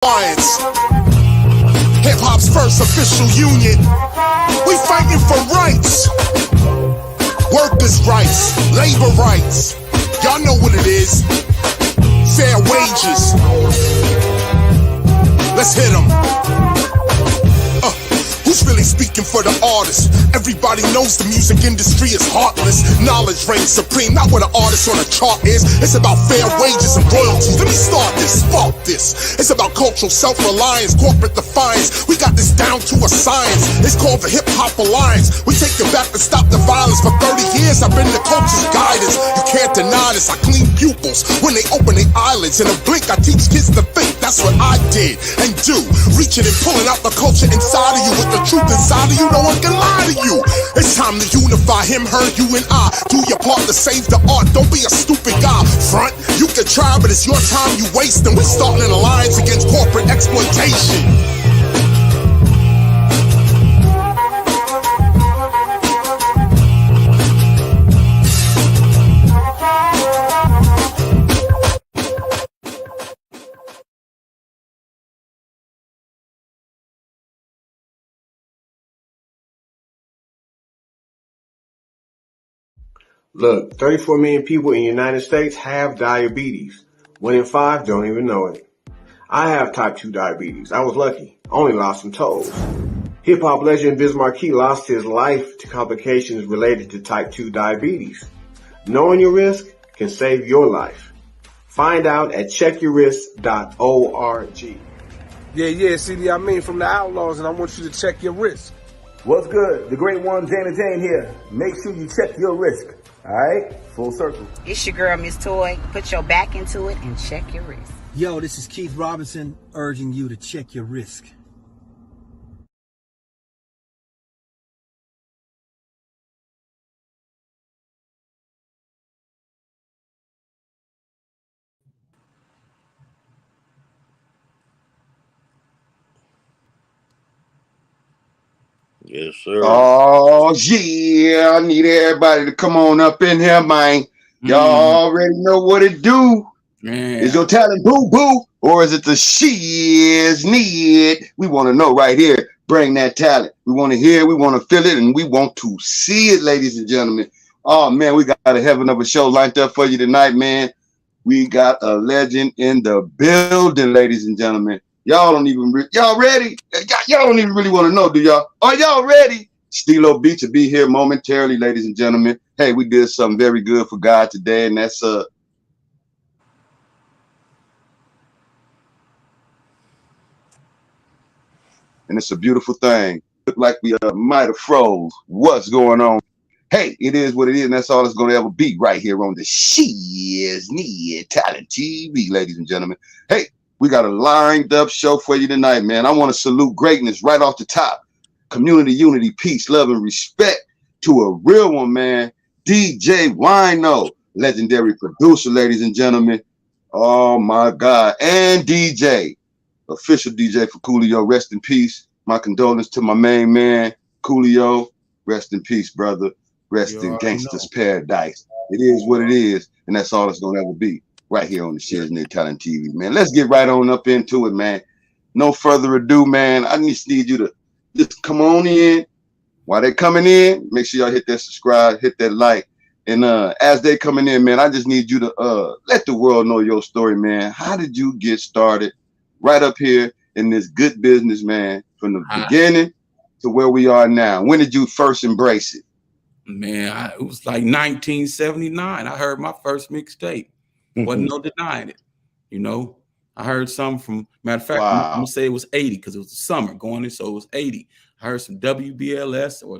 Alliance, hip-hop's first official union. We fighting for rights, workers' rights, labor rights. Y'all know what it is. Fair wages. Let's hit 'em. Who's really speaking for the artist? Everybody knows the music industry is heartless. Knowledge reigns supreme, not what an artist on a chart is. It's about fair wages and royalties. Let me start this, fuck this. It's about cultural self-reliance, corporate defiance. We got this down to a science. It's called the Hip Hop Alliance. We take it back to stop the violence. For 30 years I've been the culture's guidance. You can't deny this, I clean pupils when they open their eyelids. In a blink I teach kids to think, that's what I did and do. Reaching and pulling out the culture inside of you with the truth inside of you, no one can lie to you. It's time to unify him, her, you, and I. Do your part to save the art, don't be a stupid guy. Front, you can try, but it's your time you wasting. We starting an alliance against corporate exploitation. Look, 34 million people in the United States have diabetes. 1 in 5 don't even know it. I have type 2 diabetes. I was lucky. Only lost some toes. Hip-hop legend Biz Markie lost his life to complications related to type 2 diabetes. Knowing your risk can save your life. Find out at checkyourrisk.org. Yeah, CD, I mean from the Outlaws, and I want you to check your risk. What's good? The great one, Jana Jane here. Make sure you check your risk. All right? Full circle. It's your girl, Miss Toy. Put your back into it and check your risk. Yo, this is Keith Robinson urging you to check your risk. Yes, sir. Oh, yeah. I need everybody to come on up in here, man. Y'all already know what it do. Man. Is your talent boo-boo or is it the shiznit? We want to know right here. Bring that talent. We want to hear, we want to feel it, and we want to see it, ladies and gentlemen. Oh, man, we got a heaven of a show lined up for you tonight, man. We got a legend in the building, ladies and gentlemen. Y'all don't even, y'all ready? Y'all don't even really want to know, do y'all? Are y'all ready? Stilo Beach will be here momentarily, ladies and gentlemen. Hey, we did something very good for God today, and that's and it's a beautiful thing. Look like we might have froze. What's going on? Hey, it is what it is, and that's all it's going to ever be right here on the Shiznit Talent TV, ladies and gentlemen. Hey, we got a lined up show for you tonight, man. I want to salute greatness right off the top. Community, unity, peace, love, and respect to a real one, man. DJ WINO, legendary producer, ladies and gentlemen. Oh, my God. And DJ, official DJ for Coolio. Rest in peace. My condolences to my main man, Coolio. Rest in peace, brother. Rest in gangster's paradise. It is what it is, and that's all it's going to ever be right here on the Shiznit Talent TV, man. Let's get right on up into it, man. No further ado, man. I just need you to just come on in. While they're coming in, make sure y'all hit that subscribe, hit that like. And as they coming in, man, I just need you to let the world know your story, man. How did you get started right up here in this good business, man, from the beginning to where we are now? When did you first embrace it? Man, it was like 1979. I heard my first mixtape. Wasn't no denying it. You know, I heard some from, matter of fact, I'm going to say it was 80 because it was the summer going in, so it was 80. I heard some WBLS or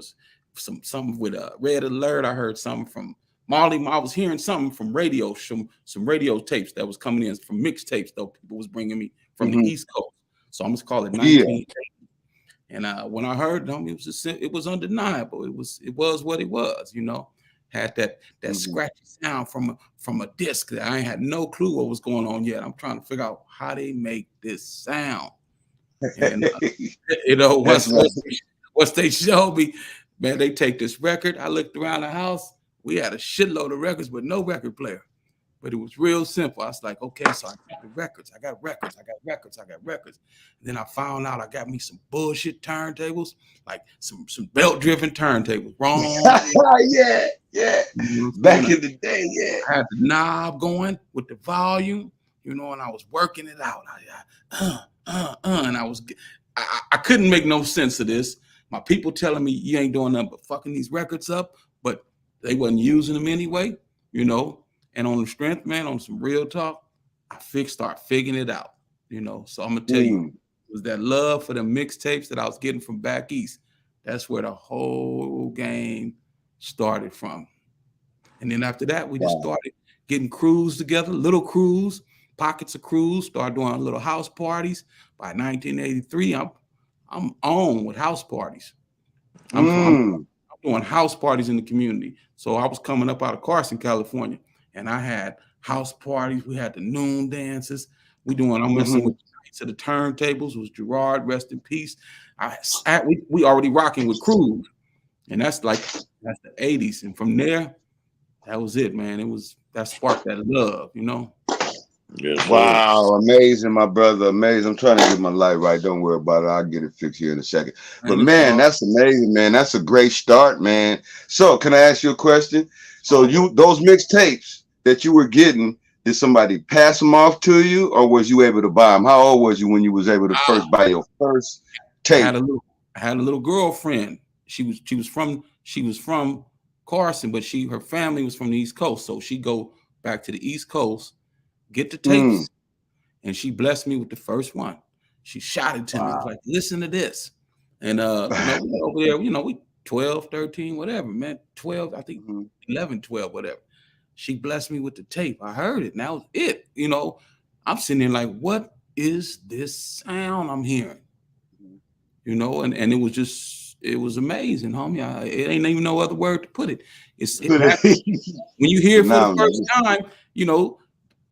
something with a Red Alert. I heard something from Marley. I was hearing something from radio, some radio tapes that was coming in from mixtapes, though. People was bringing me from the East Coast. So I'm going to call it 1980. And when I heard them, it was undeniable. It was what it was, you know. Had that scratchy sound from a disc that I ain't had no clue what was going on yet. I'm trying to figure out how they make this sound. And you know, once they showed me, man, they take this record. I looked around the house. We had a shitload of records, but no record player. But it was real simple. I was like, okay, so I got the records. I got records. And then I found out I got me some bullshit turntables, like some belt-driven turntables. Wrong. Yeah. Back in the day, yeah. I had the knob going with the volume, and I was working it out. And I couldn't make no sense of this. My people telling me you ain't doing nothing but fucking these records up, but they wasn't using them anyway, And on the strength, man, on some real talk, I start figuring it out, So I'm gonna tell you, it was that love for the mixtapes that I was getting from back east. That's where the whole game started from. And then after that, we just started getting crews together, little crews, pockets of crews, started doing little house parties. By 1983, I'm on with house parties. I'm doing house parties in the community. So I was coming up out of Carson, California, and I had house parties. We had the noon dances. I'm messing with the nights of the turntables. It was Gerard, rest in peace. We already rocking with crews, and that's the 80s. And from there, that was it, man. That sparked that love, Yes, wow, amazing, my brother. Amazing. I'm trying to get my light right. Don't worry about it. I'll get it fixed here in a second. But man, that's amazing, man. That's a great start, man. So can I ask you a question? So those mixtapes that you were getting, did somebody pass them off to you, or was you able to buy them? How old was you when you was able to first buy your first tape? I had a little girlfriend. She was from Carson, but her family was from the East Coast. So she go back to the East Coast, get the tapes, and she blessed me with the first one. She shot it to me. Like, listen to this. And we over there, we 12, 13, whatever, man. 12, I think 11, 12, whatever. She blessed me with the tape. I heard it. Now it, I'm sitting there like, what is this sound I'm hearing? And it was amazing, homie. It ain't even no other word to put it. When you hear it for the first time,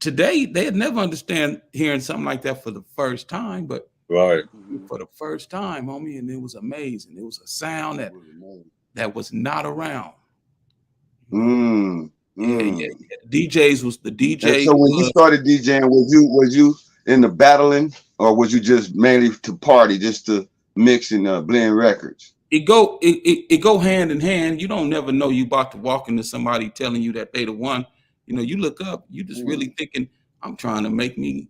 today they'd never understand hearing something like that for the first time, but for the first time, homie, and it was amazing. It was a sound that was not around. Yeah. DJs was the DJ. And so when you started DJing, was you in the battling, or was you just mainly to party, just to mix and blend records? It go hand in hand. You don't never know you about to walk into somebody telling you that they the one. You look up, you just really thinking, I'm trying to make me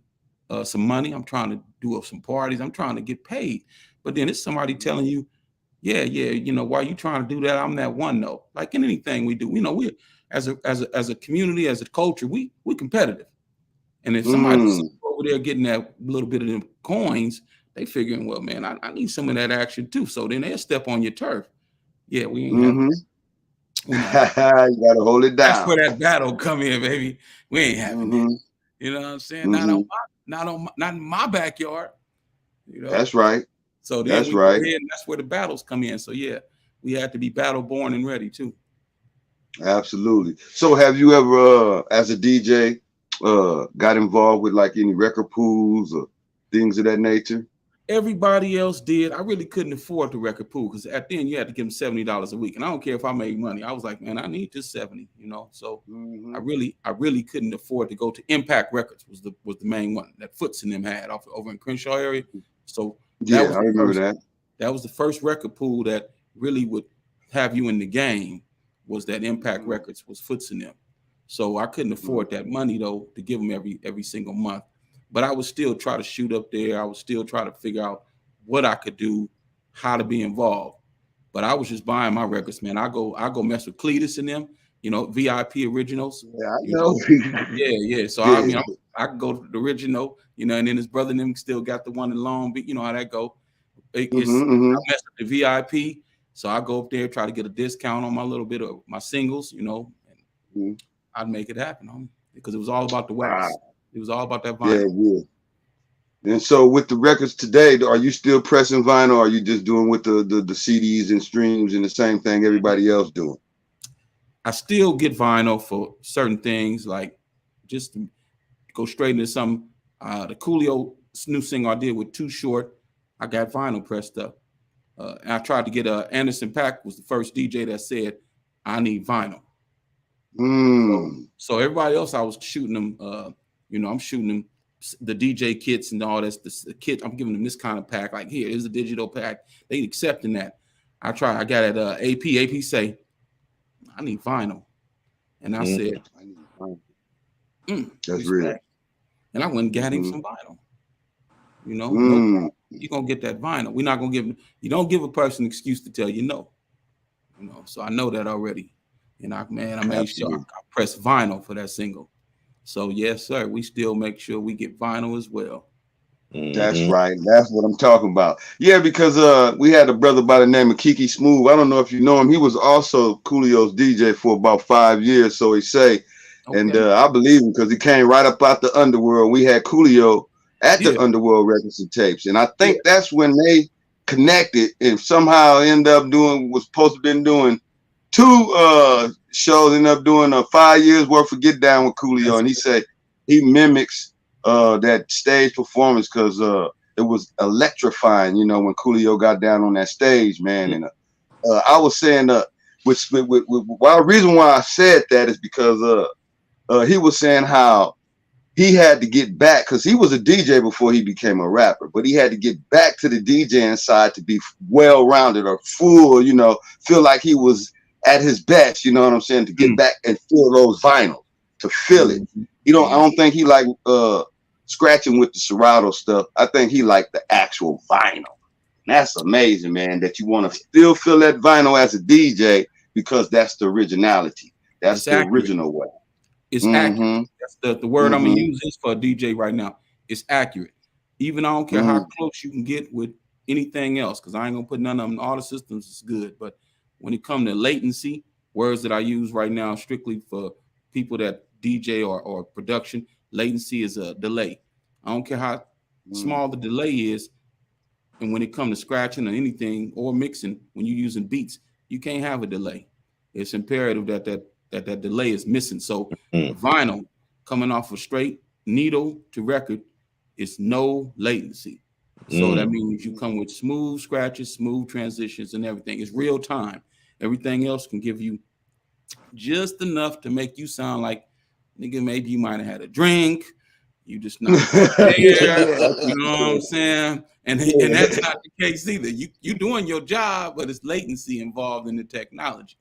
some money. I'm trying to do some parties. I'm trying to get paid. But then it's somebody telling you, yeah, why you trying to do that? I'm that one though. Like in anything we do, we as a community, as a culture, we competitive. And if somebody's over there getting that little bit of them coins, they figuring, well, man, I need some of that action too. So then they'll step on your turf. Yeah, we ain't having you gotta hold it down. That's where that battle come in, baby. We ain't having it. You know what I'm saying? Not in my backyard. That's right. So then that's right. And that's where the battles come in. So yeah, we had to be battle born and ready too. Absolutely. So have you ever, as a DJ, got involved with like any record pools or things of that nature? Everybody else did. I really couldn't afford the record pool because at the end you had to give them $70 a week, and I don't care if I made money. I was like, man, I need this 70. So I really couldn't afford to go to Impact Records. Was the main one that Foots and them had over in Crenshaw area. So I remember that. That was the first record pool that really would have you in the game. Was that Impact Records was Foots and them. So I couldn't afford that money though to give them every single month. But I would still try to shoot up there. I would still try to figure out what I could do, how to be involved. But I was just buying my records, man. I go mess with Cletus and them, VIP originals. Yeah, I know. Yeah. So I could go to the original, and then his brother and them still got the one in Long Beach. You know how that go. I mess with the VIP. So I go up there, try to get a discount on my little bit of my singles, and I'd make it happen, homie, because it was all about the wax. It was all about that vinyl. Yeah. And so with the records today, are you still pressing vinyl, or are you just doing with the CDs and streams and the same thing everybody else doing? I still get vinyl for certain things, like just to go straight into some. The Coolio new single I did with Too Short, I got vinyl pressed up. And I tried to get Anderson .Paak was the first DJ that said, I need vinyl. So everybody else, I was shooting them. I'm shooting them the DJ kits and all this. The kit, I'm giving them this kind of pack. Like, here is a digital pack. They accepting that. I got it. AP say, I need vinyl, and I said, I need vinyl. That's real. And I went and got him some vinyl. No, you're gonna get that vinyl. We're not gonna you don't give a person an excuse to tell you no. So I know that already. And I made sure I pressed vinyl for that single. So yes, sir, we still make sure we get vinyl as well. That's right. That's what I'm talking about. Yeah, because we had a brother by the name of Kiki Smooth. I don't know if you know him. He was also Coolio's DJ for about 5 years, so he say. Okay. And I believe him because he came right up out the underworld. We had Coolio at the Underworld Records and Tapes, and I think that's when they connected and somehow end up was supposed to have been doing 2 shows, ended up doing 5 years worth of Get Down with Coolio, and he said he mimics that stage performance because it was electrifying, when Coolio got down on that stage, man. And I was saying, the reason why I said that is because he was saying how he had to get back because he was a DJ before he became a rapper, but he had to get back to the DJing side to be well-rounded or full, feel like he was at his best, you know what I'm saying, to get back and feel those vinyls, to feel it. I don't think he like scratching with the Serato stuff. I think he liked the actual vinyl. And that's amazing, man, that you want to still feel that vinyl as a DJ because that's the originality. That's the original way. It's accurate. That's the word I'm going to use for a DJ right now. It's accurate. Even I don't care how close you can get with anything else, because I ain't going to put none of them. All the systems is good. But when it comes to latency, words that I use right now strictly for people that DJ or production, latency is a delay. I don't care how small the delay is. And when it comes to scratching or anything or mixing, when you're using beats, you can't have a delay. It's imperative that delay is missing. So vinyl coming off a straight needle to record is no latency. So that means you come with smooth scratches, smooth transitions, and everything. It's real time. Everything else can give you just enough to make you sound like, nigga, maybe you might have had a drink. You just not there. You know what I'm saying? And that's not the case either. You doing your job, but it's latency involved in the technology.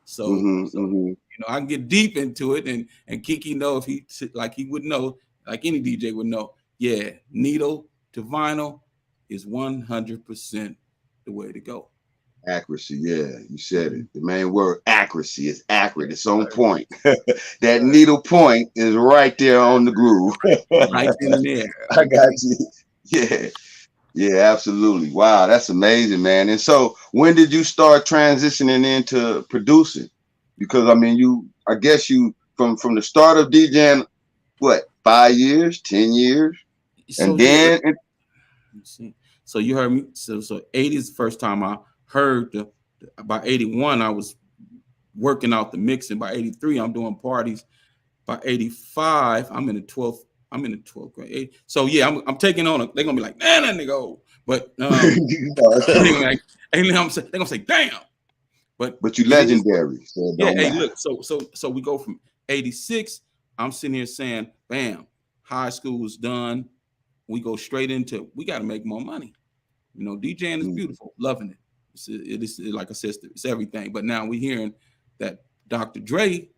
So I can get deep into it, and Kiki know if he would know, like any DJ would know. Yeah, needle to vinyl is 100% the way to go. Accuracy, yeah, you said it. The main word, accuracy, is accurate. It's on point. That needle point is right there on the groove. Right in there. I got you. Yeah, absolutely. Wow, that's amazing, man. And so, when did you start transitioning into producing? Because I guess you from the start of DJing, what, 5 years, 10 years, and then. So you heard me. So 80 is the first time I heard by 81 I was working out the mixing. By 83 I'm doing parties. By 85 I'm in the 12th grade. So yeah, I'm taking on they're gonna be like, man, that nigga old. But they're gonna say damn. But you legendary. So look, so we go from 86. I'm sitting here saying, bam, high school is done. We go straight into we got to make more money. DJing is beautiful, loving it. It is like I said, it's everything. But now we're hearing that Dr. Dre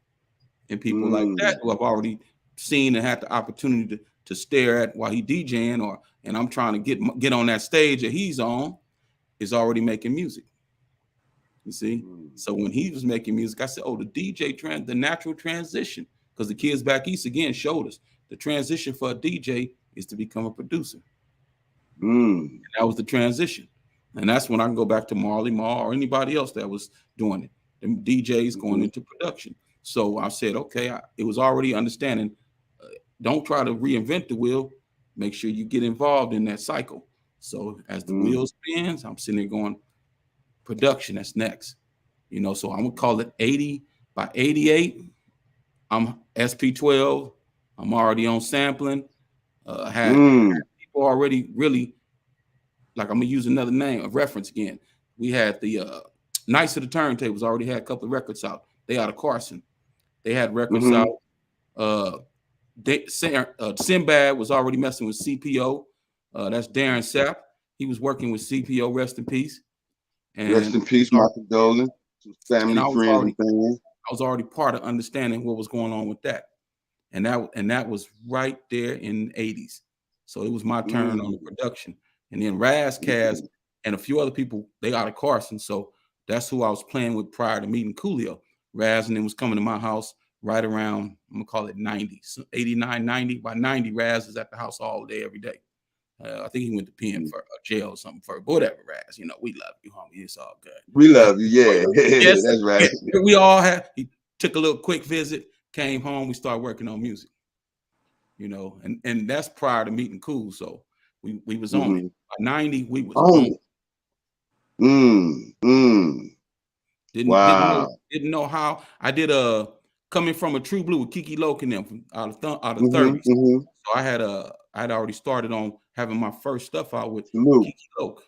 and people like that who I've already seen and had the opportunity to stare at while he DJing, and I'm trying to get on that stage that he's on, is already making music. You see? So when he was making music, I said, oh, the DJ the natural transition, because the kids back east again showed us the transition for a DJ is to become a producer. And that was the transition. And that's when I can go back to Marley Marl or anybody else that was doing it. Them DJs going into production. So I said, okay, it was already understanding. Don't try to reinvent the wheel. Make sure you get involved in that cycle. So as the wheel spins, I'm sitting there going, production, that's next. So I'm gonna call it 80. By 88, I'm SP12. I'm already on sampling. Had people already really, like, I'm gonna use another name, a reference again. We had the Knights of the Turntables already had a couple of records out. They out of Carson. They had records out. Sinbad was already messing with CPO. That's Darren Sapp. He was working with CPO. Rest in peace. And rest in peace, my condolences. Family, friends, and fans. I was already part of understanding what was going on with that. And that was right there in the 80s. So it was my turn on the production. And then Raz Kaz and a few other people, they out of Carson. So that's who I was playing with prior to meeting Coolio. Raz and then was coming to my house right around, I'm going to call it 90, so 89, 90. By 90, Raz is at the house all day, every day. I think he went to pen for jail or something for whatever, Raz. You know, we love you, homie. It's all good. We love you, yeah. Yes, that's right. We all had. He took a little quick visit, came home. We started working on music. You know, and that's prior to meeting Cool. So we was on it. By 90, we was on it. Didn't know how. I did Coming from a True Blue with Kiki Loke and them from out of 30s. So I had already started on having my first stuff out with Kiki Loke.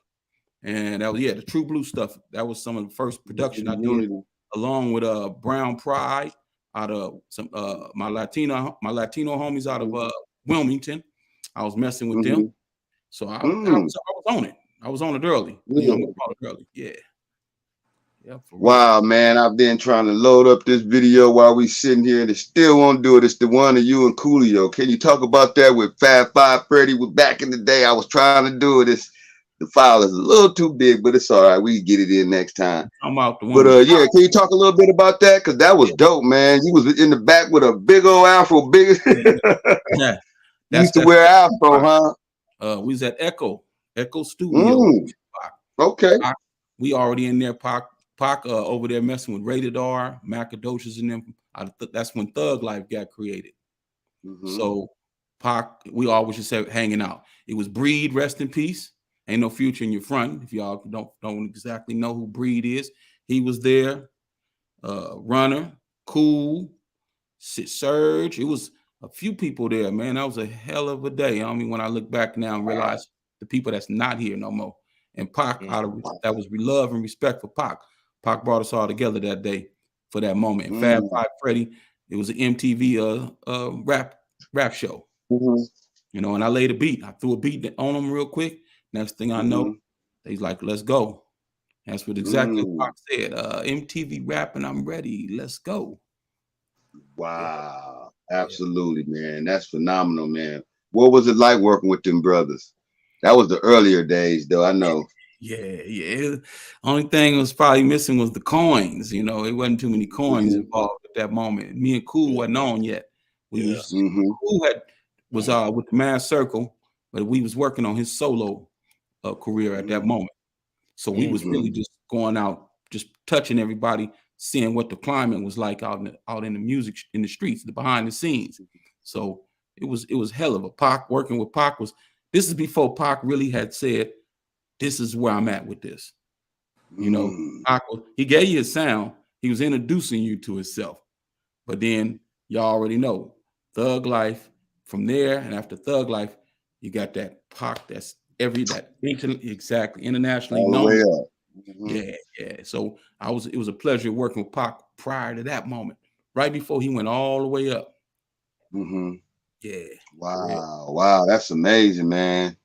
And that was the True Blue stuff. That was some of the first production I did, along with Brown Pride out of some my Latino homies out of Wilmington. I was messing with them. So I was on it. I was on it early. Yeah. Yeah, wow, man, I've been trying to load up this video while we sitting here and it still won't do it. It's the one of you and Coolio. Can you talk about that with Fab Five Freddy? Back in the day, I was trying to do it. The file is a little too big, but it's all right. We can get it in next time. I'm out the one. But yeah, can you talk a little bit about that? Because that was dope, man. You was in the back with a big old afro, Yeah. You used to wear afro, huh? We was at Echo Studio. Okay. We already in there, Pac over there messing with Rated R, Macadocious and them. That's when Thug Life got created. So Pac, we always just said hanging out. It was Breed, rest in peace. Ain't No Future in Your Front. If y'all don't exactly know who Breed is, he was there. Runner, Cool, Surge. It was a few people there, man. That was a hell of a day. I mean, when I look back now and realize the people that's not here no more. And Pac, that was love and respect for Pac. Pac brought us all together that day for that moment. And Fab Five Freddy, it was an MTV rap show. You know, and I laid a beat. I threw a beat on them real quick. Next thing I know, they's like, let's go. That's what exactly Pac said. MTV rapping, I'm ready. Let's go. Wow. Absolutely, man. That's phenomenal, man. What was it like working with them brothers? That was the earlier days, though, I know. Yeah. Only thing was probably missing was the coins. You know, it wasn't too many coins involved at that moment. Me and Cool wasn't on yet. We was Cool was with the Mad Circle, but we was working on his solo career at that moment. So we was really just going out, just touching everybody, seeing what the climate was like out in the music in the streets, the behind the scenes. So it was hell of a Pac. Working with Pac this is before Pac really had said, this is where I'm at with this. You know, Pac, he gave you his sound. He was introducing you to himself. But then y'all already know Thug Life. From there, and after Thug Life, you got that Pac that's internationally known. Yeah. So it was a pleasure working with Pac prior to that moment, right before he went all the way up. Yeah. Wow, that's amazing, man.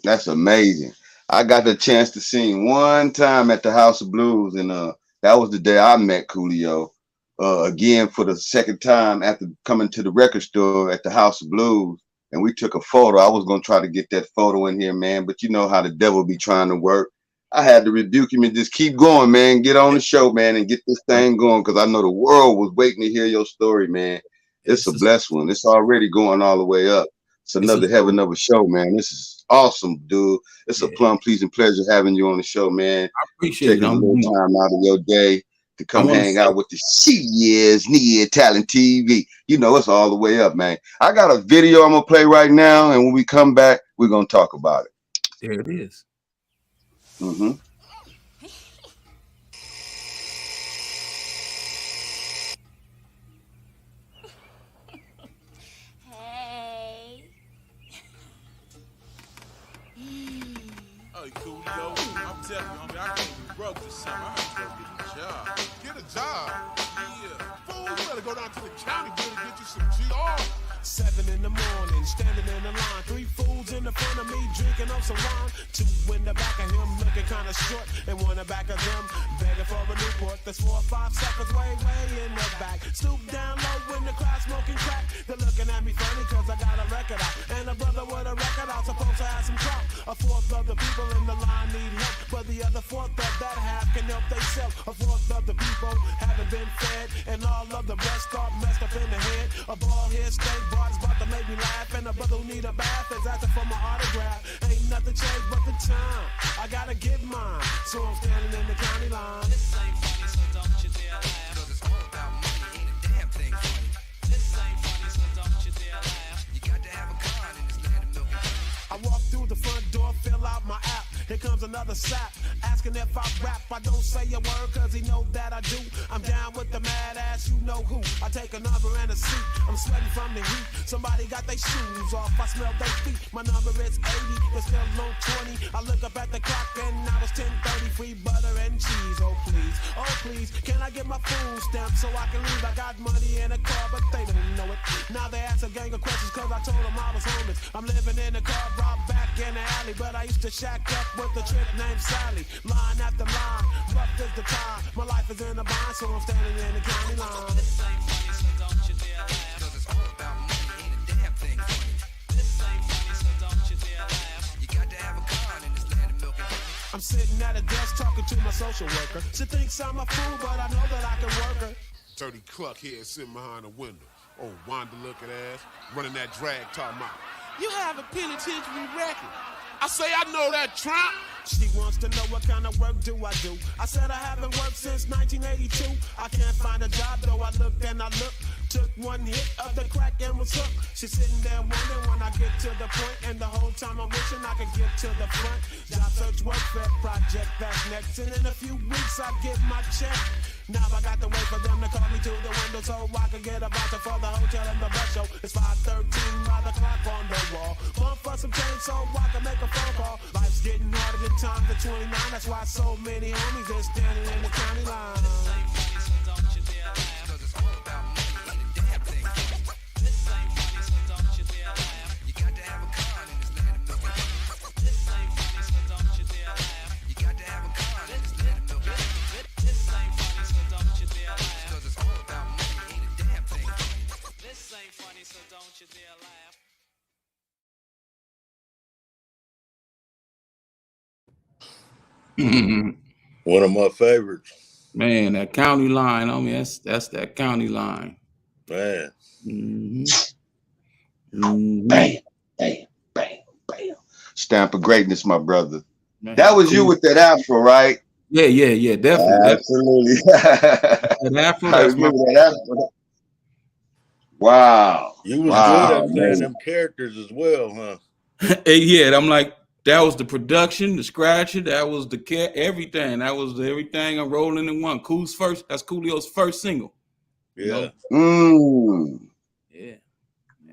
That's amazing. I got the chance to sing one time at the House of Blues, and that was the day I met Coolio. Again for the second time after coming to the record store at the House of Blues, and we took a photo. I was gonna try to get that photo in here, man, but you know how the devil be trying to work. I had to rebuke him and just keep going, man. Get on the show, man, and get this thing going, because I know the world was waiting to hear your story, man. It's a blessed one. It's already going all the way up. It's another heaven of a show, man. This is awesome, dude. It's a plum pleasing pleasure having you on the show, man. I appreciate taking a little time out of your day to come hang out with the Shiz-Nit Talent TV. You know, it's all the way up, man. I got a video I'm going to play right now, and when we come back, we're going to talk about it. There it is. Hey. Hey, Coolio, I'm telling you, homie, I can't be broke this summer. I ain't supposed to get job. Get a job. Yeah. Fool, you better go down to the county bureau to get you some GR. 7 in the morning, standing in the line. 3 fools in the front of me, drinking up some wine. 2 in the back of him, looking kind of short. And 1 in the back of them, begging for a Newport. There's 4 or 5 suckers way in the back. Stoop down low in the crowd, smoking crack. They're looking at me funny, cause I got a record out. And a brother with a record out, supposed to have some clout. A fourth of the people in the line need help, but the other fourth of that half can help themselves. A fourth of the people haven't been fed, and all of the rest are messed up in the head. A bald head steak bar is about to make me laugh, and a brother who need a bath is asking for my autograph. Ain't nothing changed but the time. I gotta get mine, so I'm standing in the county line. This ain't funny, so don't you dare laugh. 'Cause it's all about money, ain't a damn thing funny. This ain't funny, so don't you dare laugh. You got to have a gun in this land of milk and honey. I walk through the front door, fill out my app. Here comes another sap, asking if I rap. I don't say a word, cause he know that I do. I'm down with the mad ass, you know who. I take a number and a seat, I'm sweating from the heat. Somebody got their shoes off, I smell their feet. My number is 80, it's still low 20. I look up at the clock and now it's 10:30. Free butter and cheese, oh please, can I get my food stamp so I can leave? I got money in a car, but they don't know it. Now they ask a gang of questions, cause I told them I was homeless. I'm living in a car, robbed back in the alley, but I used to shack up with a chick named Sally. Line after line, rough is the time. My life is in a bind, so I'm standing in the county line. This ain't funny, so don't you dare laugh. 'Cause it's all about money, ain't a damn thing funny. This ain't funny, so don't you dare laugh. You got to have a gun in this land of milk and honey. I'm sitting at a desk talking to my social worker. She thinks I'm a fool, but I know that I can work her. Dirty cluck here sitting behind the window. Oh, Wanda looking ass, running that drag talking about. You have a penitentiary record. I say I know that, Trump. She wants to know what kind of work do I do. I said I haven't worked since 1982. I can't find a job, though I looked and I looked. Took 1 hit of the crack and was hooked. She's sitting there wondering when I get to the point, and the whole time I'm wishing I could get to the front. Job search work fair project, that's next. And in a few weeks I get my check. Now I got to wait for them to call me to the window so I can get a voucher for the hotel and the bus show. It's 5:13 by the clock on the wall. Bump for some change so I can make a phone call. Life's getting harder than time to 29. That's why so many homies are standing in the county line. This ain't funny, so don't you dare laugh. 'Cause it's all about money, ain't a damn thing funny. This ain't funny, so don't you dare laugh. You got to have a gun in this land of milk and honey. This ain't funny, so don't you dare laugh. You got to have a gun in this land of milk and honey. This ain't funny, so don't you dare laugh. 'Cause it's all about money, ain't a damn thing funny. This ain't funny, so don't you dare laugh. One of my favorites. Man, that county line. I mean, that's that county line. Man. Bam, bam, bam, bam. Stamp of greatness, my brother. Man, that was you with that afro, right? Yeah, definitely. Absolutely. That afro, that's my that afro. Wow. You was good at playing them characters as well, huh? Yeah, I'm like, that was the production, the scratcher, that was the everything. That was everything I'm rolling in one. That's Coolio's first single. Yeah. Yeah.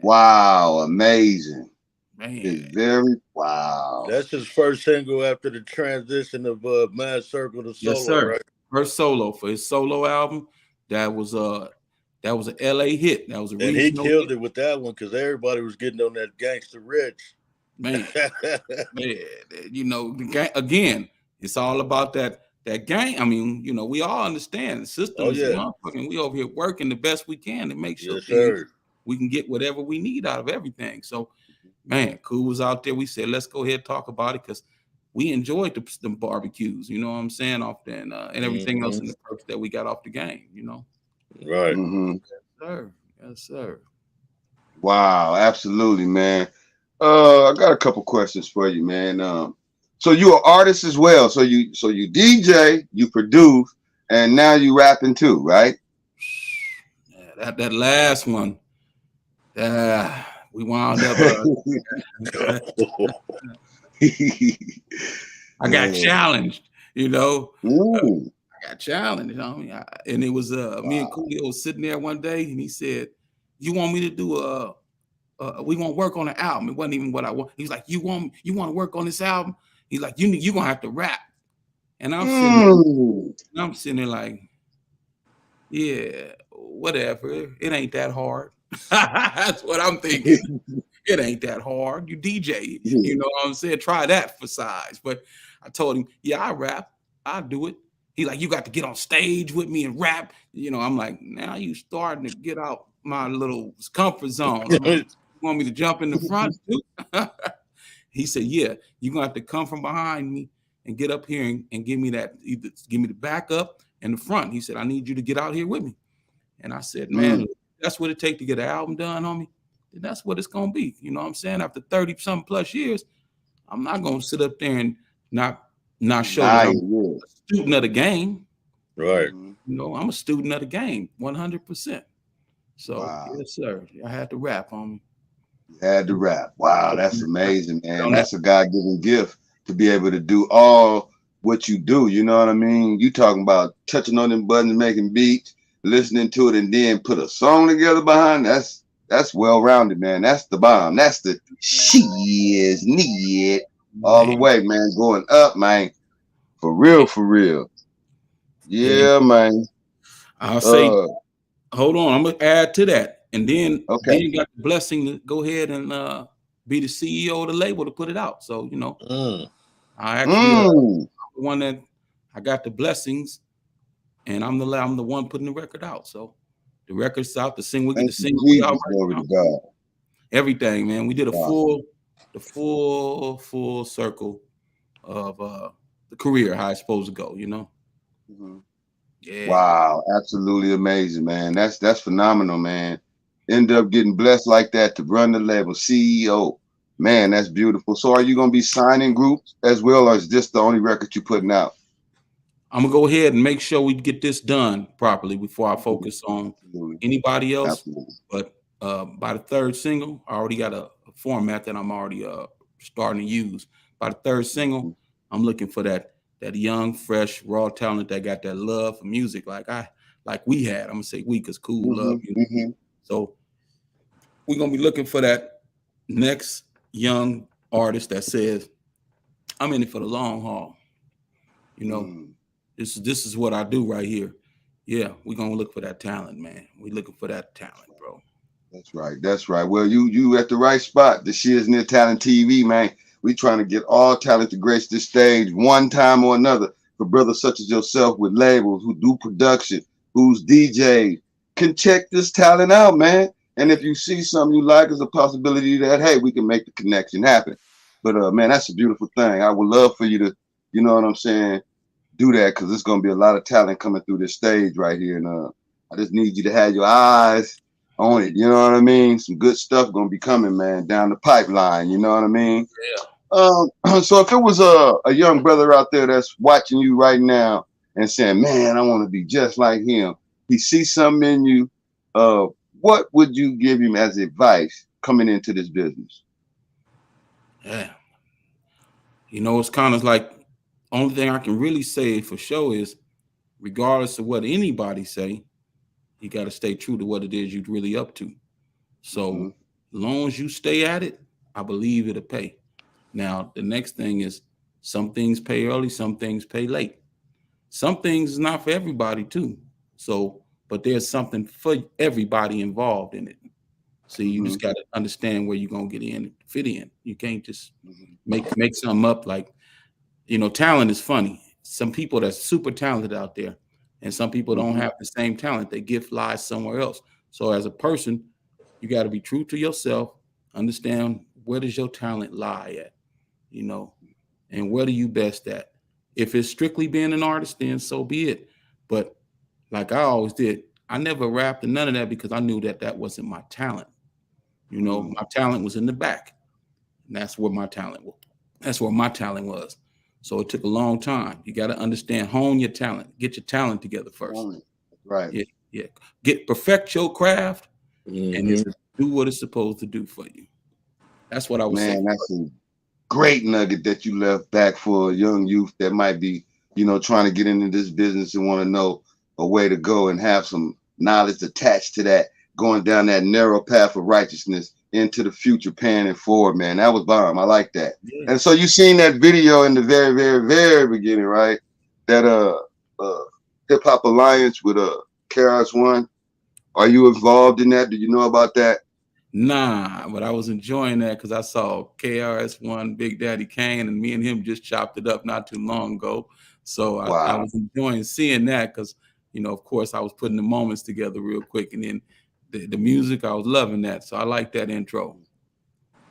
Wow, amazing. Man. It's very wow. That's his first single after the transition of Mad Circle to solo, yes, sir. Right? First solo for his solo album. That was an LA hit. That was a and he killed it with that one because everybody was getting on that Gangsta Rich. Man, you know, again, it's all about that gang. I mean, you know, we all understand the system is motherfucking. We over here working the best we can to make sure we can get whatever we need out of everything. So, man, Cool was out there. We said, let's go ahead and talk about it because we enjoyed the barbecues, you know what I'm saying, off there and everything else in the perks that we got off the game, you know. Right. Yes, sir. Yes, sir. Wow, absolutely, man. I got a couple questions for you, man. So you're an artist as well. So you DJ, you produce, and now you rapping too, right? Yeah, that last one, we wound up. I got challenged, you know. I got challenged, you know. And it was me and Coolio was sitting there one day, and he said, "You want me to do we won't work on the album." It wasn't even what I want. He's like, you want to work on this album? He's like, you're gonna have to rap. And I'm sitting there like, yeah, whatever. It ain't that hard. That's what I'm thinking. It ain't that hard. You DJ, you know what I'm saying? Try that for size. But I told him, yeah, I rap. I do it. He like, you got to get on stage with me and rap. You know, I'm like, now you starting to get out my little comfort zone. I'm like, you want me to jump in the front too? He said, yeah, you're gonna have to come from behind me and get up here and give me that, either give me the back up and the front. He said, I need you to get out here with me. And I said, man, that's what it takes to get an album done, homie. And that's what it's gonna be. You know what I'm saying? After 30-something plus years, I'm not gonna sit up there and not show that I'm a student of the game. Right. You know, I'm a student of the game, 100%. So yes, sir. I had to rap, homie. You had to rap. Wow, that's amazing, man. That's a God-given gift to be able to do all what you do. You know what I mean? You talking about touching on them buttons, making beats, listening to it, and then put a song together behind. That's well-rounded, man. That's the bomb. That's the shiz-nit all the way, man. Going up, man. For real, for real. Yeah, man. I'll say, hold on, I'm gonna add to that. And then, then you got the blessing to go ahead and be the CEO of the label to put it out. So, you know, I actually the one that I got the blessings, and I'm the one putting the record out. So the record's out, the single, we out right now. Everything, man. We did a full circle of the career, how it's supposed to go, you know. Yeah. Wow, absolutely amazing, man. That's phenomenal, man. End up getting blessed like that to run the label, CEO. Man, that's beautiful. So are you going to be signing groups as well, or is this the only record you're putting out? I'm going to go ahead and make sure we get this done properly before I focus on anybody else. Absolutely. But by the third single, I already got a format that I'm already starting to use. By the third single, I'm looking for that young, fresh, raw talent that got that love for music like we had. I'm going to say we because cool love. So we're going to be looking for that next young artist that says, I'm in it for the long haul. You know, this is what I do right here. Yeah, we're going to look for that talent, man. We're looking for that talent, bro. That's right. That's right. Well, you at the right spot. The Shiz-Nit Talent TV, man. We trying to get all talent to grace this stage one time or another. For brothers such as yourself with labels who do production, who's DJs, can check this talent out, man. And if you see something you like, there's a possibility that, hey, we can make the connection happen. But man, that's a beautiful thing. I would love for you to, you know what I'm saying, do that, because there's gonna be a lot of talent coming through this stage right here. And I just need you to have your eyes on it. You know what I mean? Some good stuff gonna be coming, man, down the pipeline. You know what I mean? Yeah. So if it was a young brother out there that's watching you right now and saying, man, I want to be just like him, he sees something in you, what would you give him as advice coming into this business? Yeah. You know, it's kind of like, only thing I can really say for sure is, regardless of what anybody say, you got to stay true to what it is you're really up to. So as long as you stay at it, I believe it'll pay. Now, the next thing is, some things pay early, some things pay late. Some things is not for everybody too. So, but there's something for everybody involved in it. So you just got to understand where you're going to get in, fit in. You can't just make something up like, you know, talent is funny. Some people that's super talented out there, and some people don't have the same talent. Their gift lies somewhere else. So as a person, you got to be true to yourself, understand where does your talent lie at, you know, and what are you best at? If it's strictly being an artist, then so be it. But like I always did, I never rapped and none of that because I knew that that wasn't my talent. You know, my talent was in the back. And that's where my talent was. That's where my talent was. So it took a long time. You got to understand, hone your talent, get your talent together first. Right. Yeah. perfect your craft and do what it's supposed to do for you. That's what I was saying. Man, that's a great nugget that you left back for a young youth that might be, you know, trying to get into this business and want to know a way to go and have some knowledge attached to that, going down that narrow path of righteousness into the future, paying it forward, man. That was bomb. I like that. Yeah. And so you seen that video in the very, very, very beginning, right? that Hip Hop Alliance with KRS-One? Are you involved in that? Do you know about that? Nah, but I was enjoying that because I saw KRS-One, Big Daddy Kane, and me and him just chopped it up not too long ago. So I was enjoying seeing that because, you know, of course, I was putting the moments together real quick, and then the music, I was loving that. So I like that intro.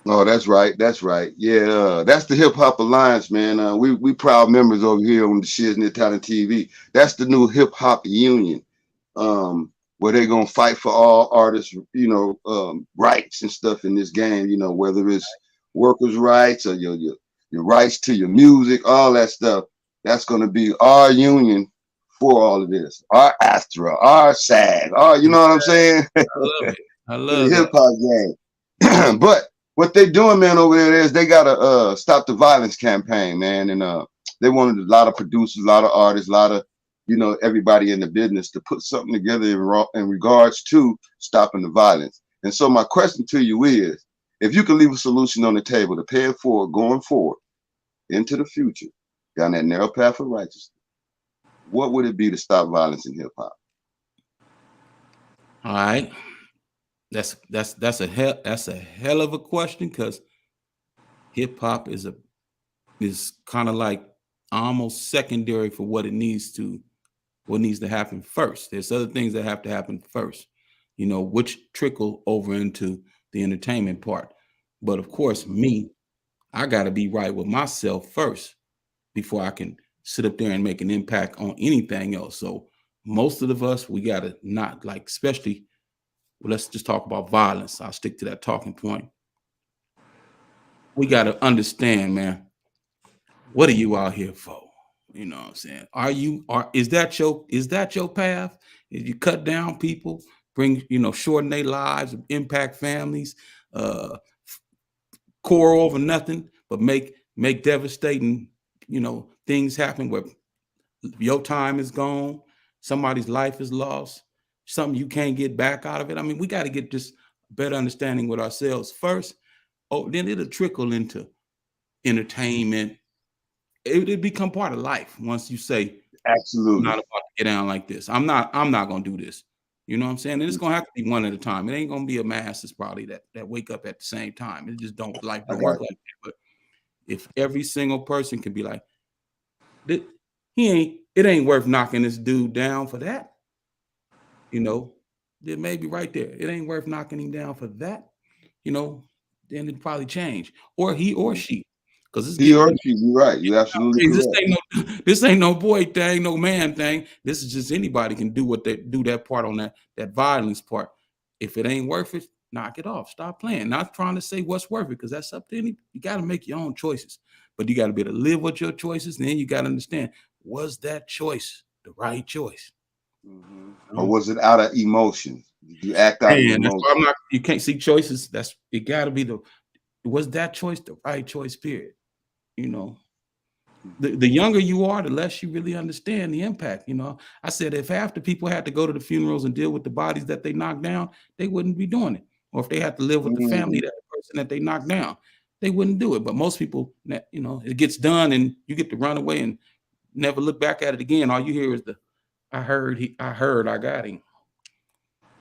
Oh, that's right. That's right. Yeah, that's the Hip Hop Alliance, man. We proud members over here on the Shiznit Talent TV. That's the new Hip Hop Union, where they're gonna fight for all artists, you know, rights and stuff in this game. You know, whether it's workers' rights or your rights to your music, all that stuff. That's gonna be our union for all of this. Our ASTRA, our SAG, our, you know what I'm saying? I love it. I The love hip that. hop game. But what they doing, man, over there is they gotta stop the violence campaign, man. And they wanted a lot of producers, a lot of artists, a lot of, you know, everybody in the business to put something together in regards to stopping the violence. And so my question to you is, if you could leave a solution on the table to pay it forward going forward into the future, down that narrow path of righteousness, what would it be to stop violence in hip hop? All right. That's a hell of a question, because hip hop is kind of like almost secondary for what needs to happen first. There's other things that have to happen first, you know, which trickle over into the entertainment part. But of course, I got to be right with myself first before I can sit up there and make an impact on anything else. So most of us, we got to not, like, especially, let's just talk about violence. I'll stick to that talking point. We got to understand, man, what are you out here for? You know what I'm saying? Is that your path? Is you cut down people, bring, you know, shorten their lives, impact families, core over nothing, but make devastating, you know, things happen where your time is gone, somebody's life is lost, something you can't get back out of it. I mean, we got to get this better understanding with ourselves first. Oh, then it'll trickle into entertainment. It'll become part of life once you say, absolutely, I'm not about to get down like this. I'm not gonna do this. You know what I'm saying? And it's gonna have to be one at a time. It ain't gonna be a masses probably that wake up at the same time. It just don't work like that. But if every single person can be like, it ain't worth knocking this dude down for that, you know, then maybe right there, it ain't worth knocking him down for that, you know, then it'd probably change. Or he or she. Because it's he or she, you're right. You're absolutely correct. This ain't no boy thing, no man thing. This is just anybody can do that part on that violence part. If it ain't worth it, knock it off. Stop playing. Not trying to say what's worth it, because that's up to any. You got to make your own choices, but you got to be able to live with your choices. And then you got to understand, was that choice the right choice? Or was it out of emotion? Did you act out of emotion? You can't see choices. It got to be was that choice the right choice, period? You know, the younger you are, the less you really understand the impact. You know, I said, if half the people had to go to the funerals and deal with the bodies that they knocked down, they wouldn't be doing it. Or if they had to live with the family of that person that they knocked down, they wouldn't do it. But most people, you know, it gets done and you get to run away and never look back at it again. All you hear is I heard I got him.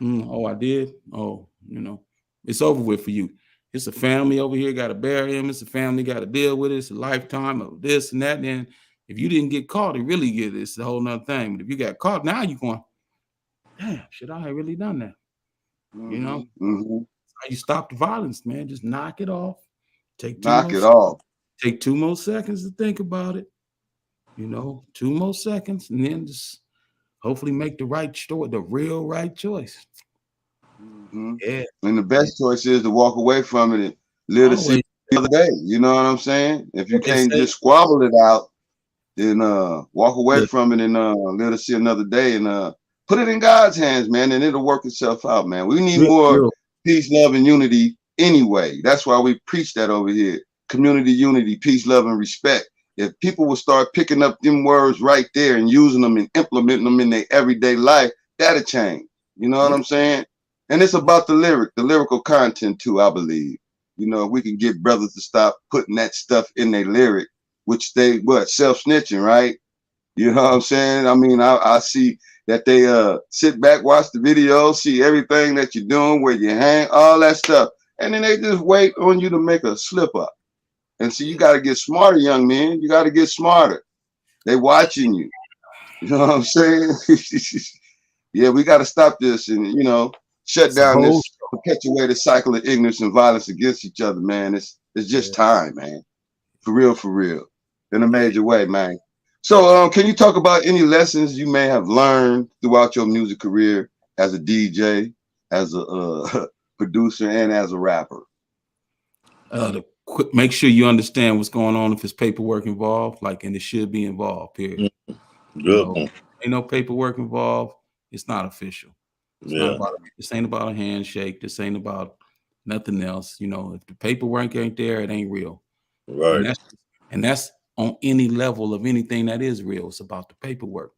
Oh, I did. Oh, you know, it's over with for you. It's a family over here, got to bury him. It's a family, got to deal with it. It's a lifetime of this and that. And then if you didn't get caught, it really get it's a whole nother thing. But if you got caught, now you're going, damn, should I have really done that? You know, how you stop the violence, man. Just knock it off. Take Take 2 more seconds to think about it. You know, 2 more seconds, and then just hopefully make the right choice, the real right choice. Yeah. And the best choice is to walk away from it and live to see the other day. You know what I'm saying? If you can't just squabble it out, then walk away from it and live to see another day, and put it in God's hands, man, and it'll work itself out, man. We need more peace, love, and unity anyway. That's why we preach that over here. Community unity, peace, love, and respect. If people will start picking up them words right there and using them and implementing them in their everyday life, that'll change. You know what I'm saying? And it's about the lyrical content too, I believe. You know, if we can get brothers to stop putting that stuff in their lyric, which they self-snitching, right? You know what I'm saying? I mean, I see that they sit back, watch the video, see everything that you're doing, where you hang, all that stuff. And then they just wait on you to make a slip up. And so you got to get smarter, young man. You got to get smarter. They watching you. You know what I'm saying? Yeah, we got to stop this and, you know, shut down this perpetuated cycle of ignorance and violence against each other, man. It's just time, man. For real. In a major way, man. So can you talk about any lessons you may have learned throughout your music career as a DJ, as a producer, and as a rapper? Make sure you understand what's going on if there's paperwork involved, like, and it should be involved, period. Ain't no paperwork involved, it's not official. It's not about, this ain't about a handshake. This ain't about nothing else. You know, if the paperwork ain't there, it ain't real. Right. And that's on any level of anything that is real. It's about the paperwork,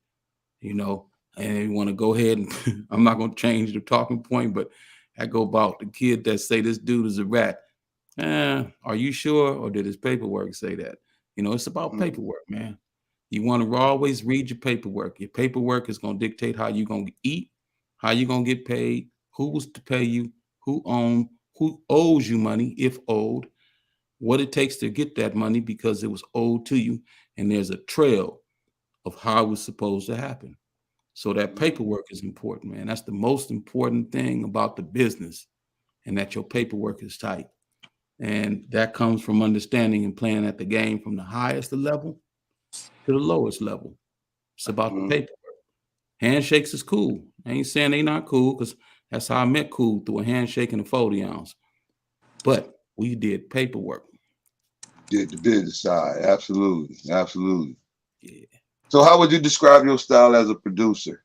you know. And you want to go ahead and I'm not going to change the talking point, but I go about the kid that say this dude is a rat. Are you sure? Or did his paperwork say that? You know, it's about paperwork, man. You want to always read your paperwork. Your paperwork is going to dictate how you're going to eat, how you're going to get paid, who's to pay you, who owes you money, if owed, what it takes to get that money because it was owed to you. And there's a trail of how it was supposed to happen. So that paperwork is important, man. That's the most important thing about the business, and that your paperwork is tight. And that comes from understanding and playing at the game from the highest level to the lowest level. It's about the paperwork. Handshakes is cool. I ain't saying they not cool, because that's how I met cool, through a handshake and a 40 ounce. But we did paperwork. Did the business side. Absolutely. Yeah. So how would you describe your style as a producer?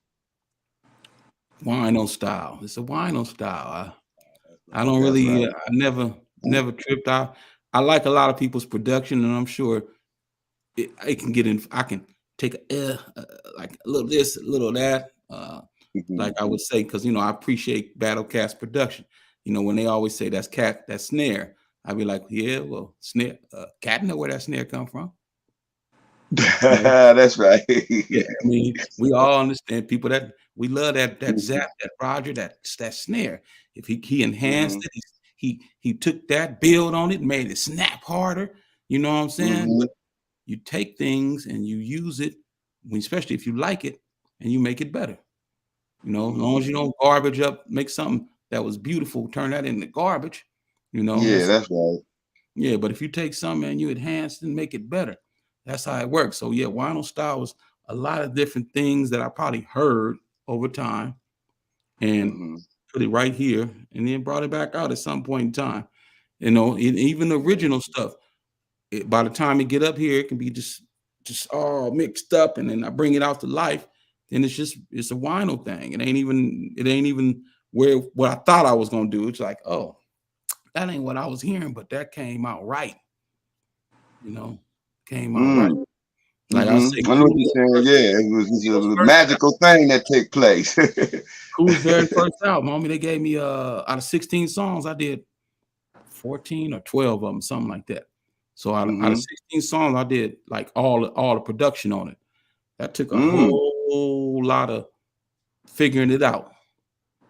WINO style. It's a WINO style. I don't really, I never tripped out. I like a lot of people's production, and I'm sure it can get in. I can take like a little this, a little that. Like I would say, because, you know, I appreciate Battle Cat's production. You know, when they always say that's cat, that snare, I'd be like, yeah, well, snare, Cat know where that snare come from. That's right. Yeah, I mean, we all understand people that we love that zap, that Roger, that snare. If he enhanced it, he took that build on it, made it snap harder. You know what I'm saying? But you take things and you use it, especially if you like it, and you make it better. You know, as long as you don't garbage up, make something that was beautiful, turn that into garbage. You know? Yeah, that's right. Yeah, but if you take something and you enhance it and make it better, that's how it works. So yeah, WINO style was a lot of different things that I probably heard over time and put it right here, and then brought it back out at some point in time. You know, even the original stuff, by the time it get up here, it can be just all mixed up, and then I bring it out to life. Then it's a WINO thing. It ain't even where what I thought I was gonna do. It's like, oh, that ain't what I was hearing, but that came out right. You know, came out right. Like I say, I know what you're saying. Yeah, it was a magical thing that took place. Cool's very first album, homie, they gave me out of 16 songs, I did 14 or 12 of them, something like that. So out of 16 songs, I did like all the production on it. That took a whole lot of figuring it out.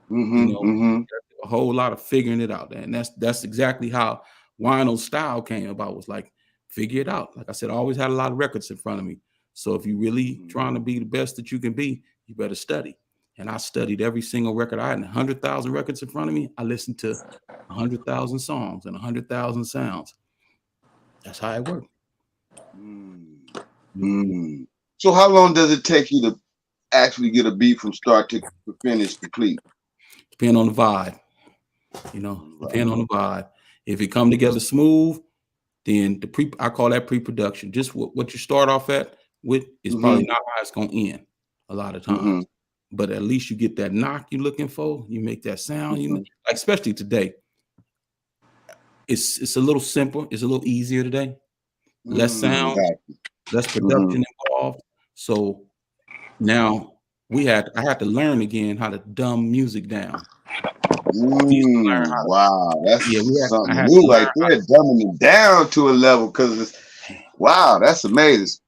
You know, a whole lot of figuring it out. And that's exactly how WINO style came about, was like, figure it out. Like I said, I always had a lot of records in front of me. So if you really trying to be the best that you can be, you better study. And I studied every single record. I had 100,000 records in front of me. I listened to 100,000 songs and 100,000 sounds. That's how it worked. So how long does it take you to actually get a beat from start to finish complete? Depend on the vibe. You know, depend on the vibe. If it come together smooth, then I call that pre-production. Just what you start off with is probably not how it's gonna end a lot of times. But at least you get that knock you're looking for. You make that sound. You know, like, especially today, it's a little simpler. It's a little easier today. Less sound, less production involved. So now I had to learn again how to dumb music down. Wow, that's something new right there, dumbing it down to a level, because wow, that's amazing.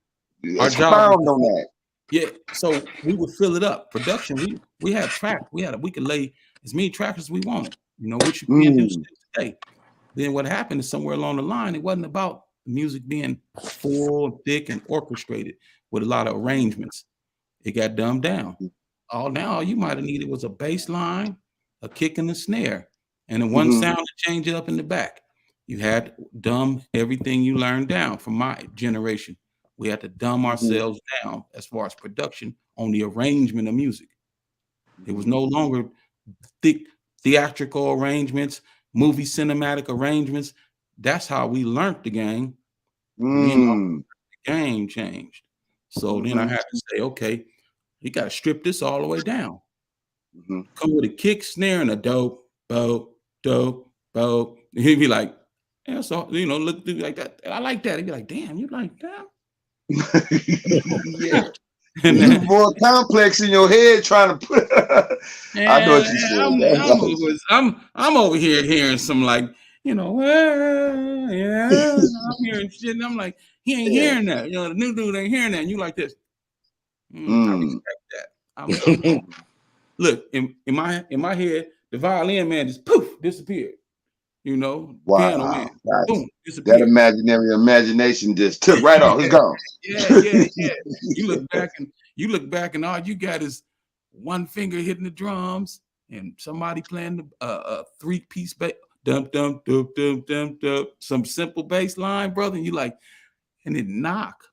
Expound on that. Yeah, so we would fill it up. Production, we had tracks. We could lay as many tracks as we wanted, which you can do still today. Then what happened is somewhere along the line, it wasn't about the music being full, thick, and orchestrated with a lot of arrangements. It got dumbed down. All you might have needed was a bass line, a kick, and a snare, and then one sound to change it up in the back. You had to dumb everything you learned down from my generation. We had to dumb ourselves down as far as production on the arrangement of music. It was no longer thick theatrical arrangements, movie cinematic arrangements. That's how we learned the game. The game changed. So then I had to say, okay, you got to strip this all the way down. Come with a kick, snare, and a dope, bow, dope, bow. And he'd be like, yeah, so look like that. I like that. He'd be like, damn, you like that? Yeah. You more complex in your head trying to put. I know what you said. I'm over here hearing some like, I'm hearing shit, and I'm like, he ain't hearing that. The new dude ain't hearing that. And you like this. I respect that. Look, in my head, the violin man just poof disappeared. Piano man, boom, disappeared. That imagination just took right off. It's gone. Yeah. You look back, and all you got is one finger hitting the drums and somebody playing a 3-piece bass, dum dum dum dum dum dum, some simple bass line, brother. And you like, and it knock.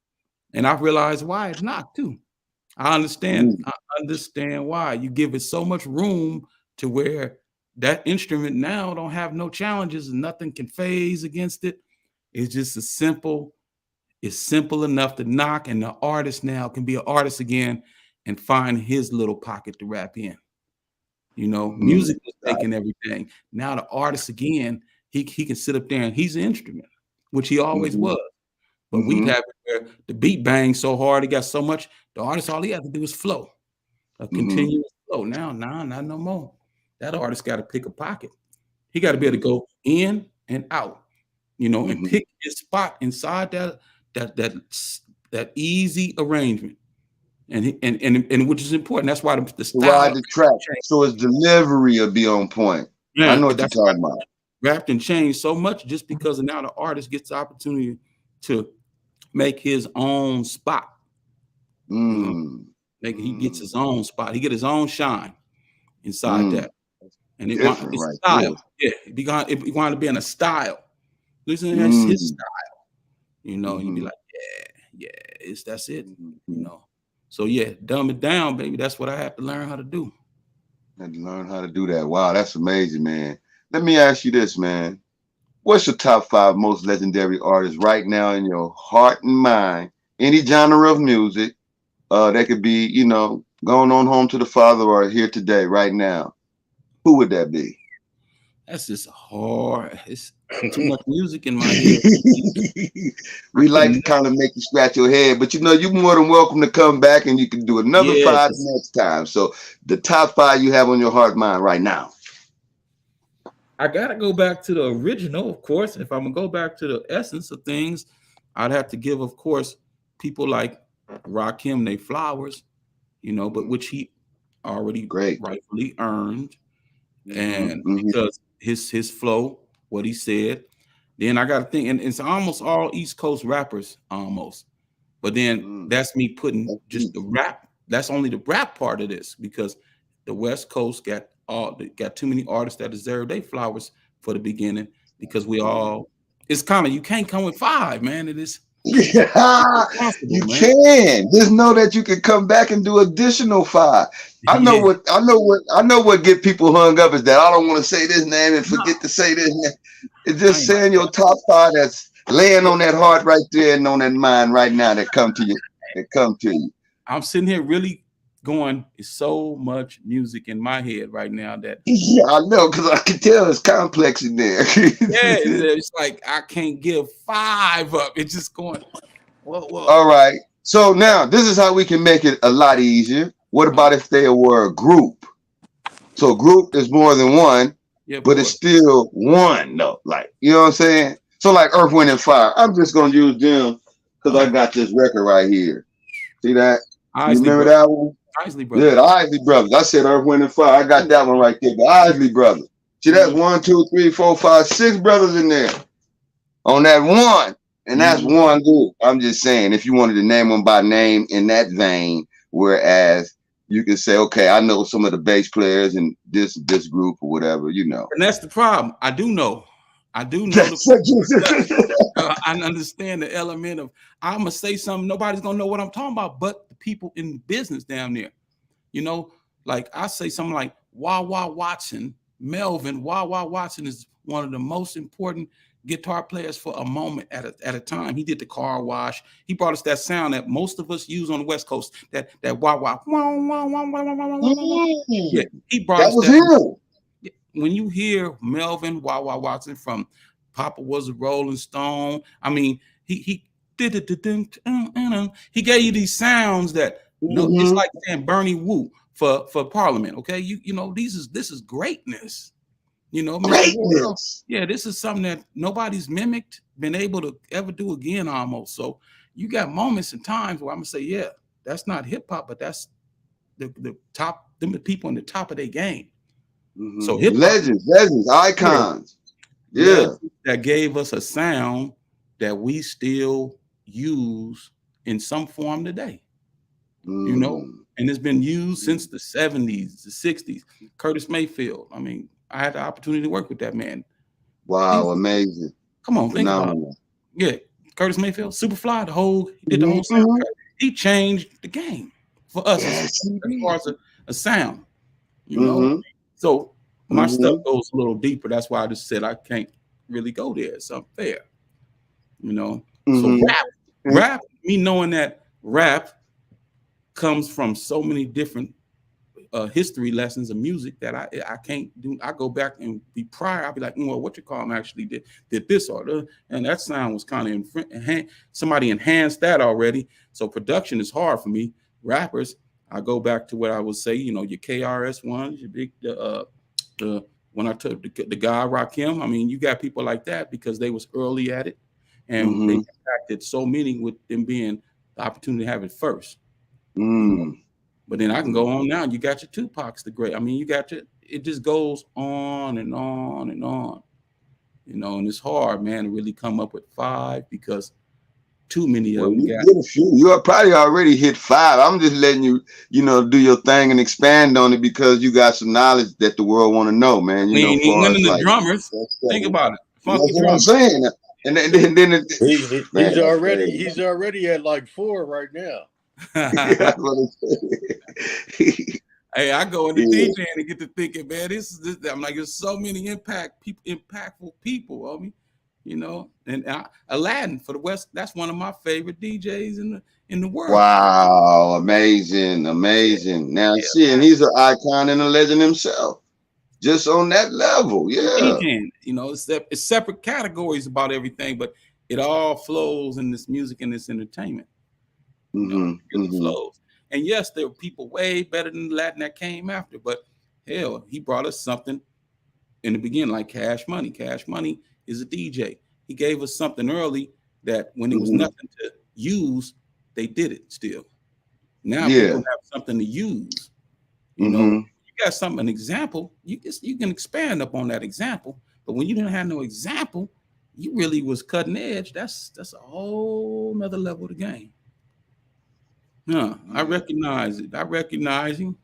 And I realized why it knocked too. I understand why. You give it so much room to where that instrument now don't have no challenges and nothing can phase against it. It's just it's simple enough to knock, and the artist now can be an artist again and find his little pocket to rap in. Music was making everything. Now the artist again, he can sit up there and he's an instrument, which he always was. But we have it where the beat bangs so hard, he got so much, the artist, all he had to do is flow. A continuous flow. Now, not no more. That artist got to pick a pocket. He got to be able to go in and out, and pick his spot inside that easy arrangement. And which is important. That's why the style ride the track, so his delivery will be on point. Yeah, I know what you're talking about. Rap can change so much just because now the artist gets the opportunity to make his own spot. He gets his own spot. He get his own shine inside that. And it's style. Yeah, it wanted to be in a style. Listen, that's his style. You'd be like, that's it. So yeah, dumb it down, baby. That's what I have to learn how to do. Had to learn how to do that. Wow, that's amazing, man. Let me ask you this, man. What's your top 5 most legendary artists right now in your heart and mind? Any genre of music that could be, going on home to the Father or here today, right now. Who would that be? That's just hard. It's too much music in my head. We like to kind of make you scratch your head, but you're more than welcome to come back and you can do another 5 next time. So the top 5 you have on your heart and mind right now. I gotta go back to the original, of course. If I'm gonna go back to the essence of things, I'd have to give, of course, people like Rakim they flowers, but which he already rightfully earned. And because his flow, what he said, then I got to think, and it's almost all East Coast rappers, almost. But then that's me putting just the rap. That's only the rap part of this, because the West Coast got too many artists that deserve their flowers for the beginning, because it's kind of, you can't come with 5, man. It is. You can just know that you can come back and do additional 5. I know what get people hung up is that I don't want to say this name and forget to say this name. It's just saying your top 5 that's laying on that heart right there and on that mind right now that come to you. I'm sitting here really going, it's so much music in my head right now that I know, because I can tell it's complex in there. It's like I can't give 5 up. It's just going whoa. All right, so now this is how we can make it a lot easier. What about if they were a group? So a group is more than one, but it's still one though, like, you know what I'm saying? So like Earth, Wind and Fire, I'm just gonna use them because I got this record right here. See that? You Isley remember Brothers. that one? Isley Brothers. Yeah, the Isley Brothers. I said Earth, Wind, and Fire. I got that one right there. The Isley Brothers. See, that's 1, 2, 3, 4, 5, 6 brothers in there on that one. And that's one group. I'm just saying, if you wanted to name them by name in that vein, whereas you can say, okay, I know some of the bass players in this group or whatever, you know. And that's the problem. I do know. I understand the element of I'm gonna say something, nobody's gonna know what I'm talking about, but the people in business down there. You know, like I say something like Wah Watson, Melvin. Wah Watson is one of the most important guitar players for a moment at a time. He did the car wash. He brought us that sound that most of us use on the West Coast. That wah wah. Yeah, he brought us that. Him. When you hear Melvin Wah Watson from Papa Was a Rolling Stone, I mean, he did it. He gave you these sounds that it's like saying Bernie Wu for Parliament. Okay, you know this is greatness. You know, greatness. Yeah, this is something that nobody's mimicked, been able to ever do again almost. So you got moments and times where I'm gonna say, yeah, that's not hip hop, but that's the top, them the people in the top of their game. So hip legends, icons. Yeah. That gave us a sound that we still use in some form today. You know, and it's been used since the 70s, the 60s. Curtis Mayfield. I mean, I had the opportunity to work with that man. Wow, amazing. Come on, think about it. Yeah, Curtis Mayfield, Superfly, he did the whole soundtrack. He changed the game for us as far as a sound, you know. So my stuff goes a little deeper. That's why I just said I can't really go there. It's unfair, you know. So rap, me knowing that rap comes from so many different history lessons of music that I can't do. I go back and be prior. I'll be like, well, what you call him actually did this or that, and that sound was kind of somebody enhanced that already. So production is hard for me. Rappers, I go back to what I would say. You know, your KRS ones, your big when I took the guy Rakim. I mean, you got people like that because they was early at it, and they impacted so many with them being the opportunity to have it first. You know? But then I can go on now. You got your Tupac's the great. I mean, you got it just goes on and on and on. You know, and it's hard, man, to really come up with 5 because too many of them you got a few. You are probably already hit 5. I'm just letting you, do your thing and expand on it because you got some knowledge that the world want to know, man. You know, for none us, of the like, drummers. Think about it. Funky that's what I'm saying. And then he's already at like 4 right now. Hey, I go into DJing and get to thinking, man, this I'm like, there's so many impactful people. I mean, you know, and Aladdin for the West, that's one of my favorite DJs in the world. Wow, amazing. Now, and he's an icon and a legend himself. Just on that level, DJing, you know, it's separate categories about everything, but it all flows in this music and this entertainment. It flows. And yes, there were people way better than Latin that came after, but hell, he brought us something in the beginning like Cash Money. Cash Money is a DJ. He gave us something early that when it was nothing to use, they did it still. Now people have something to use. You know, you got something, an example, you can expand upon that example. But when you didn't have no example, you really was cutting edge. That's a whole nother level of the game. I recognize it. I recognize him,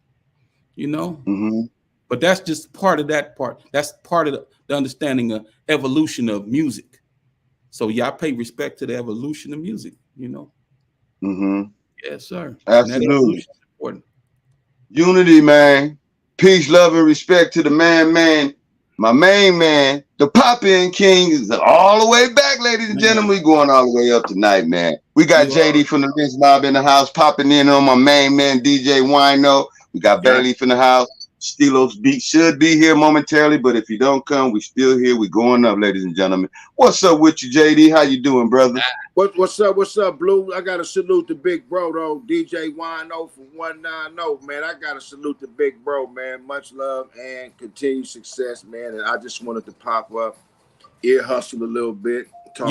you know. But that's just part of that part. That's part of the understanding of evolution of music. So I pay respect to the evolution of music, you know. Yes, sir. Absolutely. Is important. Unity, man. Peace, love, and respect to the man. My main man, the Pop-In King is all the way back, ladies and gentlemen. We going all the way up tonight, man. We got JD from the Lynch Mob in the house, popping in on my main man, DJ WINO. We got Bailey in the house. Stilos Beat should be here momentarily, but if you don't come, we still here. We going up, ladies and gentlemen. What's up with you, JD? How you doing, brother? What's up, Blue? I gotta salute the big bro, though. DJ WINO from 190, man. I gotta salute the big bro, man. Much love and continued success, man. And I just wanted to pop up, ear hustle a little bit, talk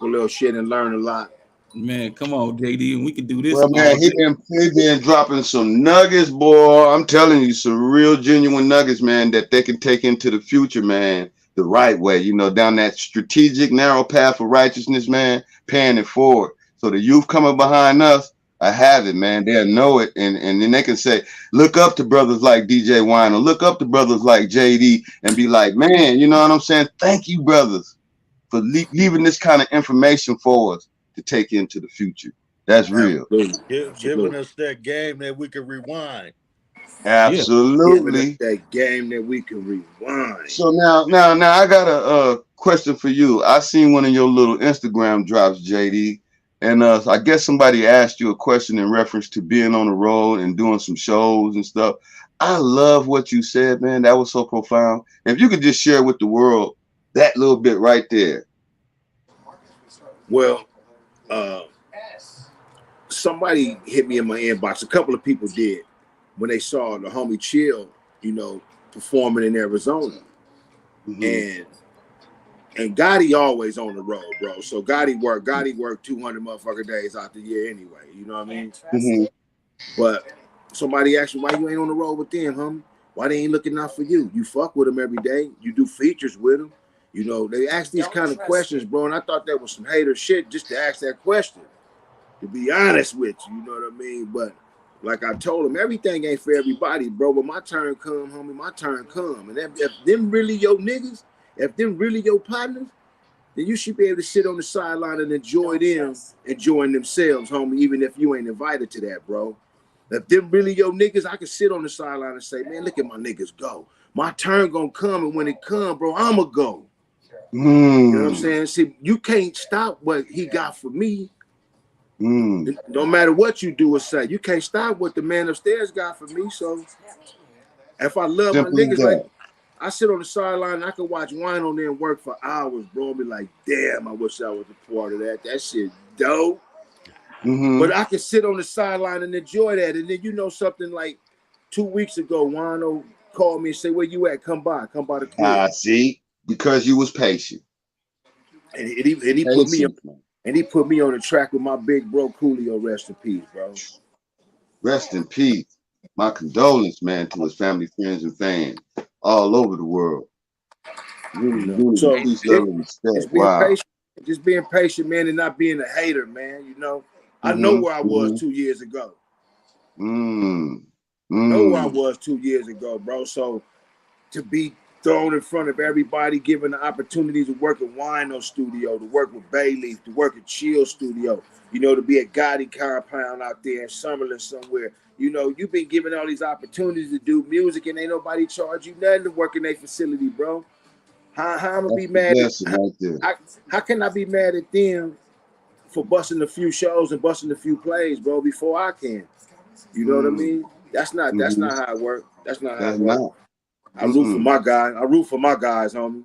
a little shit, and learn a lot. Man, come on, JD, and we can do this Well, all man, he been dropping some nuggets, boy. I'm telling you, some real genuine nuggets, man, that they can take into the future, man, the right way. You know, down that strategic, narrow path of righteousness, man, paying it forward. So the youth coming behind us, I have it, man. They'll know it, and then they can say, look up to brothers like DJ WINO, look up to brothers like JD, and be like, man, you know what I'm saying? Thank you, brothers, for leaving this kind of information for us to take into the future. That's real. Giving us that game that we can rewind. Absolutely. That game that we can rewind. So now I got a question for you. I seen one of your little Instagram drops, JD, and I guess somebody asked you a question in reference to being on the road and doing some shows and stuff. I love what you said, man. That was so profound. If you could just share with the world that little bit right there. Well, somebody hit me in my inbox. A couple of people did when they saw the homie Chill, you know, performing in Arizona. And Gotti always on the road, bro. So Gotti worked 200 motherfucking days out the year anyway. You know what I mean? But somebody asked me, why you ain't on the road with them, homie? Why they ain't looking out for you? You fuck with them every day. You do features with them. You know, they ask these kind of questions, bro. And I thought that was some hater shit just to ask that question. To be honest with you, you know what I mean? But like I told him, everything ain't for everybody, bro. But my turn come, homie, my turn come. And if them really your niggas, if them really your partners, then you should be able to sit on the sideline and enjoy them enjoying themselves, homie, even if you ain't invited to that, bro. If them really your niggas, I can sit on the sideline and say, man, look at my niggas go. My turn gonna come, and when it come, bro, I'ma go. You know what I'm saying? See, you can't stop what he got for me. No matter what you do or say, you can't stop what the man upstairs got for me. So if I love my niggas, like I sit on the sideline and I can watch WINO on there and work for hours, bro. And be like, damn, I wish I was a part of that. That shit dope. But I can sit on the sideline and enjoy that. And then you know something, like 2 weeks ago, WINO called me and said, where you at? Come by the crib. I see, because you was patient. And he put me up. And he put me on the track with my big bro Coolio. Rest in peace, bro. Rest in peace. My condolence, man, to his family, friends, and fans all over the world. Really, so peace, love, and respect. Just being patient, man, and not being a hater, man. You know, I know where I was 2 years ago. Know where I was 2 years ago, bro. So to be thrown in front of everybody, given the opportunity to work at WINO Studio, to work with Bayleaf, to work at Chill Studio, you know, to be at Gotti Compound out there in Summerlin somewhere. You know, you've been given all these opportunities to do music, and ain't nobody charge you nothing to work in their facility, bro. How I'm gonna be mad? How can I be mad at them for busting a few shows and busting a few plays, bro, before I can? You know what I mean? That's not how it works. That's not how it works. I root for my guy. I root for my guys, homie.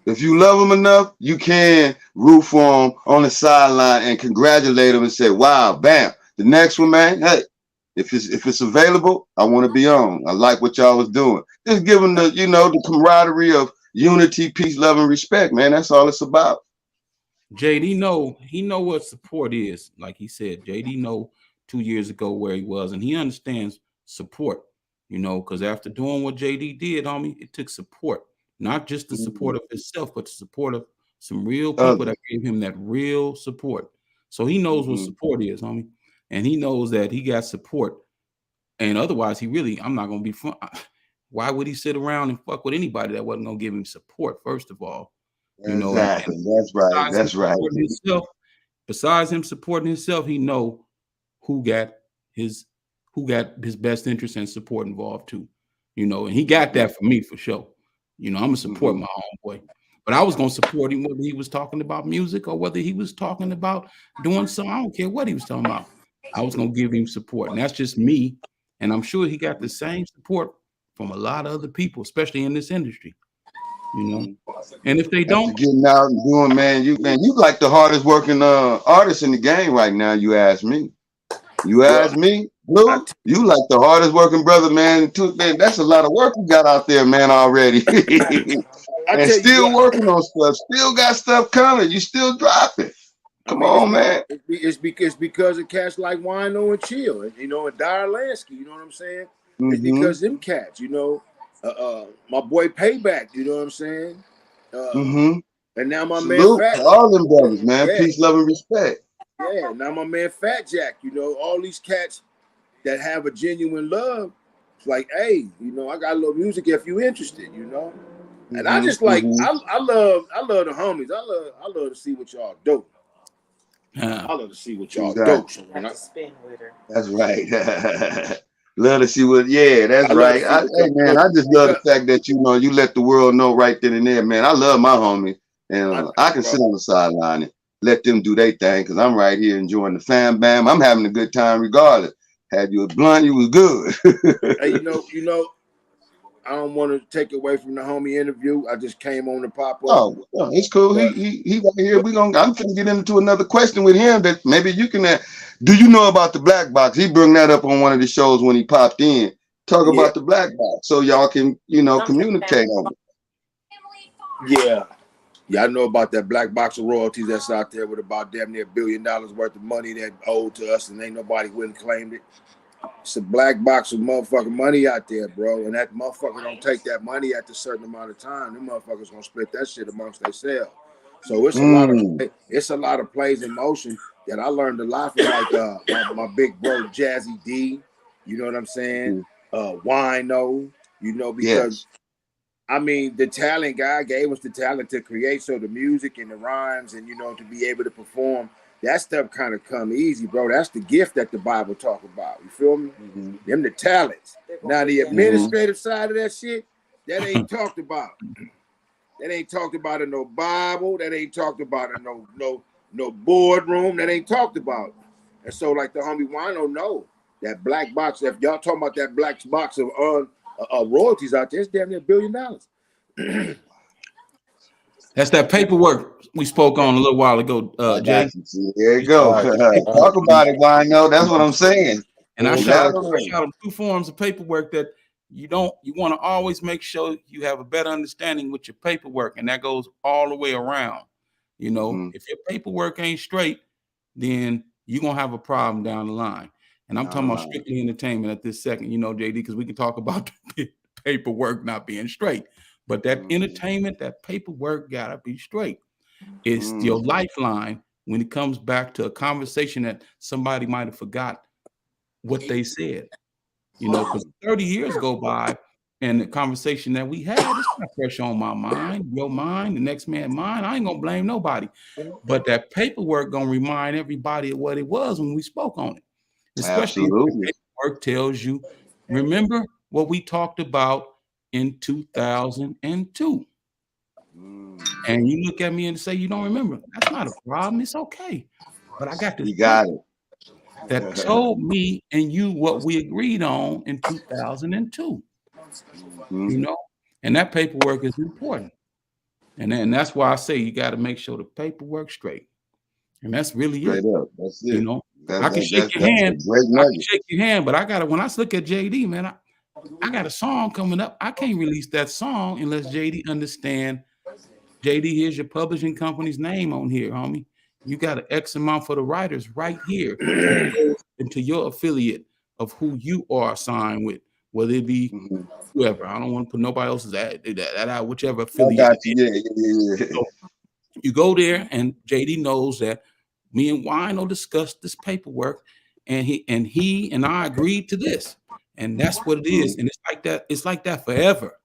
If you love them enough, you can root for them on the sideline and congratulate them and say, wow, bam. The next one, man, hey, if it's available, I want to be on. I like what y'all was doing. Just give them the, you know, the camaraderie of unity, peace, love, and respect, man. That's all it's about. JD he know what support is. Like he said, JD know 2 years ago where he was, and he understands support. You know, because after doing what JD did, homie, it took support, not just the support of himself, but the support of some real people that gave him that real support. So he knows what support is, homie, and he knows that he got support. And otherwise, I'm not gonna be fun. Why would he sit around and fuck with anybody that wasn't gonna give him support? First of all, you know, exactly. That's right. Besides him supporting himself, he know who got his best interest and support involved too, you know, and he got that for me for sure. You know, I'm gonna support my homeboy, but I was gonna support him whether he was talking about music or whether he was talking about doing something. I don't care what he was talking about. I was gonna give him support, and that's just me. And I'm sure he got the same support from a lot of other people, especially in this industry. You know, and if they don't, getting out and doing, man, you like the hardest working artist in the game right now. You ask me. Blue, you like the hardest working brother, man. Man, that's a lot of work you got out there, man, already. And still working on stuff. Still got stuff coming. You still dropping. Come on, man. It's because of cats like Wino and Chill, and and Dyer Lansky. You know what I'm saying? It's because them cats. My boy Payback. You know what I'm saying? And now my man Salute Fat to all them brothers, man. Peace, love, and respect. Yeah, now my man Fat Jack. All these cats that have a genuine love. It's like, hey, I got a little music if you interested. And I just like I love the homies. I love to see what y'all do. I love to see what y'all do. So spin with her. That's right. Love to see what. Yeah, that's right. Hey man, I just love the fact that you let the world know right then and there, man. I love my homie, and I can sit on the sideline and let them do their thing because I'm right here enjoying the fam bam. I'm having a good time regardless. Had you a blunt, you was good. Hey, I don't want to take away from the homie interview. I just came on to pop up. Oh, it's cool. He right here. I'm gonna get into another question with him that maybe you can. Do you know about the black box? He brought that up on one of the shows when he popped in. Talk about the black box so y'all can communicate on it. Yeah, I know about that black box of royalties that's out there with about damn near $1 billion worth of money that owed to us, and ain't nobody went and claimed it. It's a black box of motherfucking money out there, bro. And that motherfucker don't take that money after a certain amount of time. Them motherfuckers gonna split that shit amongst themselves. So it's a lot of plays in motion that I learned a lot from like my big bro Jazzy D. You know what I'm saying? Wino. Because I mean the talent guy gave us the talent to create. So the music and the rhymes and to be able to perform. That stuff kind of come easy, bro. That's the gift that the Bible talk about. You feel me? Them the talents. Now the administrative side of that shit, that ain't talked about. That ain't talked about in no Bible. That ain't talked about in no boardroom. That ain't talked about. And so, like the homie Wino know that black box. If y'all talking about that black box of royalties out there, it's damn near $1 billion. That's that paperwork we spoke on a little while ago, Jay. There you go. Talk about it, Wino. That's what I'm saying. And I shot them 2 forms of paperwork that you want to always make sure you have a better understanding with your paperwork, and that goes all the way around. If your paperwork ain't straight, then you're gonna have a problem down the line. And I'm talking about strictly entertainment at this second, JD, because we can talk about the paperwork not being straight. But that entertainment, that paperwork gotta be straight. It's your lifeline when it comes back to a conversation that somebody might have forgot what they said. Because 30 years go by and the conversation that we had is not fresh on my mind, your mind, the next man's mind. I ain't gonna blame nobody. But that paperwork gonna remind everybody of what it was when we spoke on it. Especially if the paperwork tells you, remember what we talked about in 2002. And you look at me and say you don't remember. That's not a problem. It's okay. But I got this. You got it. That told me and you what we agreed on in 2002. And that paperwork is important. And that's why I say you got to make sure the paperwork's straight. And that's really straight it. Up. That's it. I can shake your hand. I can shake your hand, but when I look at JD, man, I got a song coming up. I can't release that song unless JD understand. JD, here's your publishing company's name on here, homie. You got an X amount for the writers right here into your affiliate of who you are signed with, whether it be whoever. I don't want to put nobody else's that out, whichever affiliate. So you go there, and JD knows that me and Wino discussed this paperwork, and he and I agreed to this, and that's what it is. And it's like that. It's like that forever.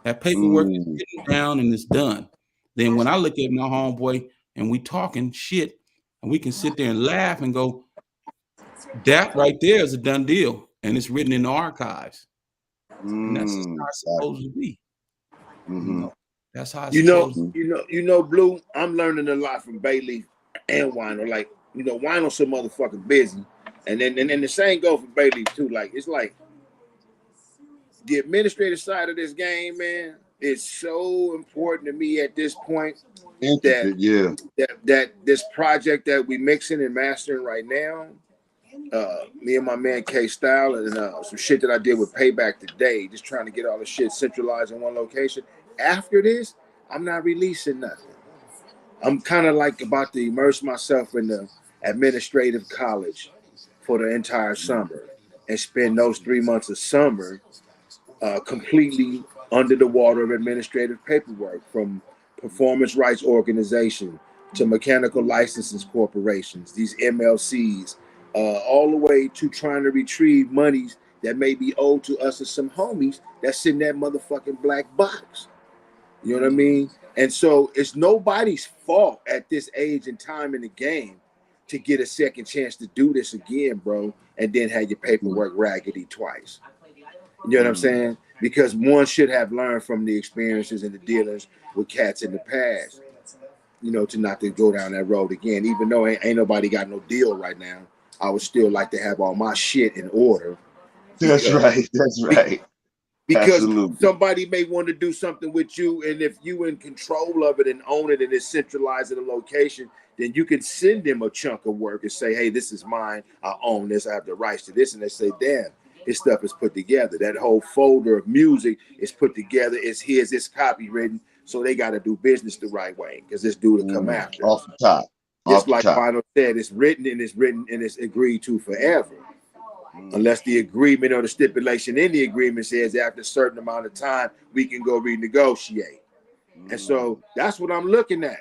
That paperwork is written down and it's done. Then when I look at my homeboy and we talking shit, and we can sit there and laugh and go, that right there is a done deal, and it's written in the archives. And that's just how it's supposed to be. That's how it's supposed to be. Blue, I'm learning a lot from Bailey and Wino. Like, Wino's so motherfucking busy. And then the same go for Bailey too. Like, it's like the administrative side of this game, man, is so important to me at this point. That this project that we mixing and mastering right now, me and my man K Style, and some shit that I did with Payback today, just trying to get all the shit centralized in one location. After this, I'm not releasing nothing. I'm kind of like about to immerse myself in the administrative college for the entire summer and spend those 3 months of summer completely under the water of administrative paperwork, from performance rights organization to mechanical licenses corporations, these MLCs, all the way to trying to retrieve monies that may be owed to us or some homies that's in that motherfucking black box. You know what I mean? And so it's nobody's fault at this age and time in the game to get a second chance to do this again, bro, and then have your paperwork raggedy twice. You know what I'm saying? Because one should have learned from the experiences and the dealings with cats in the past, you know, to not to go down that road again. Even though ain't nobody got no deal right now, I would still like to have all my shit in order. That's right. That's right. Because Absolutely. somebody may want to do something with you, and if you in control of it and own it and it's centralized in a location, then you can send them a chunk of work and say, hey, this is mine. I own this. I have the rights to this. And they say, damn, his stuff is put together. That whole folder of music is put together. It's his. It's copywritten. So they got to do business the right way because this dude will come after. Off the top. Just like WINO said, it's written and it's agreed to forever. Unless the agreement or the stipulation in the agreement says after a certain amount of time, we can go renegotiate. And so that's what I'm looking at.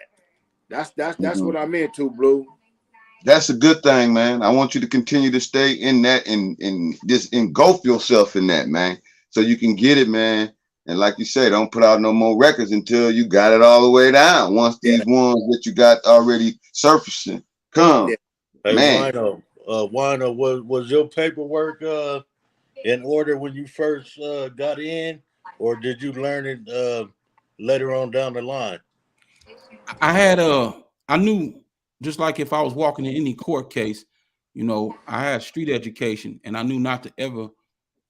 That's what I'm into, Blue. That's a good thing, man. I want you to continue to stay in that and just engulf yourself in that, man, so you can get it, man. And like you say, don't put out no more records until you got it all the way down. Once these ones that you got already surfacing come, Hey, man. WINO, was your paperwork in order when you first got in, or did you learn it later on down the line? I knew, just like if I was walking in any court case, you know, I had street education, and I knew not to ever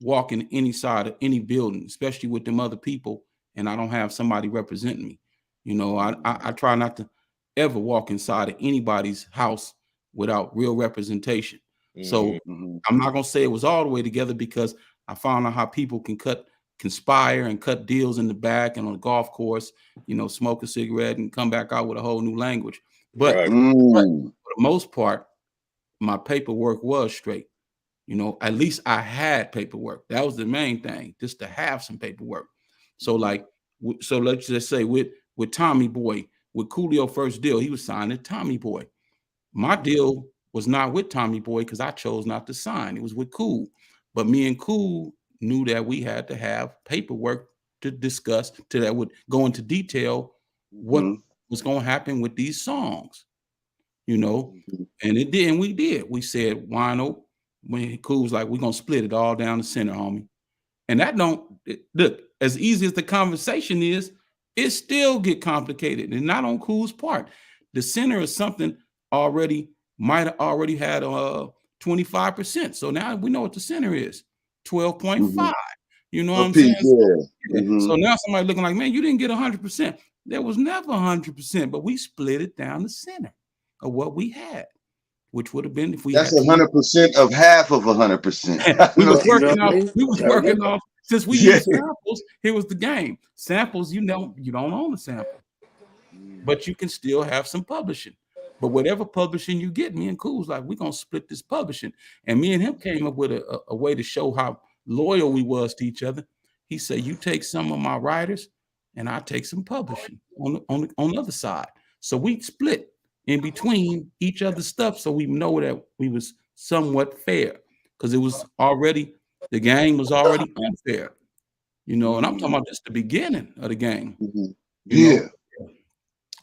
walk in any side of any building, especially with them other people, and I don't have somebody representing me. You know, I try not to ever walk inside of anybody's house without real representation. So I'm not gonna say it was all the way together, because I found out how people can conspire and cut deals in the back and on the golf course, you know, smoke a cigarette and come back out with a whole new language. But, but for the most part, my paperwork was straight. You know, at least I had paperwork. That was the main thing, just to have some paperwork. So like, so let's just say with Tommy Boy, with Coolio first deal, he was signed to Tommy Boy. My deal was not with Tommy Boy because I chose not to sign. It was with Cool. But me and Cool knew that we had to have paperwork to discuss, that would go into detail what was going to happen with these songs, you know. And it did, and we did. We said, WINO, when Cool was like, we're going to split it all down the center, homie. And that look, as easy as the conversation is, it still get complicated, and not on Cool's part. The center is something might have already had 25%. So now we know what the center is, 12.5. You know what I'm saying? So now somebody looking like, man, you didn't get 100%. There was never 100%, but we split it down the center of what we had, which would have been if we That's 100% of half of 100%. we was working off since we used samples. Here was the game. Samples, you don't own the sample, but you can still have some publishing. But whatever publishing you get, me and Cool's like, we're gonna split this publishing. And me and him came up with a way to show how loyal we was to each other. He said, you take some of my writers and I take some publishing on the other side. So we split in between each other's stuff, so we know that we was somewhat fair, because it was already, the game was already unfair, you know. And I'm talking about just the beginning of the game. You know?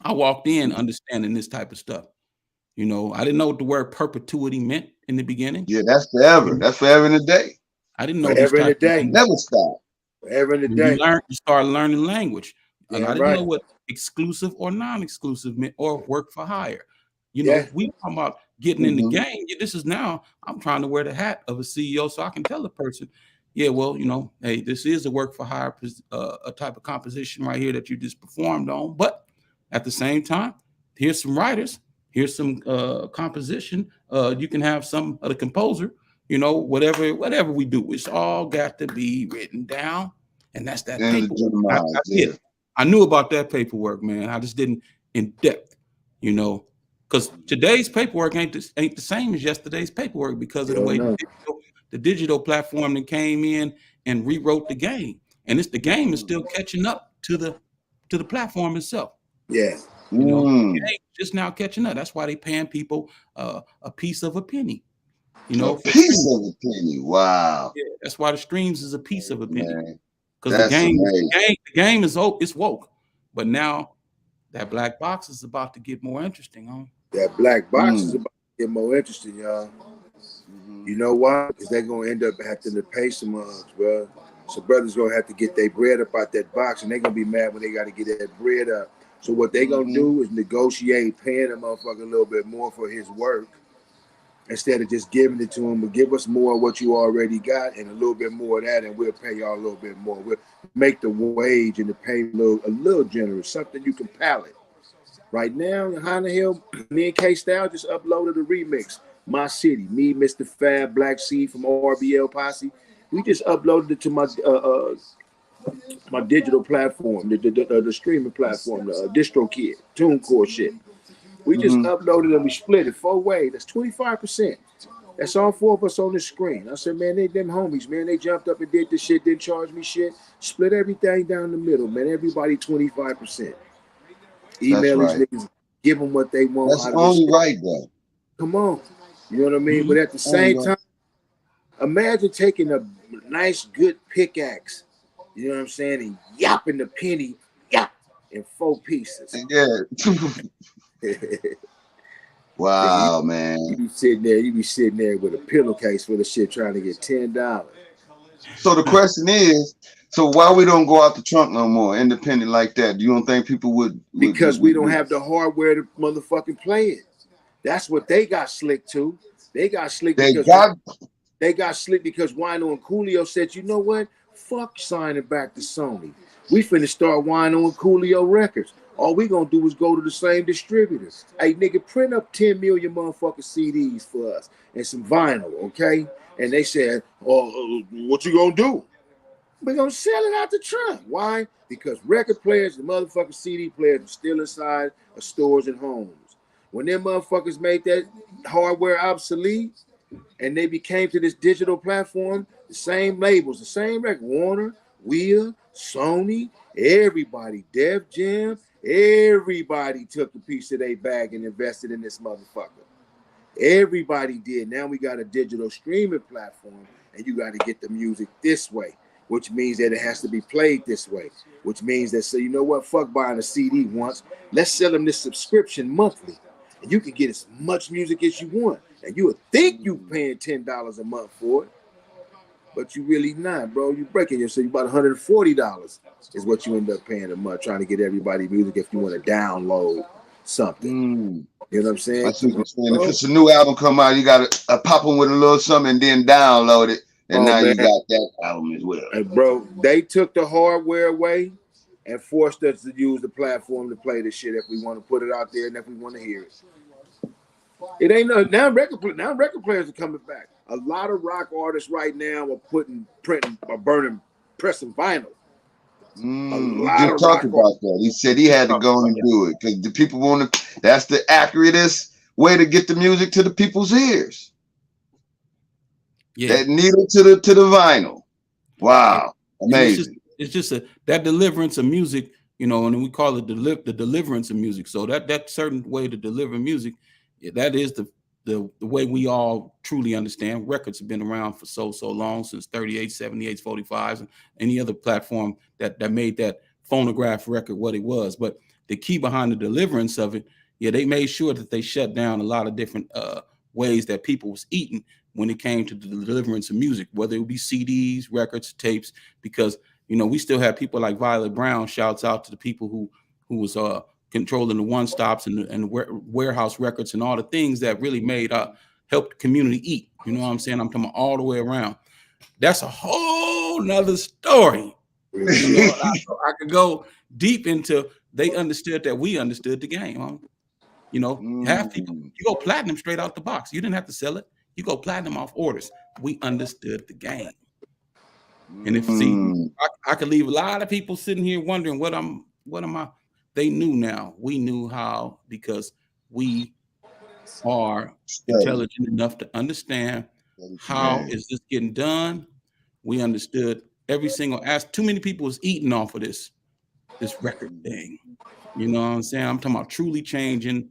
I walked in understanding this type of stuff. You know, I didn't know what the word perpetuity meant in the beginning. Yeah, that's forever. That's forever in a day. I didn't know forever in a day. Never stop. Forever in a day. You start learning language. And I didn't know what exclusive or non-exclusive meant, or work for hire. You know, we talking about getting in the game. This is now, I'm trying to wear the hat of a CEO so I can tell the person, yeah, well, you know, hey, this is a work for hire, a type of composition right here that you just performed on. But at the same time, here's some writers, here's some composition. You can have some of the composer, you know, whatever we do, it's all got to be written down. And that's that paperwork. I knew about that paperwork, man. I just didn't in depth. you know, because today's paperwork ain't the same as yesterday's paperwork because of the way the digital platform that came in and rewrote the game, and the game is still catching up to the platform itself. Yeah. You know, the game just now catching up. That's why they paying people a piece of a penny. You know, a piece of a penny. Wow. Yeah, that's why the streams is a piece of a penny. Because the game is woke, but now that black box is about to get more interesting, huh? That black box is about to get more interesting, y'all. You know why? Because they're gonna end up having to pay some mugs, bro. So brothers gonna have to get their bread up out that box, and they're gonna be mad when they got to get that bread up. So what they gonna do is negotiate paying a motherfucker a little bit more for his work instead of just giving it to him. But give us more of what you already got and a little bit more of that, and we'll pay y'all a little bit more. We'll make the wage and the pay a little generous, something you can palate. Right now, how the hell, me and K-Style just uploaded a remix. My City, me, Mr. Fab, Black Sea from RBL Posse. We just uploaded it to my my digital platform, the streaming platform, the DistroKid, TuneCore shit. We just uploaded and we split it 4 ways. That's 25%. That's all 4 of us on the screen. I said, man, them homies, man, they jumped up and did this shit, didn't charge me shit. Split everything down the middle, man. Everybody 25%. Email these niggas, give them what they want. That's only right, though. Come on. You know what I mean? But at the same time, imagine taking a nice, good pickaxe, you know what I'm saying, and yapping the penny, in 4 pieces. Yeah. Wow, man. You be sitting there with a pillowcase full of shit trying to get $10. So the question is, so why we don't go out the trunk no more, independent like that? Do you don't think people would? Because we don't have the hardware to motherfucking play it. That's what they got slick to. They got slick because WINO and Coolio said, you know what? Fuck signing back to Sony. We finna start WINO and Coolio records. All we gonna do is go to the same distributors. Hey, nigga, print up 10 million motherfucking CDs for us and some vinyl, okay? And they said, oh, what you gonna do? We're gonna sell it out the trunk. Why? Because record players and motherfucking CD players are still inside of stores and homes. When them motherfuckers made that hardware obsolete and they became to this digital platform, the same labels, the same record, Warner, Weir, Sony, everybody, Def Jam, everybody took a piece of their bag and invested in this motherfucker. Everybody did. Now we got a digital streaming platform and you got to get the music this way, which means that it has to be played this way, which means that, so you know what, fuck buying a CD once, let's sell them this subscription monthly, and you can get as much music as you want, and you would think you paying $10 a month for it, but you really not, bro. You breaking yourself. About $140 is what you end up paying a month trying to get everybody music if you want to download something. You know what I'm saying? I see what you're saying. If it's a new album come out, you got to pop them with a little something and then download it. And now you got that album as well. And bro, they took the hardware away and forced us to use the platform to play this shit if we want to put it out there and if we want to hear it. It ain't no now record players are coming back. A lot of rock artists right now are pressing vinyl. We just talked about that. He said he had to go and do it because the people want to. That's the accuratest way to get the music to the people's ears. Yeah, that needle to the vinyl. Wow, amazing. It's just that deliverance of music, you know, and we call it the deliverance of music. So that certain way to deliver music, that is the way we all truly understand. Records have been around for so long, since 38, 78, 45s, and any other platform that made that phonograph record what it was. But the key behind the deliverance of it, they made sure that they shut down a lot of different ways that people was eating when it came to the deliverance of music, whether it would be CDs, records, tapes, because, you know, we still have people like Violet Brown, shouts out to the people who was controlling the one stops and warehouse records and all the things that really made helped the community eat. You know what I'm saying? I'm talking all the way around. That's a whole nother story. You know, I could go deep into. They understood that we understood the game. Huh? You know, half people, you go platinum straight out the box. You didn't have to sell it. You go platinum off orders. We understood the game. And if I could leave a lot of people sitting here wondering what am I. They knew now. We knew how, because we are intelligent enough to understand how is this getting done. We understood every single aspect. Too many people was eating off of this record thing. You know what I'm saying? I'm talking about truly changing,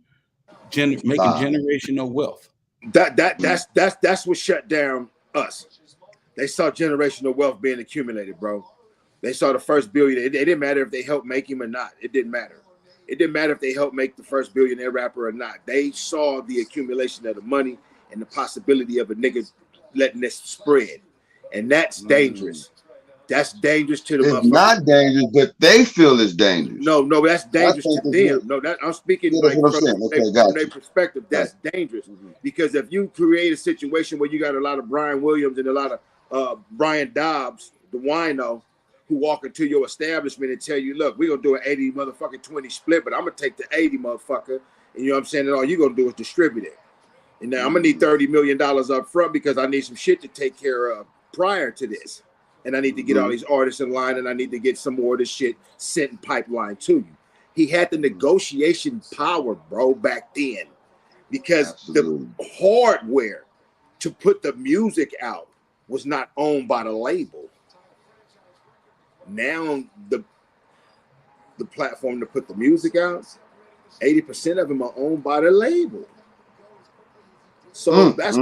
making generational wealth. That's what shut down us. They saw generational wealth being accumulated, bro. They saw the first billionaire. It didn't matter if they helped make him or not. It didn't matter. It didn't matter if they helped make the first billionaire rapper or not. They saw the accumulation of the money and the possibility of a nigga letting this spread. And that's dangerous. That's dangerous to the motherfuckers. It's not dangerous, but they feel it's dangerous. No, that's dangerous to them. No, I'm speaking like from their perspective. That's dangerous because if you create a situation where you got a lot of Brian Williams and a lot of Brian Dobbs, the WINO, who walk into your establishment and tell you, look, we're gonna do an 80 motherfucking 20 split, but I'm gonna take the 80 motherfucker, and you know what I'm saying, and all you're gonna do is distribute it. And now I'm gonna need $30 million up front because I need some shit to take care of prior to this. And I need to get all these artists in line, and I need to get some more of this shit sent in pipeline to you. He had the negotiation power, bro, back then, because the hardware to put the music out was not owned by the label. Now the platform to put the music out, 80% of them are owned by the label. So that's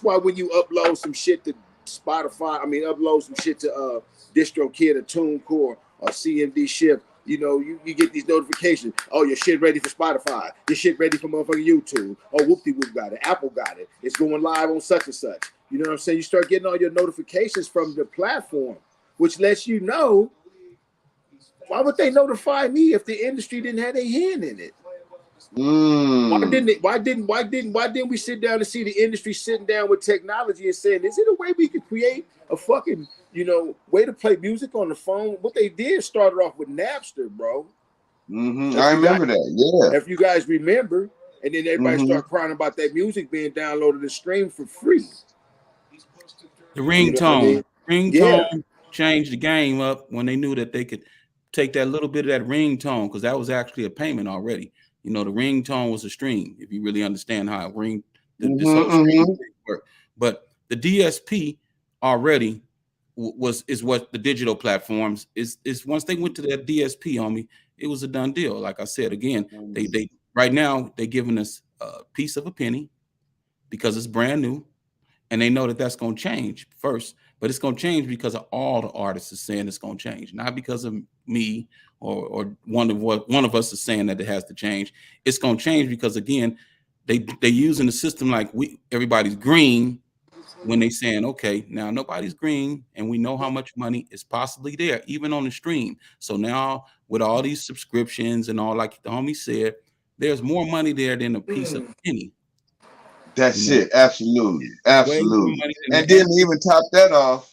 why when you upload some shit to Spotify, upload some shit to DistroKid or TuneCore or CMD Shift, you know, you get these notifications. Oh, your shit ready for Spotify. Your shit ready for motherfucking YouTube. Oh, whoop-de-whoop got it. Apple got it. It's going live on such and such. You know what I'm saying? You start getting all your notifications from the platform, which lets you know. Why would they notify me if the industry didn't have their hand in it? Why didn't we sit down and see the industry sitting down with technology and saying, is it a way we could create a fucking, way to play music on the phone? What they did started off with Napster, bro. I remember that. Yeah. If you guys remember, and then everybody started crying about that music being downloaded and streamed for free. The ringtone, changed the game up when they knew that they could take that little bit of that ringtone, because that was actually a payment already. You know, the ringtone was a stream, if you really understand how this whole stream work. But the DSP already is what the digital platforms is once they went to that DSP on me, it was a done deal. Like I said, again, they right now they're giving us a piece of a penny because it's brand new, and they know that that's going to change first. But it's going to change because of all the artists are saying it's going to change, not because of me or one of us is saying that it has to change. It's going to change because, again, they're using the system like everybody's green when they saying, okay, now nobody's green, and we know how much money is possibly there, even on the stream. So now with all these subscriptions and all, like the homie said, there's more money there than a piece of penny. That's it. Absolutely. Absolutely. And then even top that off,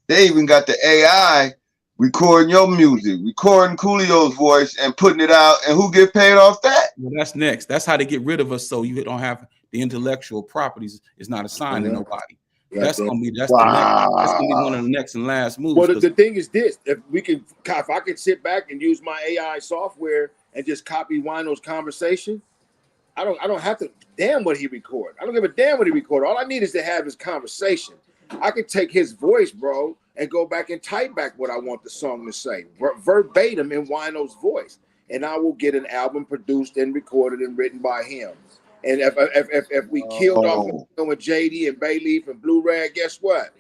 they even got the AI recording your music, recording Coolio's voice and putting it out. And who get paid off that? Well, that's next. That's how they get rid of us. So you don't have the intellectual properties. It's not assigned to nobody. That's gonna be the next. That's gonna be one of the next and last moves. Well, the thing is this: if I could sit back and use my AI software and just copy WINO's conversation, I don't have to damn what he record. I don't give a damn what he record. All I need is to have his conversation. I could take his voice, bro, and go back and type back what I want the song to say, verbatim in WINO's voice, and I will get an album produced and recorded and written by him. And if we killed off with JD and Bayleaf and Blue Rag, guess what?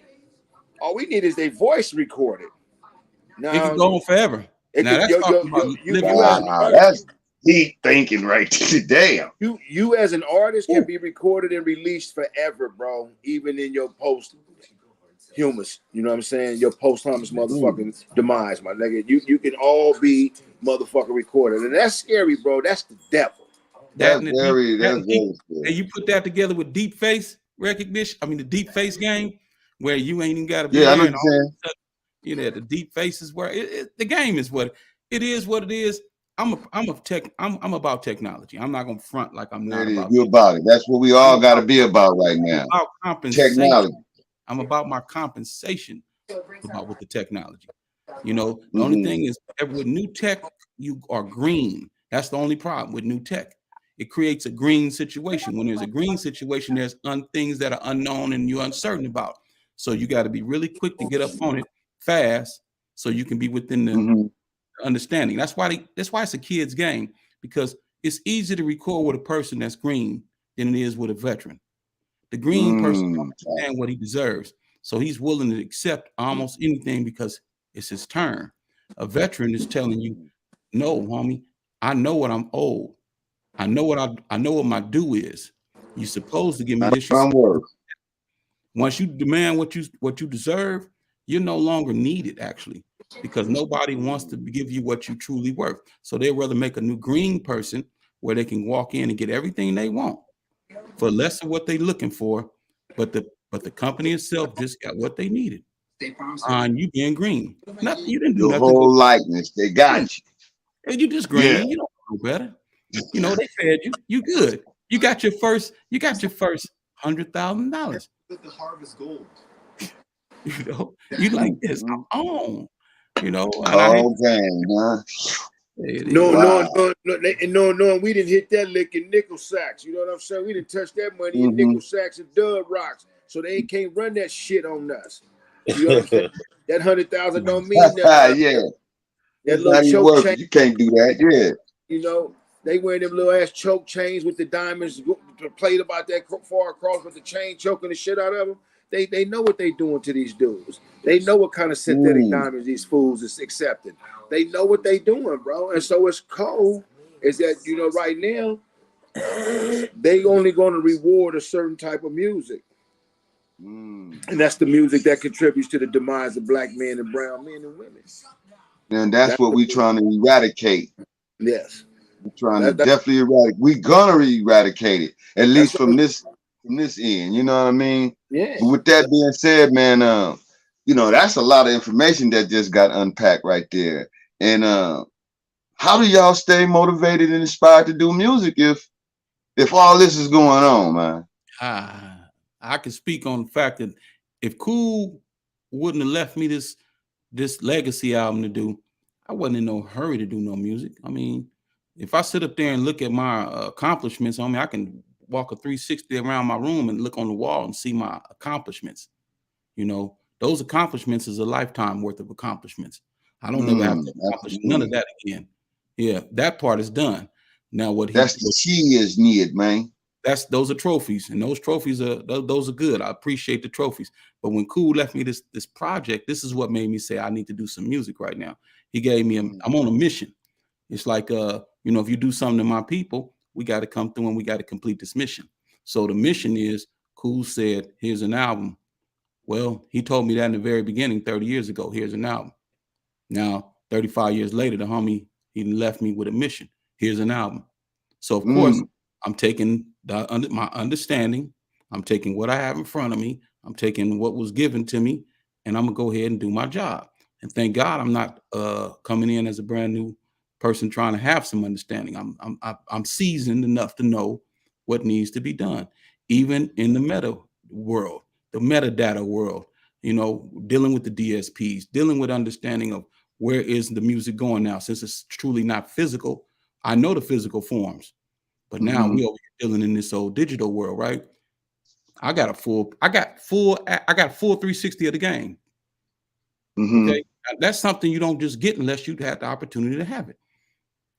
All we need is their voice recorded. Now, it can go on forever. That's deep thinking right there. Damn. You as an artist can be recorded and released forever, bro. Even in your posthumous, you know what I'm saying? Your posthumous motherfucking demise, my nigga. You can all be motherfucking recorded, and that's scary, bro. That's the devil. That's very and you put that together with deep face recognition. I mean, the deep face game, where you ain't even got to be there. And all you know, the deep face is where the game is. What it is. What it is. I'm about technology. I'm not gonna front like I'm not about. You about it. That's what we all got to be about right now. About compensation. Technology. I'm about my compensation with the technology. You know, the only thing is with new tech, you are green. That's the only problem with new tech. it creates a green situation. When there's a green situation, there's things that are unknown and you're uncertain about. So you got to be really quick to get up on it fast, so you can be within the understanding. That's why it's a kid's game, because it's easier to record with a person that's green than it is with a veteran. The green person understands what he deserves, so he's willing to accept almost anything because it's his turn. A veteran is telling you, no, homie, I know what I'm owed. I know what my due is. You're supposed to give me this. Once you demand what you deserve, you're no longer needed, actually, because nobody wants to give you what you truly worth. So they'd rather make a new green person where they can walk in and get everything they want for less of what they're looking for, but the company itself just got what they needed on you being green. Nothing, you didn't do Your nothing. whole likeness, they got you. And you just green. You don't know better. You know, they fed you. You good. You got your first $100,000. The harvest gold. You know, you like this. I'm on. You know, and No, we didn't hit that lick in nickel sacks. You know what I'm saying? We didn't touch that money in nickel sacks and dub rocks. So they can't run that shit on us. You know what I'm saying? That 100,000 don't mean that. That little choke chain. You can't do that, You know, they wearing them little ass choke chains with the diamonds played about that far across with the chain choking the shit out of them. They know what they doing to these dudes. They know what kind of synthetic diamonds these fools is accepting. They know what they doing, bro. And so it's cold is that, you know, right now, they only going to reward a certain type of music. And that's the music that contributes to the demise of black men and brown men and women. And that's what we're trying to eradicate. Yes. We're trying to definitely eradicate. We're gonna eradicate it, at least from this end. You know what I mean? Yeah. But with that being said, man, you know, that's a lot of information that just got unpacked right there. And how do y'all stay motivated and inspired to do music if all this is going on, man? I can speak on the fact that if Cool wouldn't have left me this legacy album to do, I wasn't in no hurry to do no music. I mean, if I sit up there and look at my accomplishments, I mean, I can walk a 360 around my room and look on the wall and see my accomplishments. You know, those accomplishments is a lifetime worth of accomplishments. I don't ever have to accomplish none of that again. Yeah, that part is done. Now that's the Shiz-Nit, man. Those are trophies, and those trophies are good. I appreciate the trophies. But when Cool left me this project, this is what made me say I need to do some music right now. He gave me I'm on a mission. It's like you know, if you do something to my people, we got to come through and we got to complete this mission. So the mission is, Cool said, here's an album. Well, he told me that in the very beginning, 30 years ago, here's an album. Now, 35 years later, the homie, he left me with a mission. Here's an album. So of course, I'm taking my understanding. I'm taking what I have in front of me. I'm taking what was given to me, and I'm gonna go ahead and do my job. And thank God I'm not coming in as a brand new person trying to have some understanding. I'm seasoned enough to know what needs to be done, even in the meta world, the metadata world. You know, dealing with the DSPs, dealing with understanding of where is the music going now. Since it's truly not physical, I know the physical forms, but now we over here dealing in this old digital world, right? I got full 360 of the game. Okay, that's something you don't just get unless you had the opportunity to have it.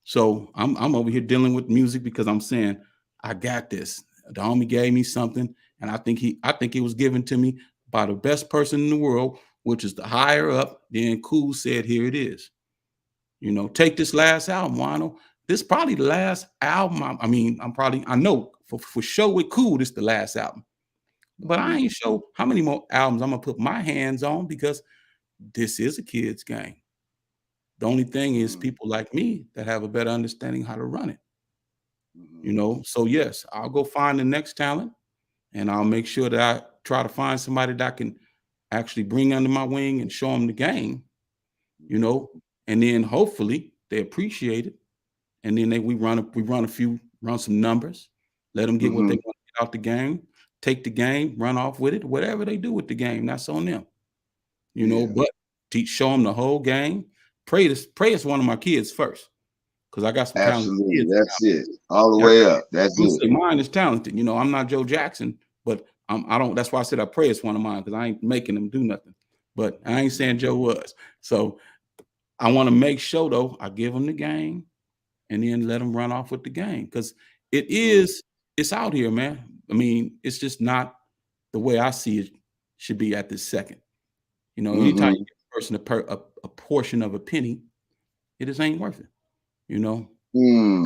So I'm over here dealing with music because I'm saying I got this. The homie gave me something, and I think it was given to me by the best person in the world, which is the higher up. Then Cool said, "Here it is. You know, take this last album, WINO. This is probably the last album. I know for sure with Cool, this is the last album. But I ain't sure how many more albums I'm gonna put my hands on because this is a kid's game. The only thing is people like me that have a better understanding how to run it. You know, so yes, I'll go find the next talent, and I'll make sure that I try to find somebody that I can actually bring under my wing and show them the game. You know, and then hopefully they appreciate it, and then we run some numbers, let them get what they want to get out the game, take the game, run off with it, whatever they do with the game, that's on them. You know, but show them the whole game. Pray is one of my kids first. because I got some talented Absolutely. kids. That's it. All the way up. That's I'm gonna it. say mine is talented. You know, I'm not Joe Jackson, but I don't. That's why I said I pray it's one of mine because I ain't making them do nothing. But I ain't saying Joe was. So I want to make sure though I give them the game, and then let them run off with the game because it's out here, man. I mean, it's just not the way I see it should be at this second. You know, anytime you give a person a portion of a penny, it just ain't worth it. You know, 1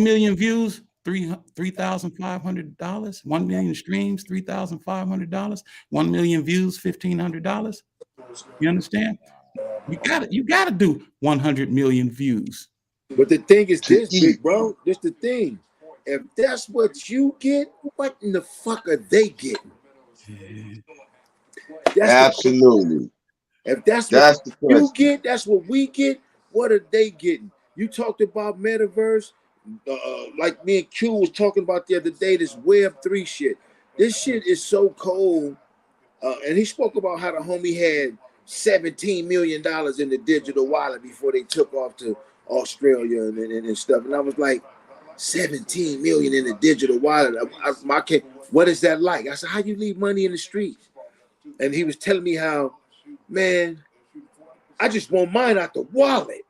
million views, $3,500. 1 million streams, $3,500. 1 million views, $1,500. You understand? You gotta do 100 million views. But the thing is this, big bro. This the thing. If that's what you get, what in the fuck are they getting? Absolutely. If that's what you get, that's what we get. What are they getting? You talked about metaverse, like me and Q was talking about the other day. This Web3 shit. This shit is so cold. And he spoke about how the homie had $17 million in the digital wallet before they took off to Australia and stuff. And I was like, 17 million in the digital wallet. What is that like? I said, how you leave money in the streets? And he was telling me how, man, I just want mine out the wallet.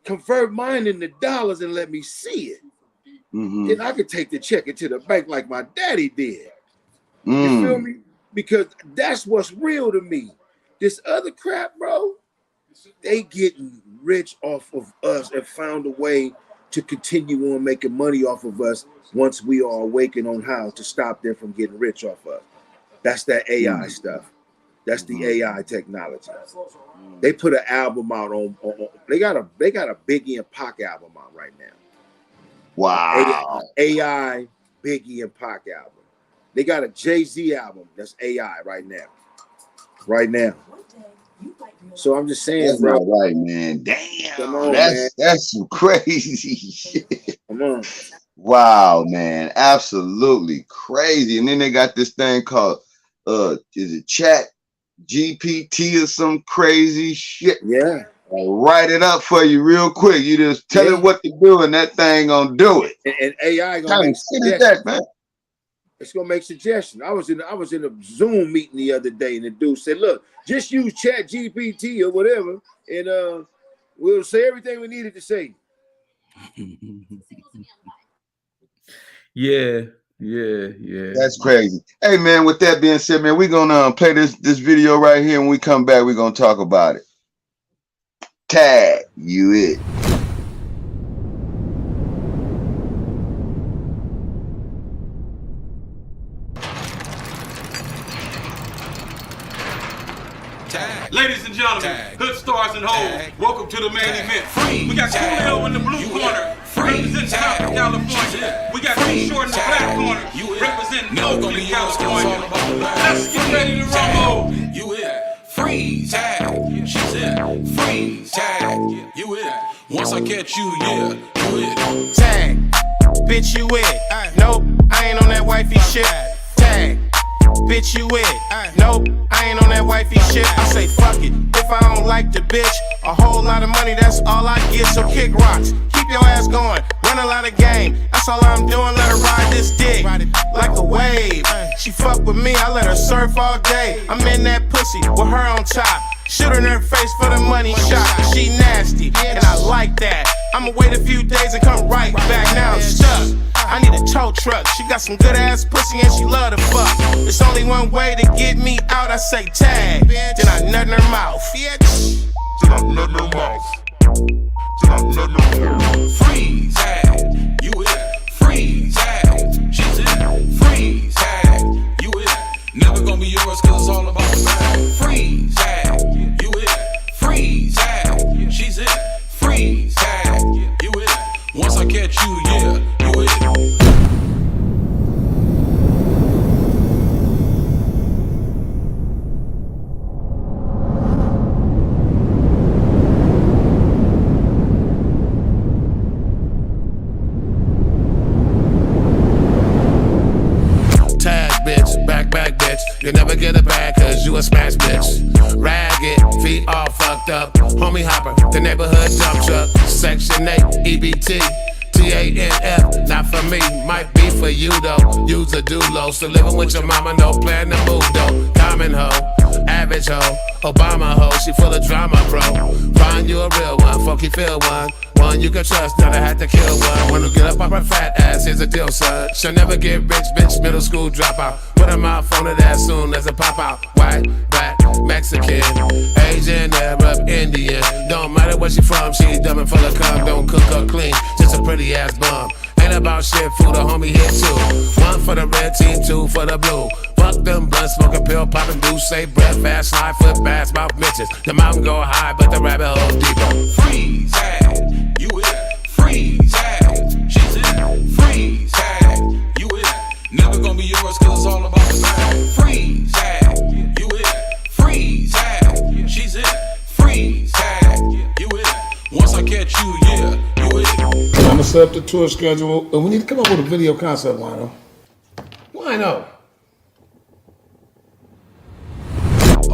Convert mine into dollars and let me see it. Then I could take the check into the bank like my daddy did. You feel me? Because that's what's real to me. This other crap, bro, they getting rich off of us and found a way to continue on making money off of us once we are awakened on how to stop them from getting rich off us. That's that AI stuff. That's the AI technology. They put an album out on they got a Biggie and Pac album out right now. Wow. AI Biggie and Pac album. They got a Jay-Z album that's AI right now. Right now. So I'm just saying, that's bro. Not right, man. Damn. Come on, that's some crazy shit. Come on. Wow, man. Absolutely crazy. And then they got this thing called is it Chat GPT or some crazy shit? Yeah. I'll write it up for you real quick. You just tell it what to do, and that thing gonna do it. And AI gonna make that, man. It's gonna make suggestions. I was in a Zoom meeting the other day, and the dude said, "Look, just use Chat GPT or whatever, and we'll say everything we needed to say." Yeah. That's crazy. Hey, man, with that being said, man, we're gonna play this video right here. When we come back, we're gonna talk about it. Tag you it. Ladies and gentlemen, hood stars and hoes, welcome to the main event. We got Coolio in the blue corner, representing Southern California. We got Too Short in the black corner, representing Oakland, California. Let's get ready to rumble. You it, freeze, tag. She said, freeze, tag. You it. Once I catch you, yeah, you it. Tag, bitch, you it. Nope, I ain't on that wifey shit. Tag. Bitch, you it. Nope, I ain't on that wifey shit. I say fuck it. If I don't like the bitch, a whole lot of money, that's all I get. So kick rocks, keep your ass going, run a lot of game. That's all I'm doing, let her ride this dick like a wave. She fuck with me, I let her surf all day. I'm in that pussy with her on top. Shoot her in her face for the money shot. She nasty, and I like that. I'ma wait a few days and come right back. Now I'm stuck. I need a tow truck. She got some good ass pussy and she love to fuck. There's only one way to get me out. I say tag, then I nut in her mouth. Then I nut in her mouth. Then I nut in her mouth. Freeze, tag. You it. Freeze, tag. She's it. Freeze, tag. You it. Never gonna be yours 'cause it's all about the bag. Freeze, tag. You it. Freeze, tag. She's it. Freeze, tag. You it. Once I catch you, yeah, you it. bitch. You never get it back cause you a smash bitch. Ragged, feet all fucked up. Homie hopper, the neighborhood dump truck. Section 8, EBT. TANF, not for me, might be for you though. Use a dulo, still living with your mama, no plan to move though. Common hoe, average hoe, Obama hoe, she full of drama, bro. Find you a real one, funky feel one you can trust, not I had to kill one. When you get up off her fat ass, here's a deal, son. She'll never get rich, bitch, middle school dropout. Put her mouth on it as soon as it pop out. White, black, Mexican, Asian, Arab, Indian. Don't matter where she from, she dumb and full of cum. Don't cook or clean, just a pretty ass bum. Ain't about shit, food, a homie here too. One for the red team, two for the blue. Fuck them blunt, smoking pill, popping do say breath, fast, slide, foot, bass, mouth bitches. The mountain go high, but the rabbit hole deeper. Freeze, hey, you it. Freeze, hey, she's it. Freeze, hey, you it. Never gonna be yours cause it's all about the bag. Freeze, hey, you it. Freeze, hey, she's it. Freeze, hey, you it. Once I catch you, yeah, you it. I'm gonna set up the tour schedule, and we need to come up with a video concept, WINO. WINO.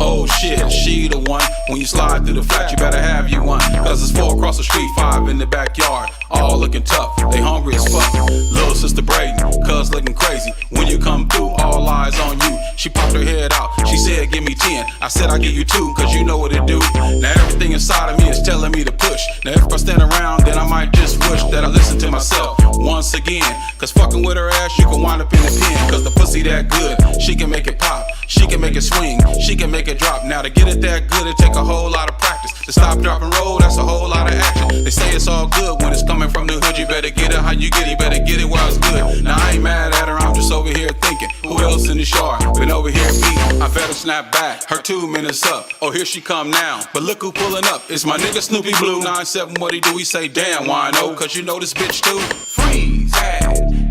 Oh shit, she the one. When you slide through the flat, you better have you one. Cause it's 4 across the street, 5 in the backyard. All looking tough, they hungry as fuck. Little sister Brayden, cuz looking crazy. When you come through, all eyes on you. She popped her head out, she said give me 10. I said I'll give you 2, cause you know what it do. Now everything inside of me is telling me to push. Now if I stand around, then I might just wish that I listen to myself once again. Cause fucking with her ass, you can wind up in the pen. Cause the pussy that good, she can make it pop. She can make it swing, she can make it drop. Now to get it that good, it take a whole lot of practice. To stop, drop, and roll, that's a whole lot of action. They say it's all good when it's coming from the hood. You better get it how you get it, better get it while it's good. Now I ain't mad at her, I'm just over here thinking, who else in the yard been over here beating? I better snap back, her 2 minutes up. Oh, here she come now, but look who pulling up. It's my nigga Snoopy Blue. 9-7, what he do? He say, damn, WINO, cause you know this bitch too. Freeze, hey,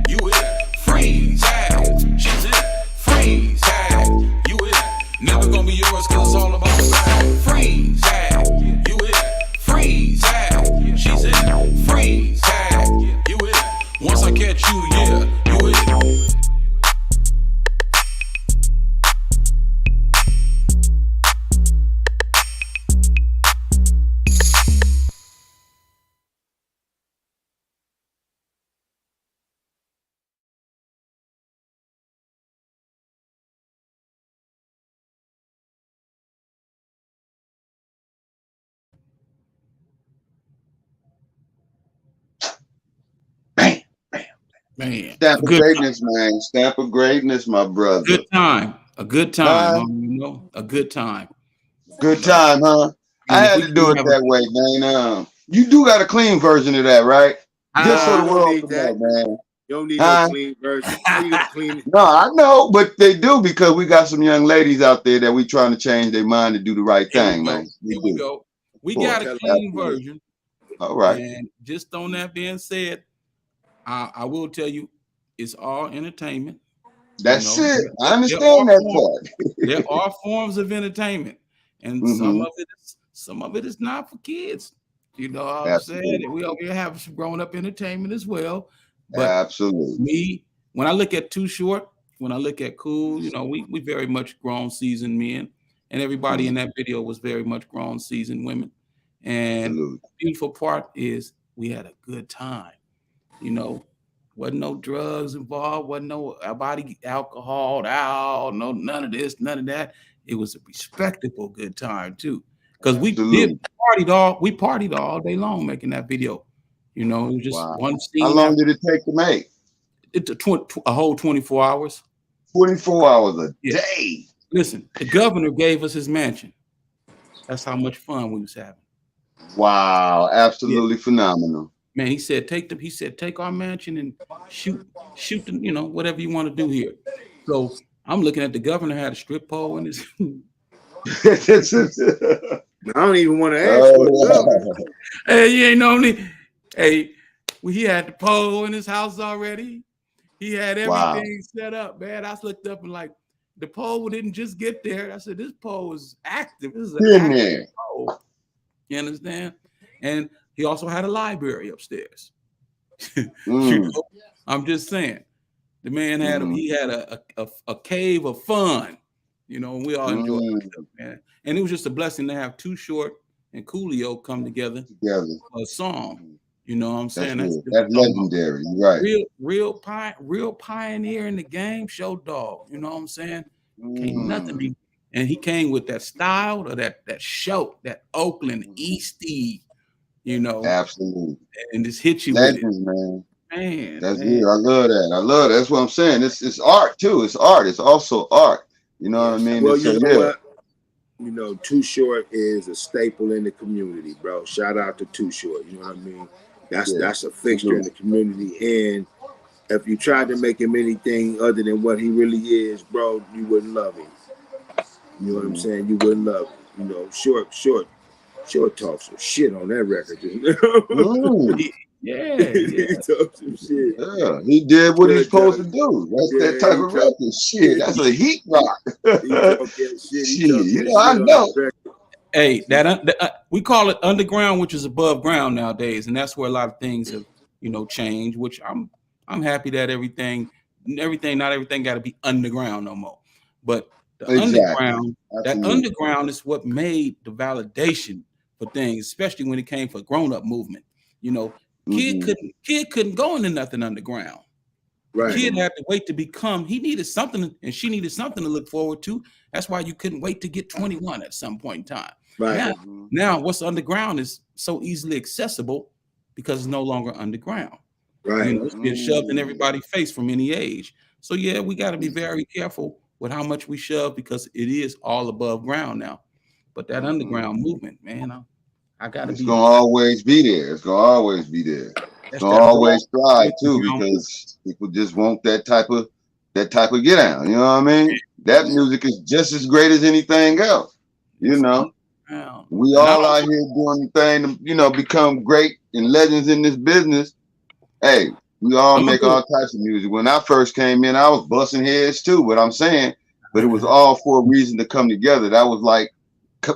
you it. Freeze, hey, she's it. Freeze, hey, you it. Never gonna be yours cause it's all about the bag. Freeze, hey, you it. Freeze, hey, she's it. Freeze, hey, you it. Once I catch you, yeah, you it. Man, Stamp of greatness, man. Stamp of greatness, my brother. Good time. A good time, you know? A good time. Good time, huh? I had to do it that way, man. You do got a clean version of that, right? Just so the world can know, man. You don't need no clean version. You need a clean. No, I know, but they do because we got some young ladies out there that we trying to change their mind to do the right thing, man. Here we go. We got a clean version. All right. And just on that being said, I will tell you, it's all entertainment. That's it. I understand that part. There are forms of entertainment, and some of it is not for kids. You know what I'm saying? We over here have some grown-up entertainment as well. But absolutely, me, when I look at Too Short, when I look at Cool, you know, we very much grown, seasoned men, and everybody in that video was very much grown, seasoned women. And the beautiful part is we had a good time. You know, wasn't no drugs involved, wasn't no body alcohol, no none of this, none of that. It was a respectable good time too, because we partied all day long making that video. You know, it was just one scene. How long did it take to make? It a whole 24 hours. 24 hours a day. Listen, the governor gave us his mansion. That's how much fun we was having. Wow, absolutely phenomenal. Man, he said, take our mansion and shoot the, you know, whatever you want to do here. So I'm looking at the governor had a strip pole in his. I don't even want to ask for it. Hey, you ain't no need. Hey, he had the pole in his house already. He had everything set up, man. I looked up and like, the pole didn't just get there. I said, this pole is active. This is an active pole. You understand? And he also had a library upstairs. You know, I'm just saying. The man had a cave of fun, you know, and we all enjoyed it, man. And it was just a blessing to have Too Short and Coolio come together for a song. You know what I'm saying? That's legendary. You're right. Real pioneer in the game, show dog. You know what I'm saying? Can't nothing be. And he came with that style or that show, that Oakland Eastie, you know. Absolutely. And just hit you Legends, with it. Man. That's Man. good. I love that. I love that. That's what I'm saying. It's art too. It's art. It's also art. You know what I mean? Well, you know what? You know, Too Short is a staple in the community, bro. Shout out to Too Short. You know what I mean? That's a fixture in the community. And if you tried to make him anything other than what he really is, bro, you wouldn't love him. You know what I'm saying? You wouldn't love him. You know, Short talks some shit on that record. Yeah. He talked some shit. Yeah, he did what he's supposed to do. That's that type of record. Shit, that's a heat rock. I know. Hey, that we call it underground, which is above ground nowadays, and that's where a lot of things have, you know, changed. Which I'm happy that not everything got to be underground no more. But the underground is what made the validation for things, especially when it came for grown-up movement. You know, kid couldn't go into nothing underground. Right. Kid had to wait to become. He needed something, and she needed something to look forward to. That's why you couldn't wait to get 21 at some point in time. Right. Now what's underground is so easily accessible because it's no longer underground. Right. You know, it's been shoved in everybody's face from any age. So yeah, we got to be very careful with how much we shove because it is all above ground now. But that underground movement, man, I got to be. It's gonna always be there. It's gonna always be there. It's gonna always thrive too because people just want that type of get down. You know what I mean? That music is just as great as anything else. You know, we all out here doing the thing to, you know, become great and legends in this business. Hey, we all make all types of music. When I first came in, I was busting heads too. What I'm saying, but it was all for a reason to come together. That was like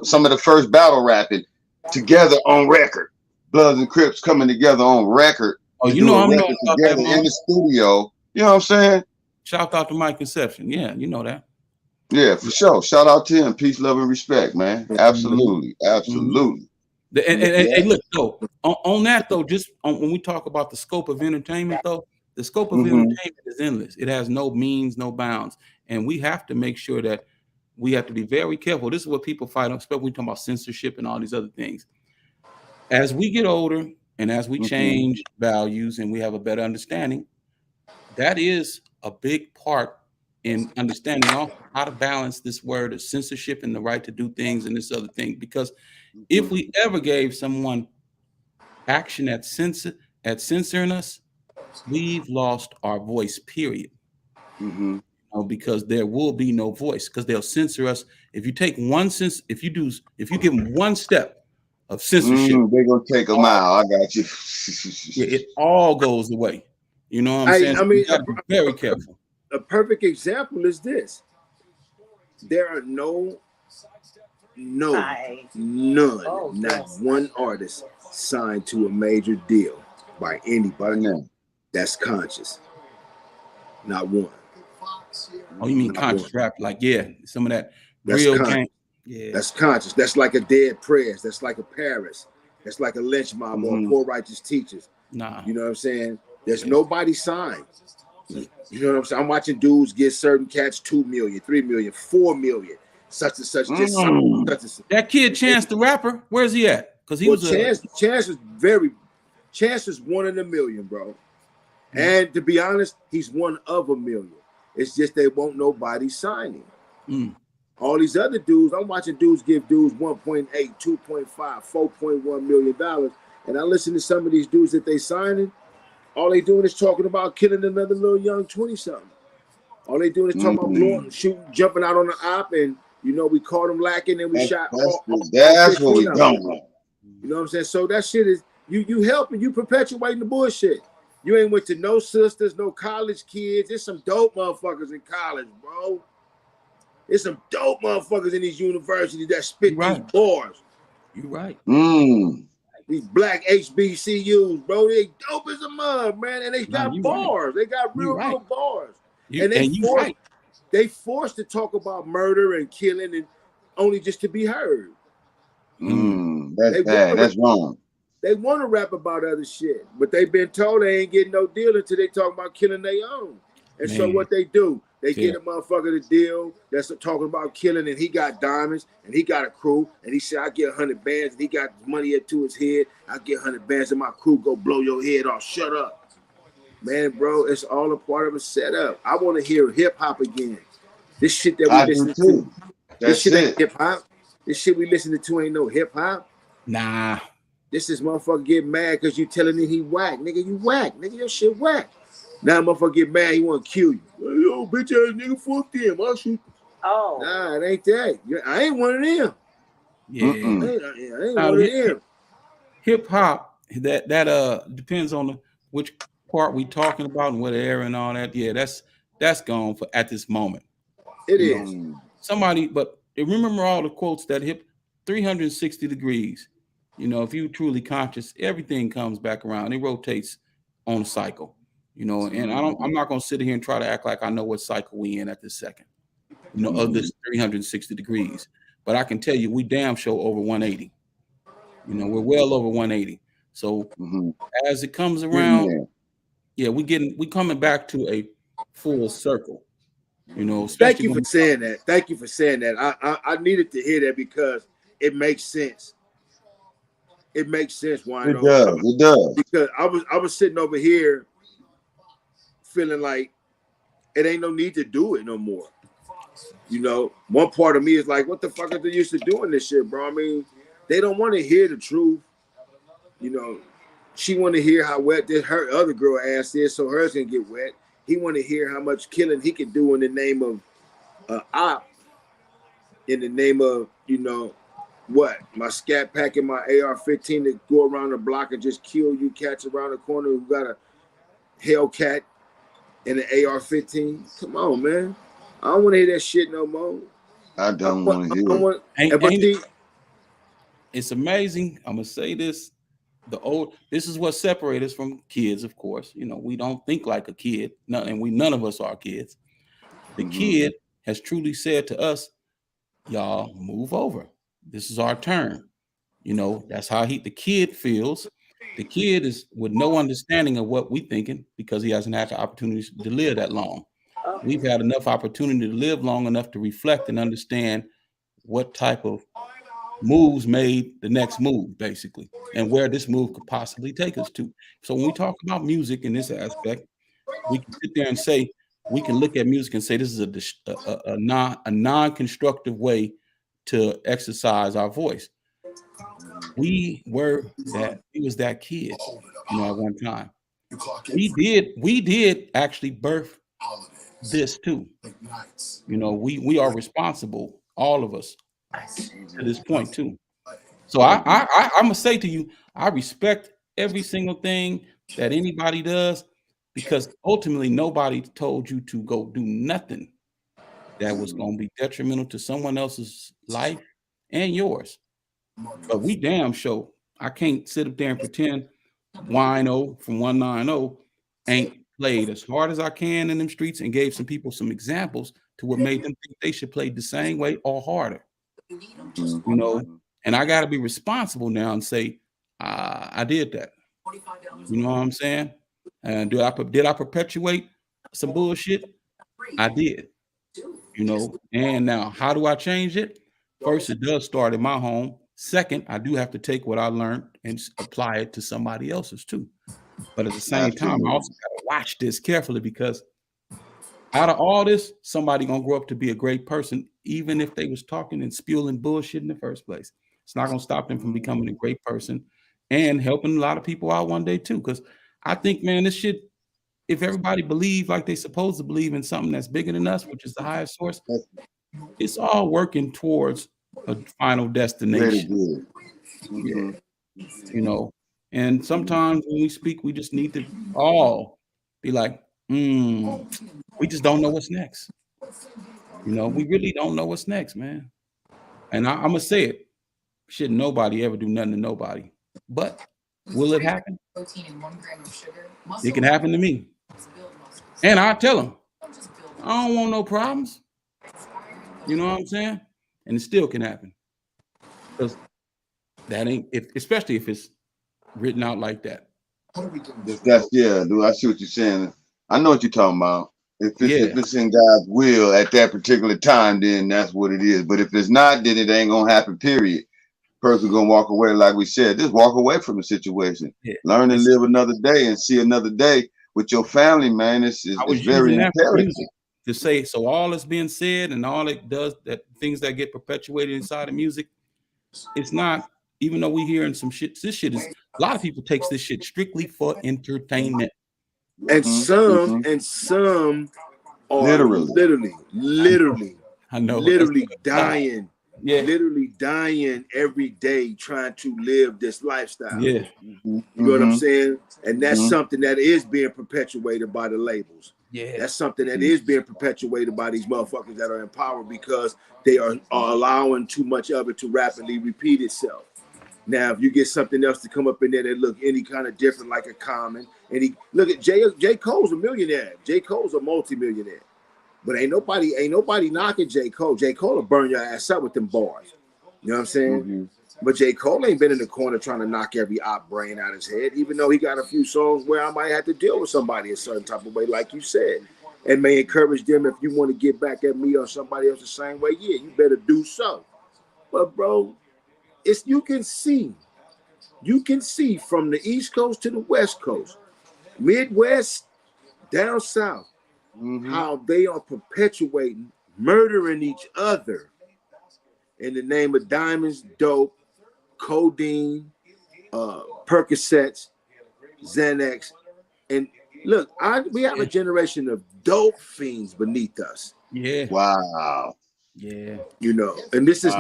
some of the first battle rapping together on record. Bloods and Crips coming together on record. Oh, you know, I'm together in the studio. You know what I'm saying? Shout out to Mike Conception. Yeah, you know that. Yeah, for sure. Shout out to him. Peace, love, and respect, man. Absolutely. Absolutely. And look, though, on that, though, when we talk about the scope of entertainment, though, the scope of entertainment is endless. It has no means, no bounds. And we have to make sure that we have to be very careful. This is what people fight on, especially when we talk about censorship and all these other things. As we get older and as we change values and we have a better understanding, that is a big part in understanding how to balance this word of censorship and the right to do things and this other thing. Because if we ever gave someone action at censoring us, we've lost our voice, period. You know, because there will be no voice because they'll censor us. If you take if you give them one step of censorship, they're gonna take a mile. I got you. it all goes away. You know what I'm saying? I mean, you gotta be very careful. A perfect example is this. There are none, not one artist signed to a major deal by anybody that's conscious. Not one. Oh, you mean conscious rap? Like, yeah, some of that that's real game. Yeah, that's conscious. That's like a Dead Prez. That's like a Paris. That's like a Lynch Mob or Poor Righteous Teachers. Nah, you know what I'm saying? There's nobody signed. You know what I'm saying? I'm watching dudes get certain cats 2 million, 3 million, 4 million, such and such. Just such and such. That kid Chance the Rapper, where's he at? Because he was Chance is one in a million, bro. And to be honest, he's one of a million. It's just they won't nobody sign him. All these other dudes, I'm watching dudes give dudes 1.8, 2.5, $4.1 million. And I listen to some of these dudes that they signing. All they doing is talking about killing another little young 20-something. All they doing is talking about blowing, shooting, jumping out on the op, and you know we caught them lacking and we shot. That's what we done. You know what I'm saying? So that shit is you helping, you perpetuating the bullshit. You ain't went to no sisters, no college kids. There's some dope motherfuckers in college, bro. There's some dope motherfuckers in these universities that spit these bars. You right. These black HBCUs, bro, they dope as a mug, man, and they got bars. They got real bars, and they forced to talk about murder and killing, and only just to be heard. That's bad. That's wrong. They want to rap about other shit, but they've been told they ain't getting no deal until they talk about killing their own. And so what they do, they get a motherfucker to deal that's talking about killing, and he got diamonds, and he got a crew, and he said, I get 100 bands, and he got money up to his head. I get 100 bands, and my crew go blow your head off. Shut up. Man, bro, it's all a part of a setup. I want to hear hip-hop again. This shit that we listen to. This shit ain't hip-hop. This shit we listening to ain't no hip-hop. Nah. This is motherfucker get mad because you telling him he whack. Nigga, you whack. Nigga, your shit whack. Now motherfucker get mad, he want to kill you. Yo, bitch ass nigga, fuck them. I'll shoot. Oh. Nah, it ain't that. I ain't one of them. Yeah. I ain't one of them. Hip hop, that depends on which part we talking about and what era and all that. Yeah, that's gone for at this moment. It is. Somebody, but remember all the quotes that 360 degrees. You know, if you truly conscious, everything comes back around. It rotates on a cycle. You know, and I'm not gonna sit here and try to act like I know what cycle we in at this second. You know, of this 360 degrees. But I can tell you, we damn sure over 180. You know, we're well over 180. So as it comes around, we coming back to a full circle. You know, thank you for saying that. Thank you for saying that. I needed to hear that because it makes sense. It makes sense, WINO. It does. Because I was sitting over here feeling like it ain't no need to do it no more. You know, one part of me is like, what the fuck are they used to doing this shit, bro? I mean, they don't want to hear the truth. You know, she want to hear how wet her other girl ass is, so hers can get wet. He want to hear how much killing he can do in the name of op, in the name of, you know, what? My scat pack and my AR-15 to go around the block and just kill you cats around the corner who got a Hellcat and an AR-15. Come on, man. I don't want to hear that shit no more. I don't want to hear it. It's amazing. I'm gonna say this. This is what separates us from kids, of course. You know, we don't think like a kid, none of us are kids. The kid has truly said to us, y'all move over. This is our turn. You know, that's how the kid feels. The kid is with no understanding of what we're thinking because he hasn't had the opportunity to live that long. We've had enough opportunity to live long enough to reflect and understand what type of moves made the next move, basically, and where this move could possibly take us to. So when we talk about music in this aspect, we can sit there and say, we can look at music and say this is a non-constructive way to exercise our voice. We was that kid, you know, at one time. We did actually birth this too. You know, we are responsible, all of us, to this point too. So I'm gonna say to you, I respect every single thing that anybody does, because ultimately nobody told you to go do nothing that was going to be detrimental to someone else's life and yours. But we damn sure, I can't sit up there and pretend WINO from 190 ain't played as hard as I can in them streets and gave some people some examples to what made them think they should play the same way or harder. You know, and I got to be responsible now and say, I did that. You know what I'm saying? And did I perpetuate some bullshit? I did. You know, and now how do I change it? First, it does start in my home. Second, I do have to take what I learned and apply it to somebody else's too. But at the same time, I also got to watch this carefully, because out of all this, somebody gonna grow up to be a great person, even if they was talking and spewing bullshit in the first place. It's not gonna stop them from becoming a great person and helping a lot of people out one day too. Because I think, man, this shit, if everybody believe like they supposed to believe in something that's bigger than us, which is the highest source, it's all working towards a final destination. Yeah. You know, and sometimes when we speak, we just need to all be like, we just don't know what's next. You know, we really don't know what's next, man. And I'm gonna say it. Should nobody ever do nothing to nobody. But will it happen? It can happen to me. And I tell them, I don't want no problems. You know what I'm saying? And it still can happen. Because that ain't, especially if it's written out like that. That's dude. I see what you're saying. I know what you're talking about. If it's in God's will at that particular time, then that's what it is. But if it's not, then it ain't gonna happen. Period. Person gonna walk away, like we said. Just walk away from the situation. Yeah. Learn and live another day and see another day with your family, man. It's very imperative to say. So all that's being said and all it does, that things that get perpetuated inside of music, it's not. Even though we hearing some shit, this shit is. A lot of people takes this shit strictly for entertainment. And some are literally I know, literally dying. Yeah, literally dying every day trying to live this lifestyle. Yeah, you know what I'm saying? And that's something that is being perpetuated by the labels. Yeah, that's something that is being perpetuated by these motherfuckers that are in power because they are allowing too much of it to rapidly repeat itself. Now, if you get something else to come up in there that look any kind of different, like a Common, and look at J. Cole's a millionaire. J. Cole's a multimillionaire. But ain't nobody knocking J. Cole. J. Cole will burn your ass up with them bars. You know what I'm saying? But J. Cole ain't been in the corner trying to knock every op brain out his head, even though he got a few songs where I might have to deal with somebody a certain type of way, like you said. And may encourage them, if you want to get back at me or somebody else the same way, yeah, you better do so. But bro, you can see from the East Coast to the West Coast, Midwest, down South, how they are perpetuating, murdering each other in the name of diamonds, dope, codeine, Percocets, Xanax. And look, we have a generation of dope fiends beneath us. Yeah. Wow. Yeah. You know, and this is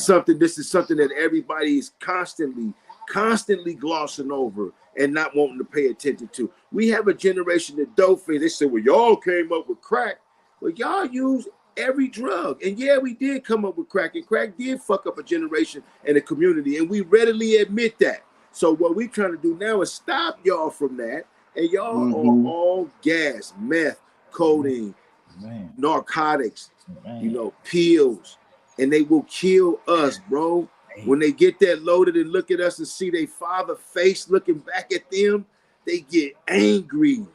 something that everybody is constantly glossing over and not wanting to pay attention to. We have a generation of dope fiends. They say, well, y'all came up with crack. Well, y'all use every drug. And yeah, we did come up with crack, and crack did fuck up a generation and a community, and we readily admit that. So what we're trying to do now is stop y'all from that, and y'all are all gas, meth, codeine, narcotics, you know, pills, and they will kill us, bro. When they get that loaded and look at us and see their father face looking back at them, they get angry.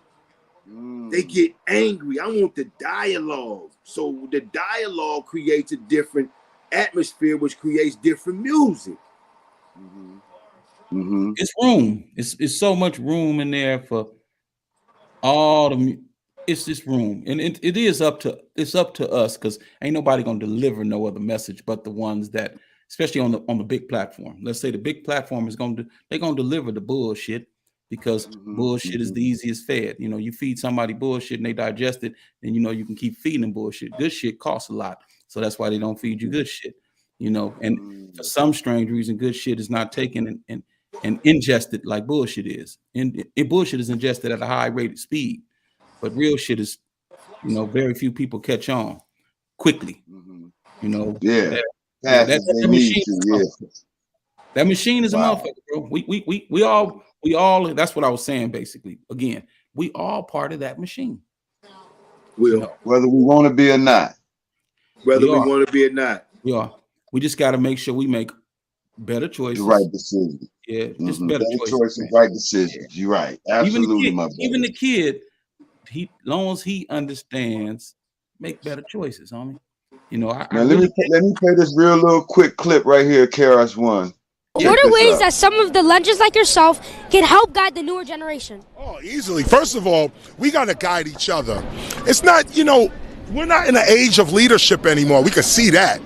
They get angry. I want the dialogue. So the dialogue creates a different atmosphere, which creates different music. It's room. It's so much room in there for all the. It's this room, and it is up to us, because ain't nobody gonna deliver no other message but the ones that, especially on the big platform. Let's say the big platform is gonna deliver the bullshit, because bullshit is the easiest fed. You know, you feed somebody bullshit and they digest it, then you know you can keep feeding them bullshit. Good shit costs a lot, so that's why they don't feed you good shit. You know, and for some strange reason, good shit is not taken and ingested like bullshit is. And bullshit is ingested at a high rate of speed. But real shit is, you know, very few people catch on quickly. You know, that machine is a motherfucker, bro. We all. That's what I was saying. Basically, again, we all part of that machine. You know, whether we want to be or not. Whether we want to be or not. We are. We just got to make sure we make better choices. The right decisions. Yeah, just better choices. Right decisions. You're right. Absolutely, my brother. Even the kid. Long as he understands, make better choices, homie. You know, let me play this real little quick clip right here, KRS-One. What are ways that some of the legends like yourself can help guide the newer generation? Oh, easily. First of all, we got to guide each other. It's not, you know, we're not in an age of leadership anymore. We can see that.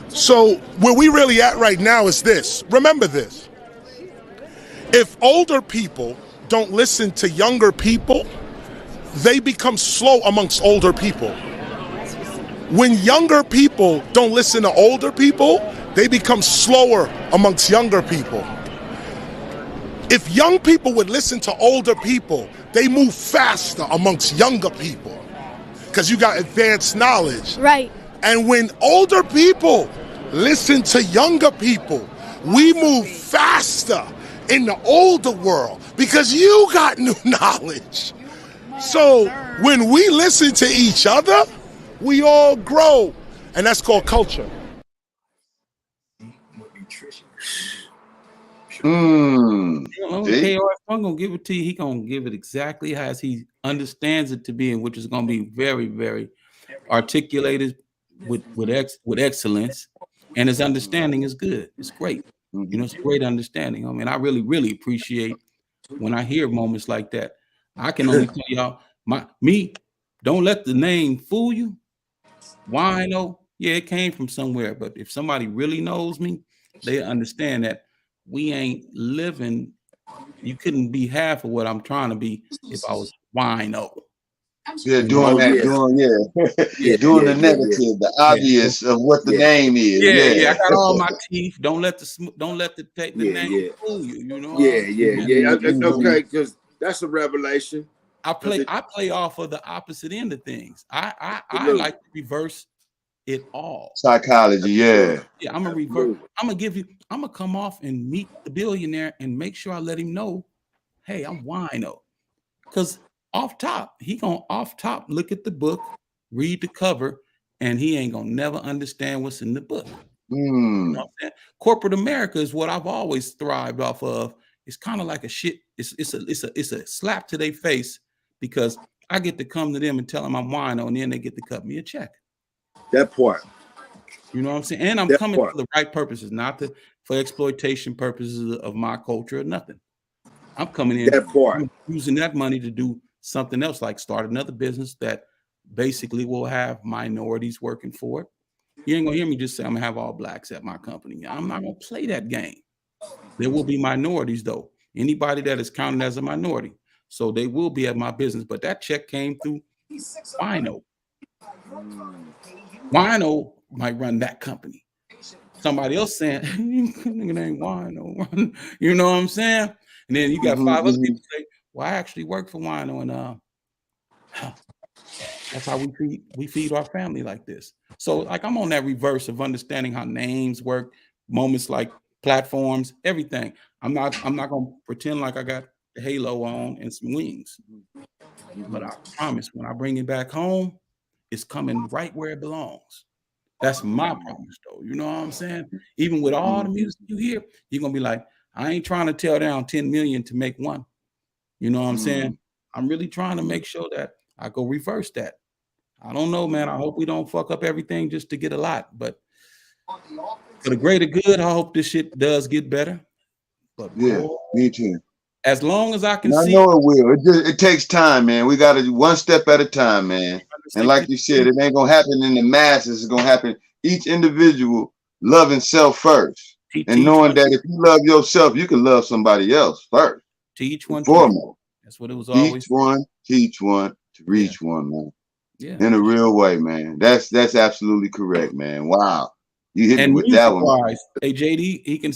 So where we really at right now is this. Remember this. If older people don't listen to younger people, they become slow amongst older people. When younger people don't listen to older people, they become slower amongst younger people. If young people would listen to older people, they move faster amongst younger people, because you got advanced knowledge. Right. And when older people listen to younger people, we move faster in the older world because you got new knowledge. So when we listen to each other, we all grow. And that's called culture. KRS One gonna give it to you. He gonna give it exactly as he understands it to be, and which is gonna be very, very articulated with excellence, and his understanding is good. It's great. You know, it's a great understanding. I mean, I really, really appreciate when I hear moments like that. I can only tell y'all, don't let the name fool you. WINO, yeah, it came from somewhere, but if somebody really knows me, they understand that we ain't living. You couldn't be half of what I'm trying to be if I was WINO. Yeah, doing the negative, the obvious of what the name is. Yeah. I got all my teeth. Don't let the name fool you. You know. Okay, because that's a revelation. I play off of the opposite end of things. I like to reverse it all. Psychology, yeah. Yeah, I'm gonna come off and meet the billionaire and make sure I let him know, hey, I'm WINO. Because he gonna look at the book, read the cover, and he ain't gonna never understand what's in the book. You know what I'm saying? Corporate America is what I've always thrived off of. It's kind of like a shit. It's a slap to their face because I get to come to them and tell them I'm WINO, and then they get to cut me a check. That part. You know what I'm saying? And I'm coming for the right purposes, not for exploitation purposes of my culture or nothing. I'm coming in I'm using that money to do something else, like start another business that basically will have minorities working for it. You ain't gonna hear me just say I'm gonna have all blacks at my company. I'm not gonna play that game. There will be minorities though. Anybody that is counted as a minority. So they will be at my business, but that check came through WINO. WINO might run that company. Somebody else saying, nigga ain't WINO. You know what I'm saying? And then you got 5 other people say, well, I actually work for WINO, and that's how we feed our family like this. So like I'm on that reverse of understanding how names work, moments like platforms, everything. I'm not gonna pretend like I got the halo on and some wings. But I promise when I bring it back home, it's coming right where it belongs. That's my promise, though. You know what I'm saying? Even with all the music you hear, you're gonna be like, I ain't trying to tear down 10 million to make one. You know what I'm saying? I'm really trying to make sure that I go reverse that. I don't know, man. I hope we don't fuck up everything just to get a lot, but for the greater good, I hope this shit does get better. But yeah, me too. As long as I can see, I know it will. It takes time, man. We got to one step at a time, man. And like you said, it ain't gonna happen in the masses. It's gonna happen each individual loving self first, and knowing that if you love yourself, you can love somebody else first. Teach one, foremost. That's what it was always. Teach one to reach one, man. Yeah, in a real way, man. That's absolutely correct, man. Wow, you hit me with that one. Hey, JD, he can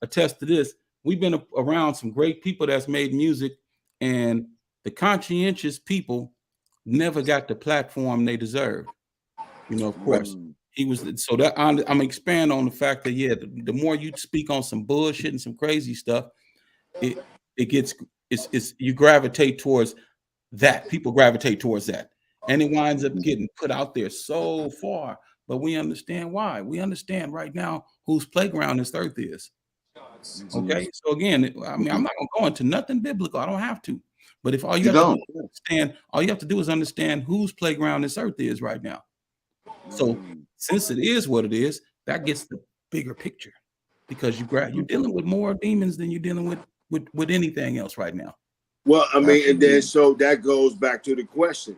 attest to this. We've been around some great people that's made music, and the conscientious people never got the platform they deserved. You know, of course, he was. So that I'm expand on the fact that the more you speak on some bullshit and some crazy stuff, it gets you gravitate towards that. People gravitate towards that, and it winds up getting put out there so far. But we understand why. We understand right now whose playground this earth is. Okay, so again, I mean, I'm not gonna go into nothing biblical. I don't have to. But if all you have to do is understand whose playground this earth is right now. So since it is what it is, that gets the bigger picture, because you're dealing with more demons than you're dealing with anything else right now. Well, I mean, and then so that goes back to the question: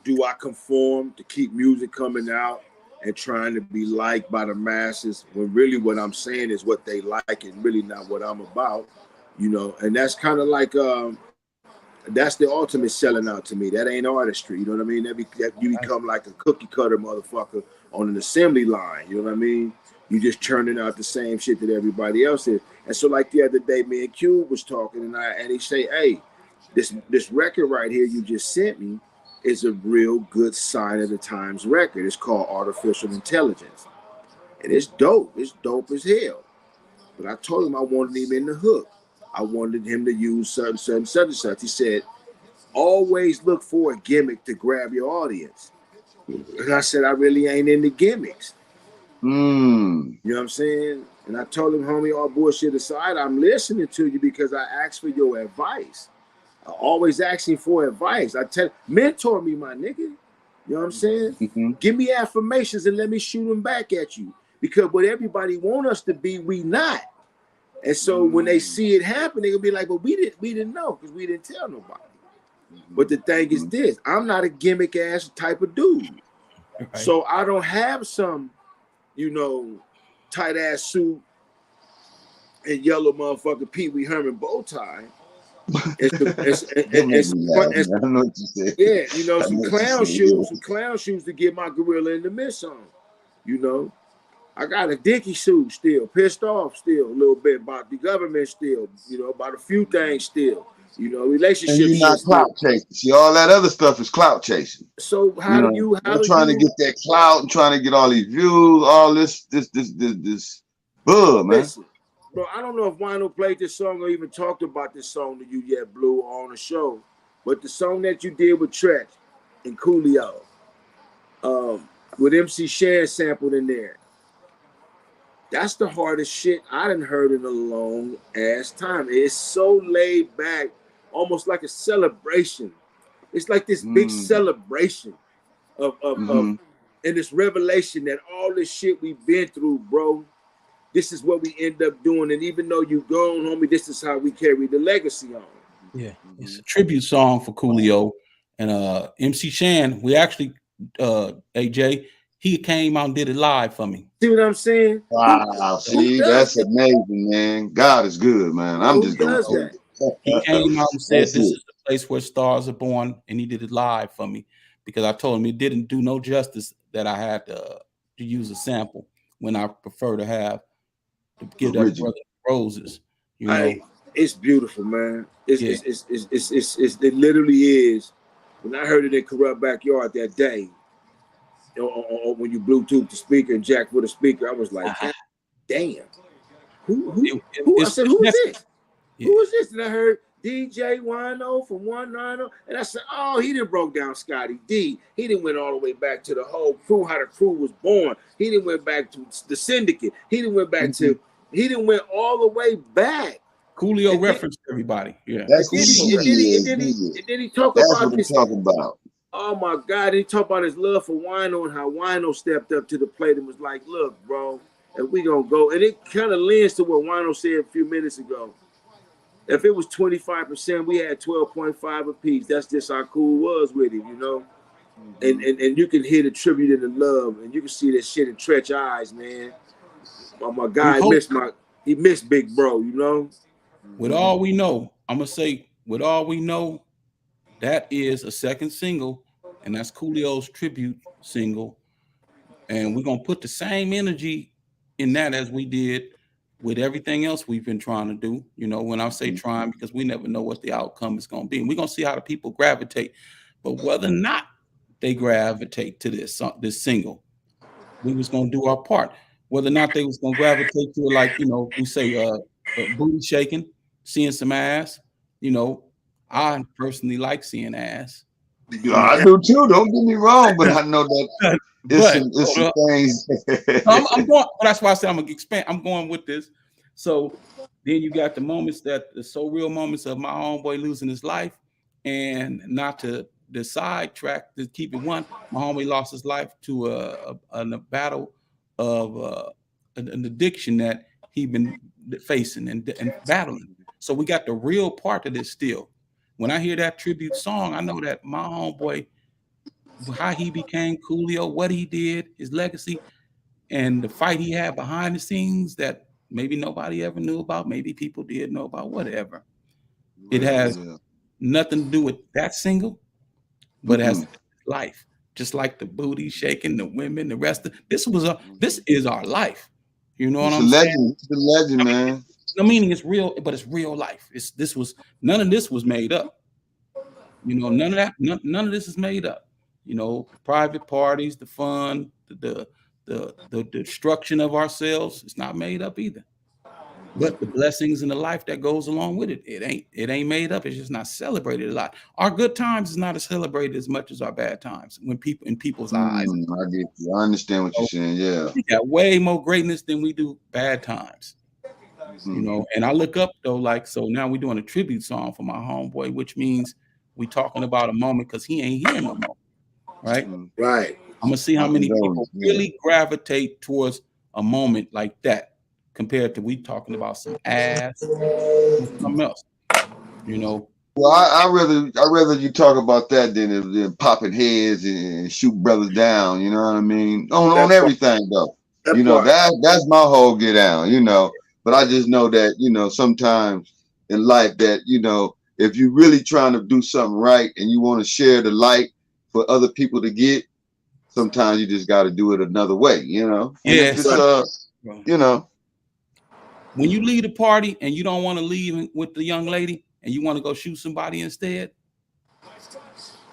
do I conform to keep music coming out and trying to be liked by the masses, when really what I'm saying is what they like and really not what I'm about, you know? And that's kind of like that's the ultimate selling out to me. That ain't artistry, you know what I mean? You become like a cookie cutter motherfucker on an assembly line, you know what I mean? You just churning out the same shit that everybody else is. And so like the other day, me and Cube was talking, and he say, hey, this record right here you just sent me is a real good sign of the times record. It's called Artificial Intelligence. And it's dope. It's dope as hell. But I told him I wanted him in the hook. I wanted him to use such and such. He said, always look for a gimmick to grab your audience. And I said, I really ain't into gimmicks. You know what I'm saying? And I told him, homie, all bullshit aside, I'm listening to you because I asked for your advice. I always asking for advice. Mentor me, my nigga. You know what I'm saying? Give me affirmations and let me shoot them back at you. Because what everybody want us to be, we not. And so when they see it happen, they'll be like, well, we didn't know because we didn't tell nobody. But the thing is this, I'm not a gimmick ass type of dude. Right. So I don't have some, you know, tight ass suit and yellow motherfucking Pee Wee Herman bow tie. Yeah, you know, some clown shoes to get my gorilla in the mist on. You know, I got a dicky suit still, pissed off still a little bit about the government still, you know, about a few things still. You know, relationships. And you're not clout chasing. See, all that other stuff is clout chasing. So how do you trying to get that clout and trying to get all these views, all this man. Listen, bro, I don't know if WINO played this song or even talked about this song to you yet, Blue, on the show. But the song that you did with Tretch and Coolio, with MC Shan sampled in there. That's the hardest shit I done heard in a long ass time. It's so laid back, almost like a celebration. It's like this big celebration of and this revelation that all this shit we've been through, bro, this is what we end up doing. And even though you gone, homie, this is how we carry the legacy on. Yeah, it's a tribute song for Coolio and MC Shan. We actually, AJ, he came out and did it live for me. See what I'm saying? Wow, see, that's amazing, man. God is good, man. I'm just going to He came out and said, this is the place where stars are born, and he did it live for me because I told him it didn't do no justice that I had to use a sample when I prefer to give that brother roses. You know, it's beautiful, man. It literally is. When I heard it in Corrupt Backyard that day, when you Bluetooth the speaker and jack for the speaker, I was like, damn. Who? I said, who is this? Yeah. Who is this? And I heard DJ WINO from 190. And I said, oh, he done broke down Scotty D. He didn't went all the way back to the whole crew, how the crew was born. He didn't went back to the syndicate. He didn't went back to, he didn't went all the way back. Coolio referenced everybody. Yeah. That's and then he talked about this. Talking about. Oh my God, he talked about his love for WINO and how WINO stepped up to the plate and was like, look, bro, if we gonna go, and it kind of lends to what WINO said a few minutes ago. If it was 25%, we had 12.5 apiece. That's just how cool was with him, you know? And you can hear the tribute and the love, and you can see that shit in Tretch eyes, man. Oh my God, he missed Big Bro, you know? With all we know, I'm gonna say, with all we know, that is a second single, and that's Coolio's tribute single. And we're gonna put the same energy in that as we did with everything else we've been trying to do. You know, when I say trying, because we never know what the outcome is gonna be. And we're gonna see how the people gravitate. But whether or not they gravitate to this single, we was gonna do our part. Whether or not they was gonna gravitate to it, like, you know, we say booty shaking, seeing some ass, you know. I personally like seeing ass. I do too. Don't get me wrong, but I know that it's some things. I'm going. That's why I said I'm gonna expand. I'm going with this. So then you got the moments the so real moments of my homeboy losing his life, and not to the sidetrack to keep it one. My homie lost his life to a battle of an addiction that he been facing and battling. So we got the real part of this still. When I hear that tribute song, I know that my homeboy, how he became Coolio, what he did, his legacy, and the fight he had behind the scenes that maybe nobody ever knew about, maybe people did know about, whatever. It has nothing to do with that single, but it has to do with life. Just like the booty shaking, the women, the rest of this is our life. You know what I'm saying? It's a legend, man. No, meaning it's real, but it's real life. None of this was made up. You know, none of this is made up. You know, private parties, the fun, the destruction of ourselves, it's not made up either. But the blessings in the life that goes along with it, it ain't made up. It's just not celebrated a lot. Our good times is not as celebrated as much as our bad times when people in people's eyes. I get you. I understand what you're saying. Yeah, We got way more greatness than we do bad times. You know, and I look up though, like, so now we're doing a tribute song for my homeboy, which means we talking about a moment because he ain't here no more. Right? Right. I'm gonna see how many people really gravitate towards a moment like that compared to we talking about some ass or something else. You know. Well, I rather you talk about that than popping heads and shoot brothers down. You know what I mean? On everything though. You know, that's my whole get down. You know, but I just know that, you know, sometimes in life that, you know, if you're really trying to do something right and you want to share the light for other people to get, sometimes you just got to do it another way. You know. Yeah. You know. When you leave the party and you don't want to leave with the young lady and you want to go shoot somebody instead,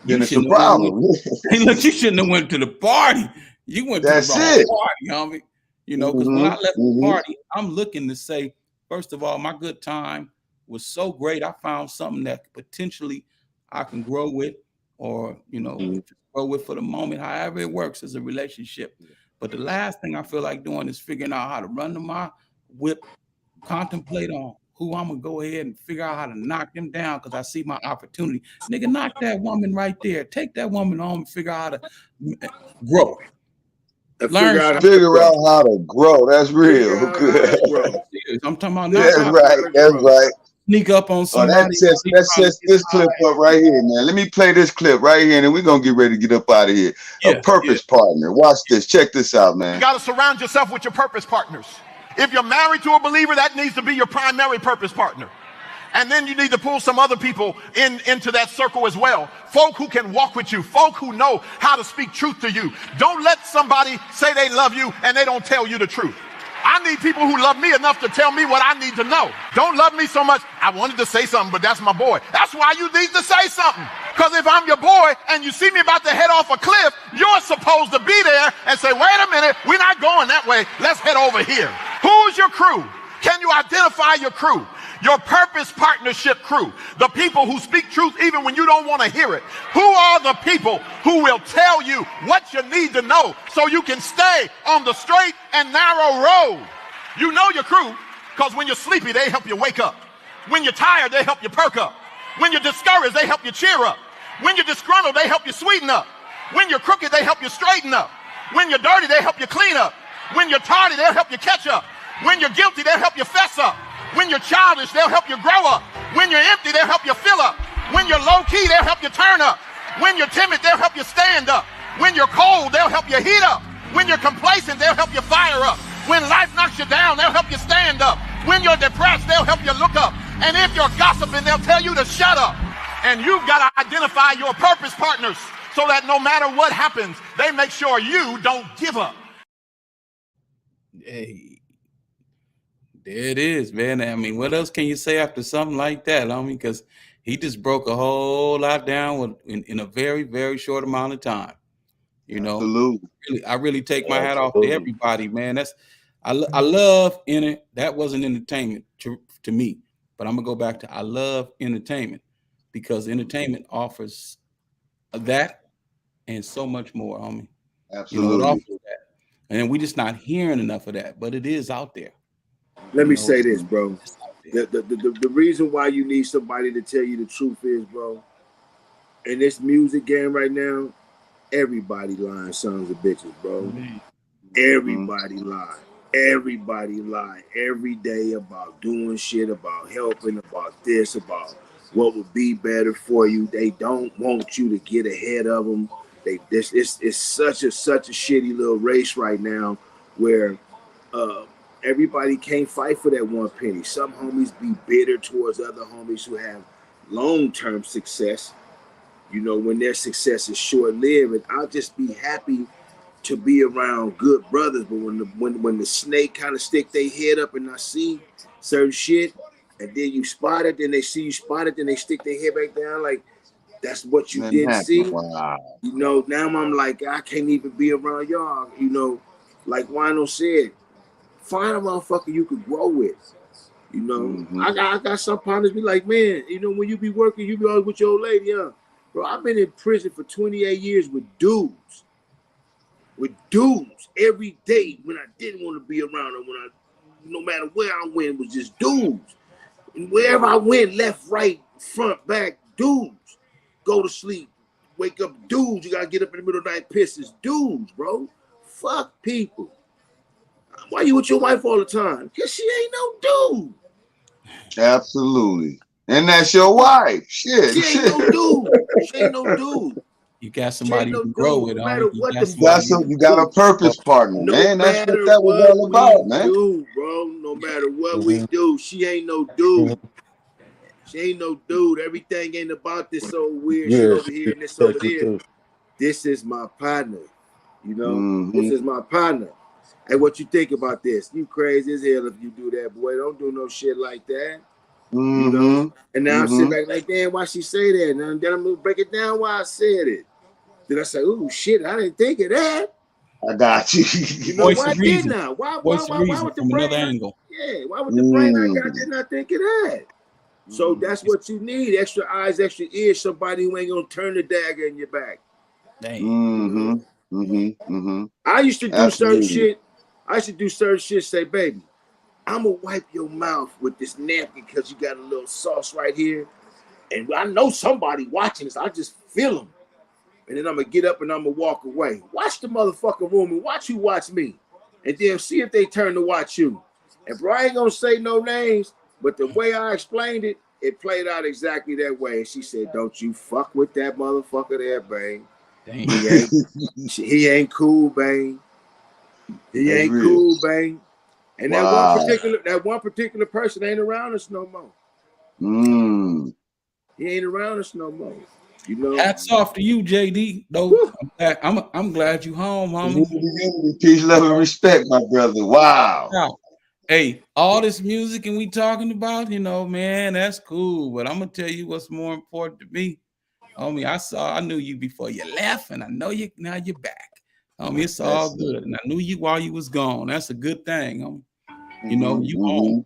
then it's a problem. Hey, look, you shouldn't have went to the party. You went to the wrong party, homie. You know, because when I left the party, I'm looking to say, first of all, my good time was so great. I found something that potentially I can grow with, or, you know, grow with for the moment, however it works as a relationship. But the last thing I feel like doing is figuring out how to run to my whip, contemplate on who I'm gonna go ahead and figure out how to knock them down because I see my opportunity. Nigga, knock that woman right there. Take that woman home and figure out how to grow. Figure out how to grow. That's real good. I'm talking about that's right. Sneak up on somebody. That sets this clip up right here, man. Let me play this clip right here, and then we're gonna get ready to get up out of here. A purpose partner. Watch this. Check this out, man. You got to surround yourself with your purpose partners. If you're married to a believer, that needs to be your primary purpose partner. And then you need to pull some other people into that circle as well. Folk who can walk with you. Folk who know how to speak truth to you. Don't let somebody say they love you and they don't tell you the truth. I need people who love me enough to tell me what I need to know. Don't love me so much, I wanted to say something, but that's my boy. That's why you need to say something. Because if I'm your boy and you see me about to head off a cliff, you're supposed to be there and say, wait a minute, we're not going that way. Let's head over here. Who's your crew? Can you identify your crew? Your purpose partnership crew, the people who speak truth even when you don't want to hear it. Who are the people who will tell you what you need to know so you can stay on the straight and narrow road? You know your crew because when you're sleepy, they help you wake up. When you're tired, they help you perk up. When you're discouraged, they help you cheer up. When you're disgruntled, they help you sweeten up. When you're crooked, they help you straighten up. When you're dirty, they help you clean up. When you're tardy, they'll help you catch up. When you're guilty, they'll help you fess up. When you're childish, they'll help you grow up. When you're empty, they'll help you fill up. When you're low-key, they'll help you turn up. When you're timid, they'll help you stand up. When you're cold, they'll help you heat up. When you're complacent, they'll help you fire up. When life knocks you down, they'll help you stand up. When you're depressed, they'll help you look up. And if you're gossiping, they'll tell you to shut up. And you've got to identify your purpose partners so that no matter what happens, they make sure you don't give up. Hey. There it is, man. I mean, what else can you say after something like that? I mean, because he just broke a whole lot down in a very, very short amount of time. You know, I really take my hat off to everybody, man. I love that wasn't entertainment to me, but I'm gonna go back to I love entertainment because entertainment offers that and so much more, homie. Absolutely. You know, it offers that. And we're just not hearing enough of that, but it is out there. Let me say this, bro. The reason why you need somebody to tell you the truth is, bro, in this music game right now, everybody lying sons of bitches, bro. Everybody lying. Everybody lying every day about doing shit, about helping, about this, about what would be better for you. They don't want you to get ahead of them. It's such a shitty little race right now where everybody can't fight for that one penny. Some homies be bitter towards other homies who have long-term success, you know, when their success is short-lived. And I'll just be happy to be around good brothers. But when the snake kind of stick their head up and I see certain shit, and then you spot it, then they see you spot it, then they stick their head back down, like, that's what you didn't see. Wow. You know, now I'm like, I can't even be around y'all. You know, like WINO said, find a motherfucker you could grow with. You know, I got some partners be like, man, you know, when you be working, you be always with your old lady, bro. I've been in prison for 28 years with dudes every day when I didn't want to be around them. No matter where I went, it was just dudes. And wherever I went, left, right, front, back, dudes. Go to sleep, wake up, dudes. You gotta get up in the middle of the night, piss. It's dudes, bro. Fuck people. Why you with your wife all the time? Because she ain't no dude. Absolutely. And that's your wife. Shit. She ain't no dude. She ain't no dude. You got somebody you can grow with. No matter what you got a purpose partner, man. That's what that was all about, man. Do, bro. No matter what we do, she ain't no dude. She ain't no dude. Everything ain't about this so weird shit over here and this over there. This is my partner. You know, this is my partner. Hey, what you think about this? You crazy as hell if you do that, boy. Don't do no shit like that. You know? And now I'm sitting back like, damn, why she say that? And then I'm gonna break it down why I said it. Then I say, oh shit, I didn't think of that. I got you. You know, why didn't I? Why with the brain? Another angle. Yeah, why with the brain I got did not think of that? So that's what you need. Extra eyes, extra ears, somebody who ain't gonna turn the dagger in your back. Dang. I used to do certain shit. Say, baby, I'm gonna wipe your mouth with this napkin because you got a little sauce right here. And I know somebody watching this. I just feel them. And then I'm gonna get up and I'm gonna walk away. Watch the motherfucking room and watch you watch me. And then see if they turn to watch you. And bro, I ain't gonna say no names, but the way I explained it, it played out exactly that way. And she said, don't you fuck with that motherfucker there, babe. He ain't cool, babe. He ain't cool, babe. And that one particular person ain't around us no more. He ain't around us no more. You know. Hats off to you, JD. Though I'm glad you home, homie. Peace, love, and respect, my brother. Wow. Hey, all this music and we talking about, you know, man, that's cool. But I'm gonna tell you what's more important to me. Homie, I knew you before you left, and I know you now you're back. Homie, it's all good. And I knew you while you was gone. That's a good thing, homie. You know, you home.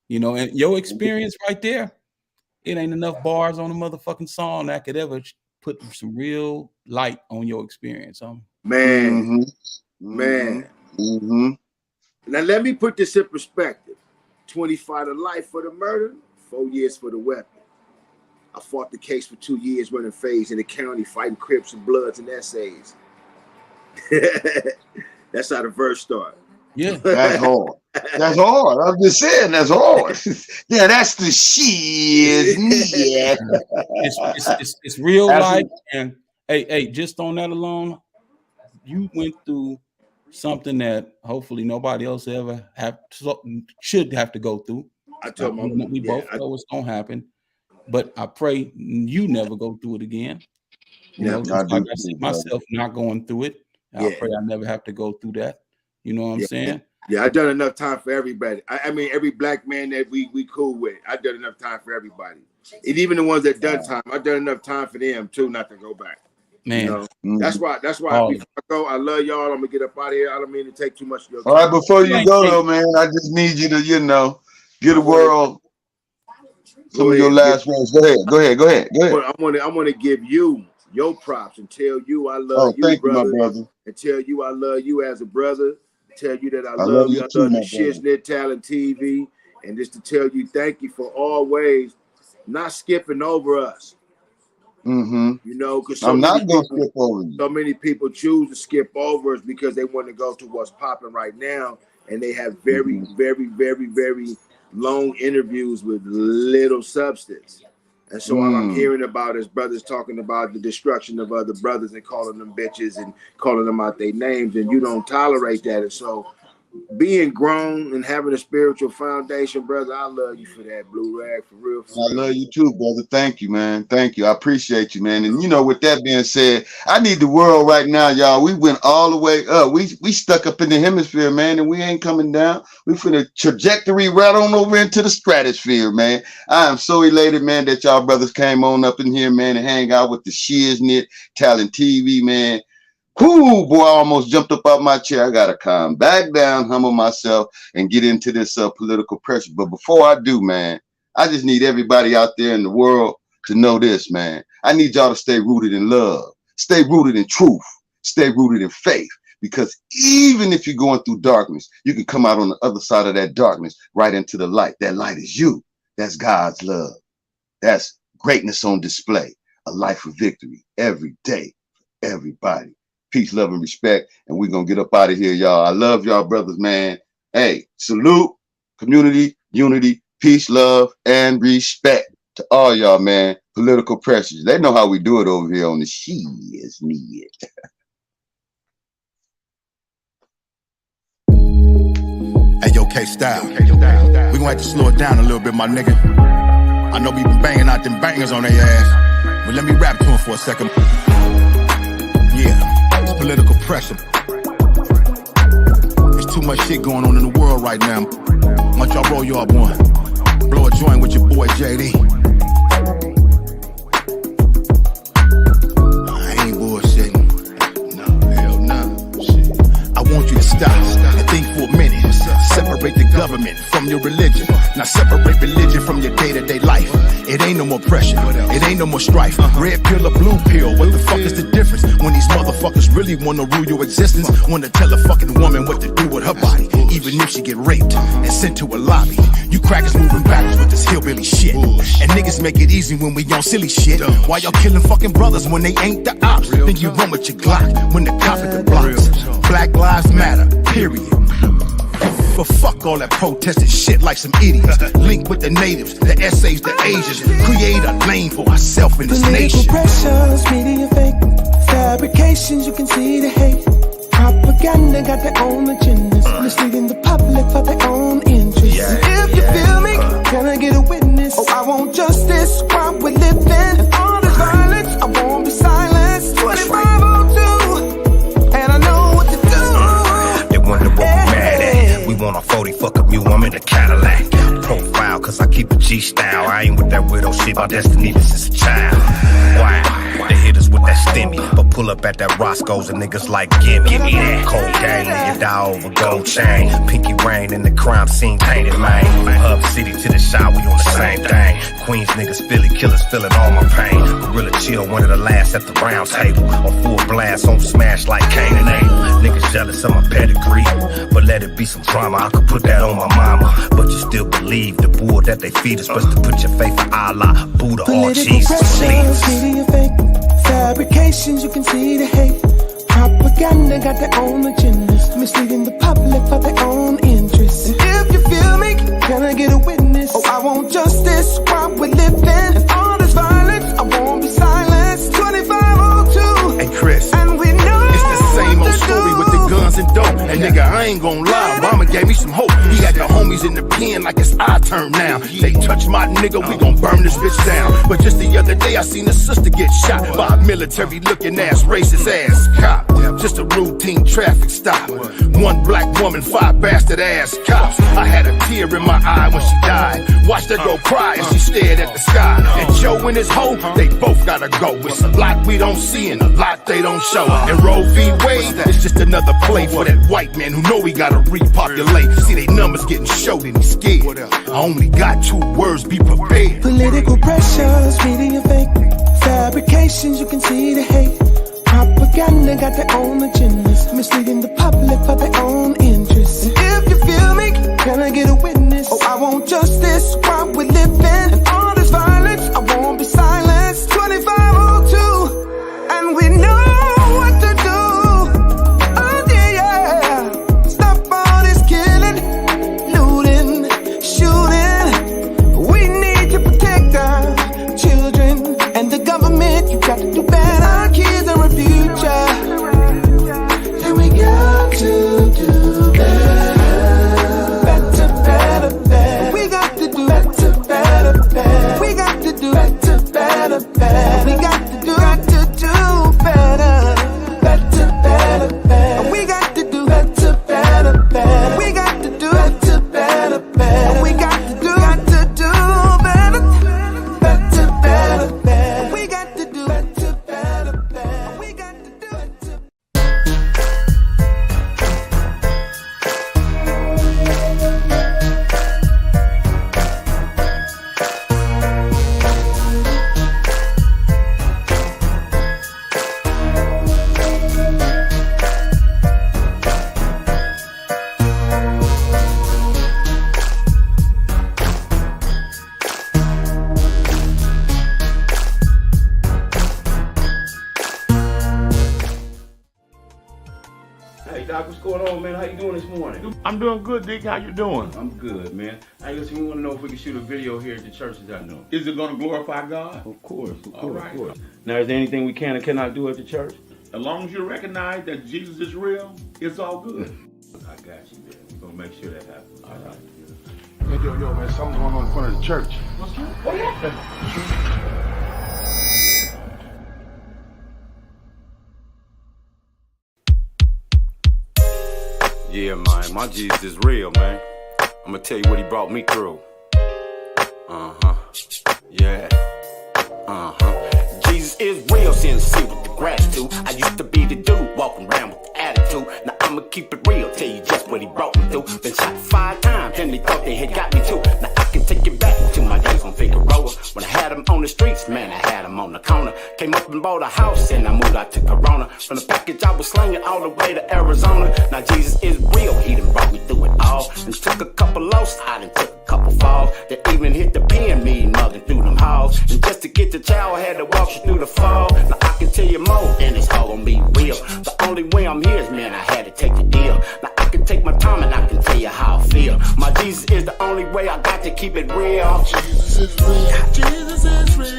You know, and your experience right there, it ain't enough bars on a motherfucking song that could ever put some real light on your experience, homie. Man. Now let me put this in perspective. 25 to life for the murder, 4 years for the weapon. I fought the case for 2 years running phase in the county, fighting Crips and Bloods and essays. That's how the verse started. Yeah, that's hard. That's hard. I'm just saying that's hard. Yeah, that's the shit. Yeah. It's real life. And hey, just on that alone, you went through something that hopefully nobody else ever should have to go through. I told we both know what's gonna happen, but I pray you never go through it again. You know, just like I see myself not going through it. I pray I never have to go through that. You know what I'm saying? Yeah, I've done enough time for everybody. I mean, every black man that we cool with, I've done enough time for everybody. And even the ones that done time, I've done enough time for them too, not to go back. Man, you know? That's why before I go, I love y'all. I'm gonna get up out of here. I don't mean to take too much of your time. All right, before you go though, man, I just need you to, you know, give the world some of your last words. Go ahead. I want to give you your props and tell you I love you, brother. My brother. And tell you I love you as a brother. Tell you that I love you. I love the Shiz-Nit Talent TV. And just to tell you thank you for always not skipping over us. You know, because I'm not going to skip over you. So many people choose to skip over us because they want to go to what's popping right now. And they have very, very, very, very long interviews with little substance. And so all I'm hearing about is brothers talking about the destruction of other brothers and calling them bitches and calling them out their names, and you don't tolerate that. And so being grown and having a spiritual foundation, brother, I love you for that, Blue Rag, for real. I love you too, brother. Thank you, man. Thank you. I appreciate you, man. And you know, with that being said, I need the world right now, y'all. We went all the way up. We stuck up in the hemisphere, man, and we ain't coming down. We finna trajectory right on over into the stratosphere, man. I am so elated, man, that y'all brothers came on up in here, man, and hang out with the Shiz-Nit Talent TV, man. Whoo, boy, I almost jumped up out my chair. I got to calm back down, humble myself, and get into this political pressure. But before I do, man, I just need everybody out there in the world to know this, man. I need y'all to stay rooted in love, stay rooted in truth, stay rooted in faith. Because even if you're going through darkness, you can come out on the other side of that darkness right into the light. That light is you. That's God's love. That's greatness on display. A life of victory every day, everybody. Peace, love, and respect. And we're going to get up out of here, y'all. I love y'all, brothers, man. Hey, salute, community, unity, peace, love, and respect to all y'all, man. Political pressures. They know how we do it over here on the Shiz-Nit. Hey, yo, K-Style. We gonna have to slow it down a little bit, my nigga. I know we been banging out them bangers on their ass, but let me rap to them for a second. Yeah, it's political pressure. There's too much shit going on in the world right now. Why don't y'all roll y'all up one? Blow a joint with your boy JD. I ain't bullshitting. No, hell no. Shit. I want you to stop and think for a minute. Separate the government from your religion. Now separate religion from your day-to-day life. It ain't no more pressure. It ain't no more strife. Red pill or blue pill. What the fuck is the difference? When these motherfuckers really wanna rule your existence, wanna tell a fucking woman what to do with her body, even if she get raped and sent to a lobby. You crackers moving backwards with this hillbilly shit. And niggas make it easy when we on silly shit. Why y'all killing fucking brothers when they ain't the ops? Then you run with your Glock when the cop at the blocks. Black lives matter, period. But fuck all that protesting shit like some idiots. Link with the natives, the essays, the Asians. Create a lane for ourselves in this nation. Pressures, media fake, fabrications, you can see the hate. Propaganda got their own agendas, misleading the public for their own interests. If you feel me, can I get a witness? Oh, I want justice while we're living. And all this violence, I won't be silenced. 2502, and I know what to do. They wonder what we mad at. We want a 40, fuck up you, I'm in the Cadillac. Profile, cause I keep a G-style. I ain't with that weirdo shit, my destiny been since a child. Why? They hit us with that stimmy, but pull up at that Roscoe's and niggas like, give me that. Cold game, nigga, die over gold chain. Pinky rain in the crime scene, painted man. From Hub City to the shop, we on the same thing. Queens niggas, Philly killers, feeling all my pain. Gorilla Chill, one of the last at the round table. On full blast, on smash like Cain and Abel. Niggas jealous of my pedigree, but let it be some drama. I could put that on my mama, but you still believe the bull that they feed us. Best to put your faith in Allah, Buddha, or Jesus. Media fake, fabrications, you can see the hate. Propaganda got their own agendas, misleading the public for their own interests. And if you feel me, can I get a witness? Oh, I want justice while we're living. And all this violence, I won't be silenced. 2502. Hey Chris, and we know it's the same old story with the guns and dope. And nigga, I ain't gon' lie, Obama gave me some hope. He had the homies in the pen like it's our turn now. They touch my nigga, we gon' burn this bitch down. But just the other day I seen a sister get shot by a military looking ass, racist ass cop. Just a routine traffic stop. One black woman, 5 bastard ass cops. I had a tear in my eye when she died. Watched her go cry as she stared at the sky. And Joe and his hoe, they both gotta go. It's a lot we don't see and a lot they don't show. And Roe v. Wade, it's just another play for that white man who know he gotta repopulate. See they numbers getting showed and he's scared. I only got 2 words, be prepared. Political pressures, media fake, fabrications, you can see the hate. Propaganda got their own agendas, misleading the public for their own interests. And if you feel me, can I get a witness? Oh, I want justice while we're living. And all this violence, I won't be silenced. 2502, and we know what to do. Oh yeah, stop all this killing, looting, shooting. We need to protect our children and the government. You got to do better. Our kids are a future, and we got to do morning? I'm doing good, Dick. How you doing? I'm good, man. Hey, listen, we want to know if we can shoot a video here at the churches I know. Is it going to glorify God? Of course, All right. of course. Now, is there anything we can or cannot do at the church? As long as you recognize that Jesus is real, it's all good. I got you, man. We're going to make sure that happens. All right. Yo, man, something's going on in front of the church. What's that? What happened? Yeah, man, my Jesus is real, man. I'm gonna tell you what he brought me through. Yeah. Jesus is real, sincere with the gratitude. I used to be the dude walking around with the attitude. Now I'ma keep it real, tell you just what he brought me through. Been shot 5 times and they thought they had got me too. Now I can take it back to my days on Figueroa. When I had him on the streets, man, I had him on the corner. Came up and bought a house and I moved out to Corona. From the package I was slinging all the way to Arizona. Now Jesus is real, he done brought me through it all. And took a couple lows, I done took a couple falls. That even hit the pen, me mugging through them halls. And just to get the child, I had to walk you through the fall. Now I can tell you more, and it's all gonna be real. The only way I'm here is, man, I had to take the deal. Now I can take my time and I can tell you how I feel. My Jesus is the only way, I got to keep it real. Jesus is real. Jesus is real.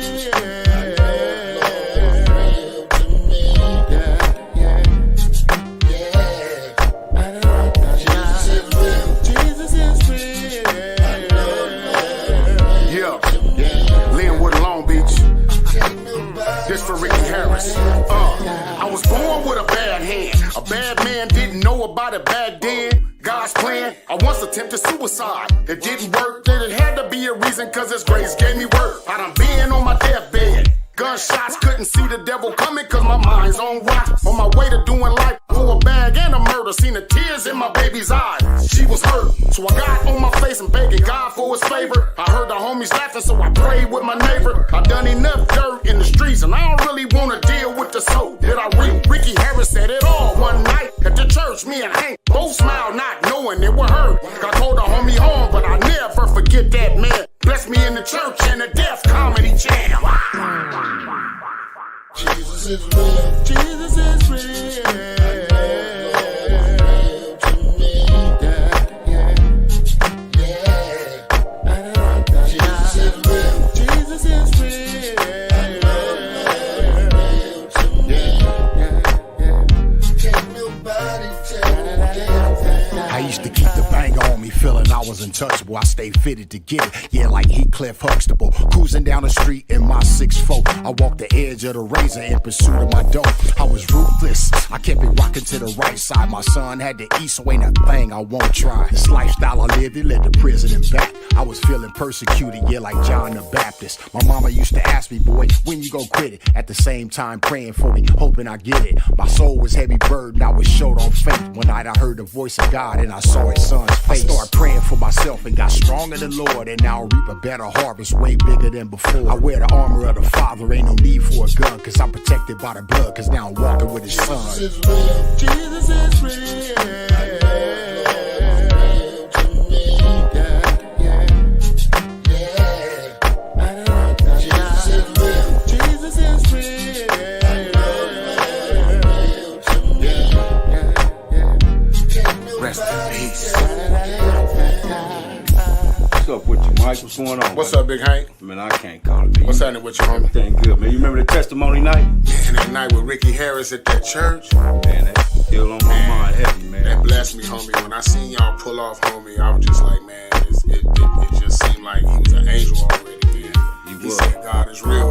This for Ricky Harris. I was born with a bad hand. A bad man didn't know about it back then. God's plan, I once attempted suicide. It didn't work, then it had to be a reason, cause his grace gave me work. I done been on my deathbed. Gunshots, couldn't see the devil coming cause my mind's on rock. On my way to doing life for a bag and a murder. Seen the tears in my baby's eyes. She was hurt, so I got on my face and begging God for his favor. I heard the homies laughing, so I prayed with my neighbor. I done enough dirt in the streets and I don't really wanna deal with the soul that I reap. Ricky Harris said it all one night at the church. Me and Hank both smiled, not knowing it would hurt. I told the homie home, but I never forget that man. Blessed me in the church and the Deaf Comedy Jam. Jesus is real. Jesus is real. Feeling I was untouchable, I stayed fitted to get it. Yeah, like Heathcliff Huxtable. Cruising down the street in my 6'4". I walked the edge of the razor in pursuit of my dough. I was ruthless, I kept it rocking to the right side. My son had to eat, so ain't a thing I won't try. This lifestyle I lived, it led to prison and back. I was feeling persecuted, yeah, like John the Baptist. My mama used to ask me, boy, when you gon' quit it? At the same time praying for me, hoping I get it. My soul was heavy burdened, I was short on faith. One night I heard the voice of God and I saw his son's face. I started praying for myself and got stronger than the Lord, and now I reap a better harvest, way bigger than before. I wear the armor of the Father, ain't no need for a gun, cause I'm protected by the blood, cause now I'm walking with his son. Jesus is real. Jesus is real. Rest in peace. What's up with you, Mike? What's going on? What's up, Big Hank? Man, I can't call it. What's happening with you, homie? Everything good, man. You remember the testimony night? Man, that night with Ricky Harris at that church. Man, that's still on my mind heavy, man. That blessed me, homie. When I seen y'all pull off, homie, I was just like, man, it just seemed like he was an angel already, man. He said God is real.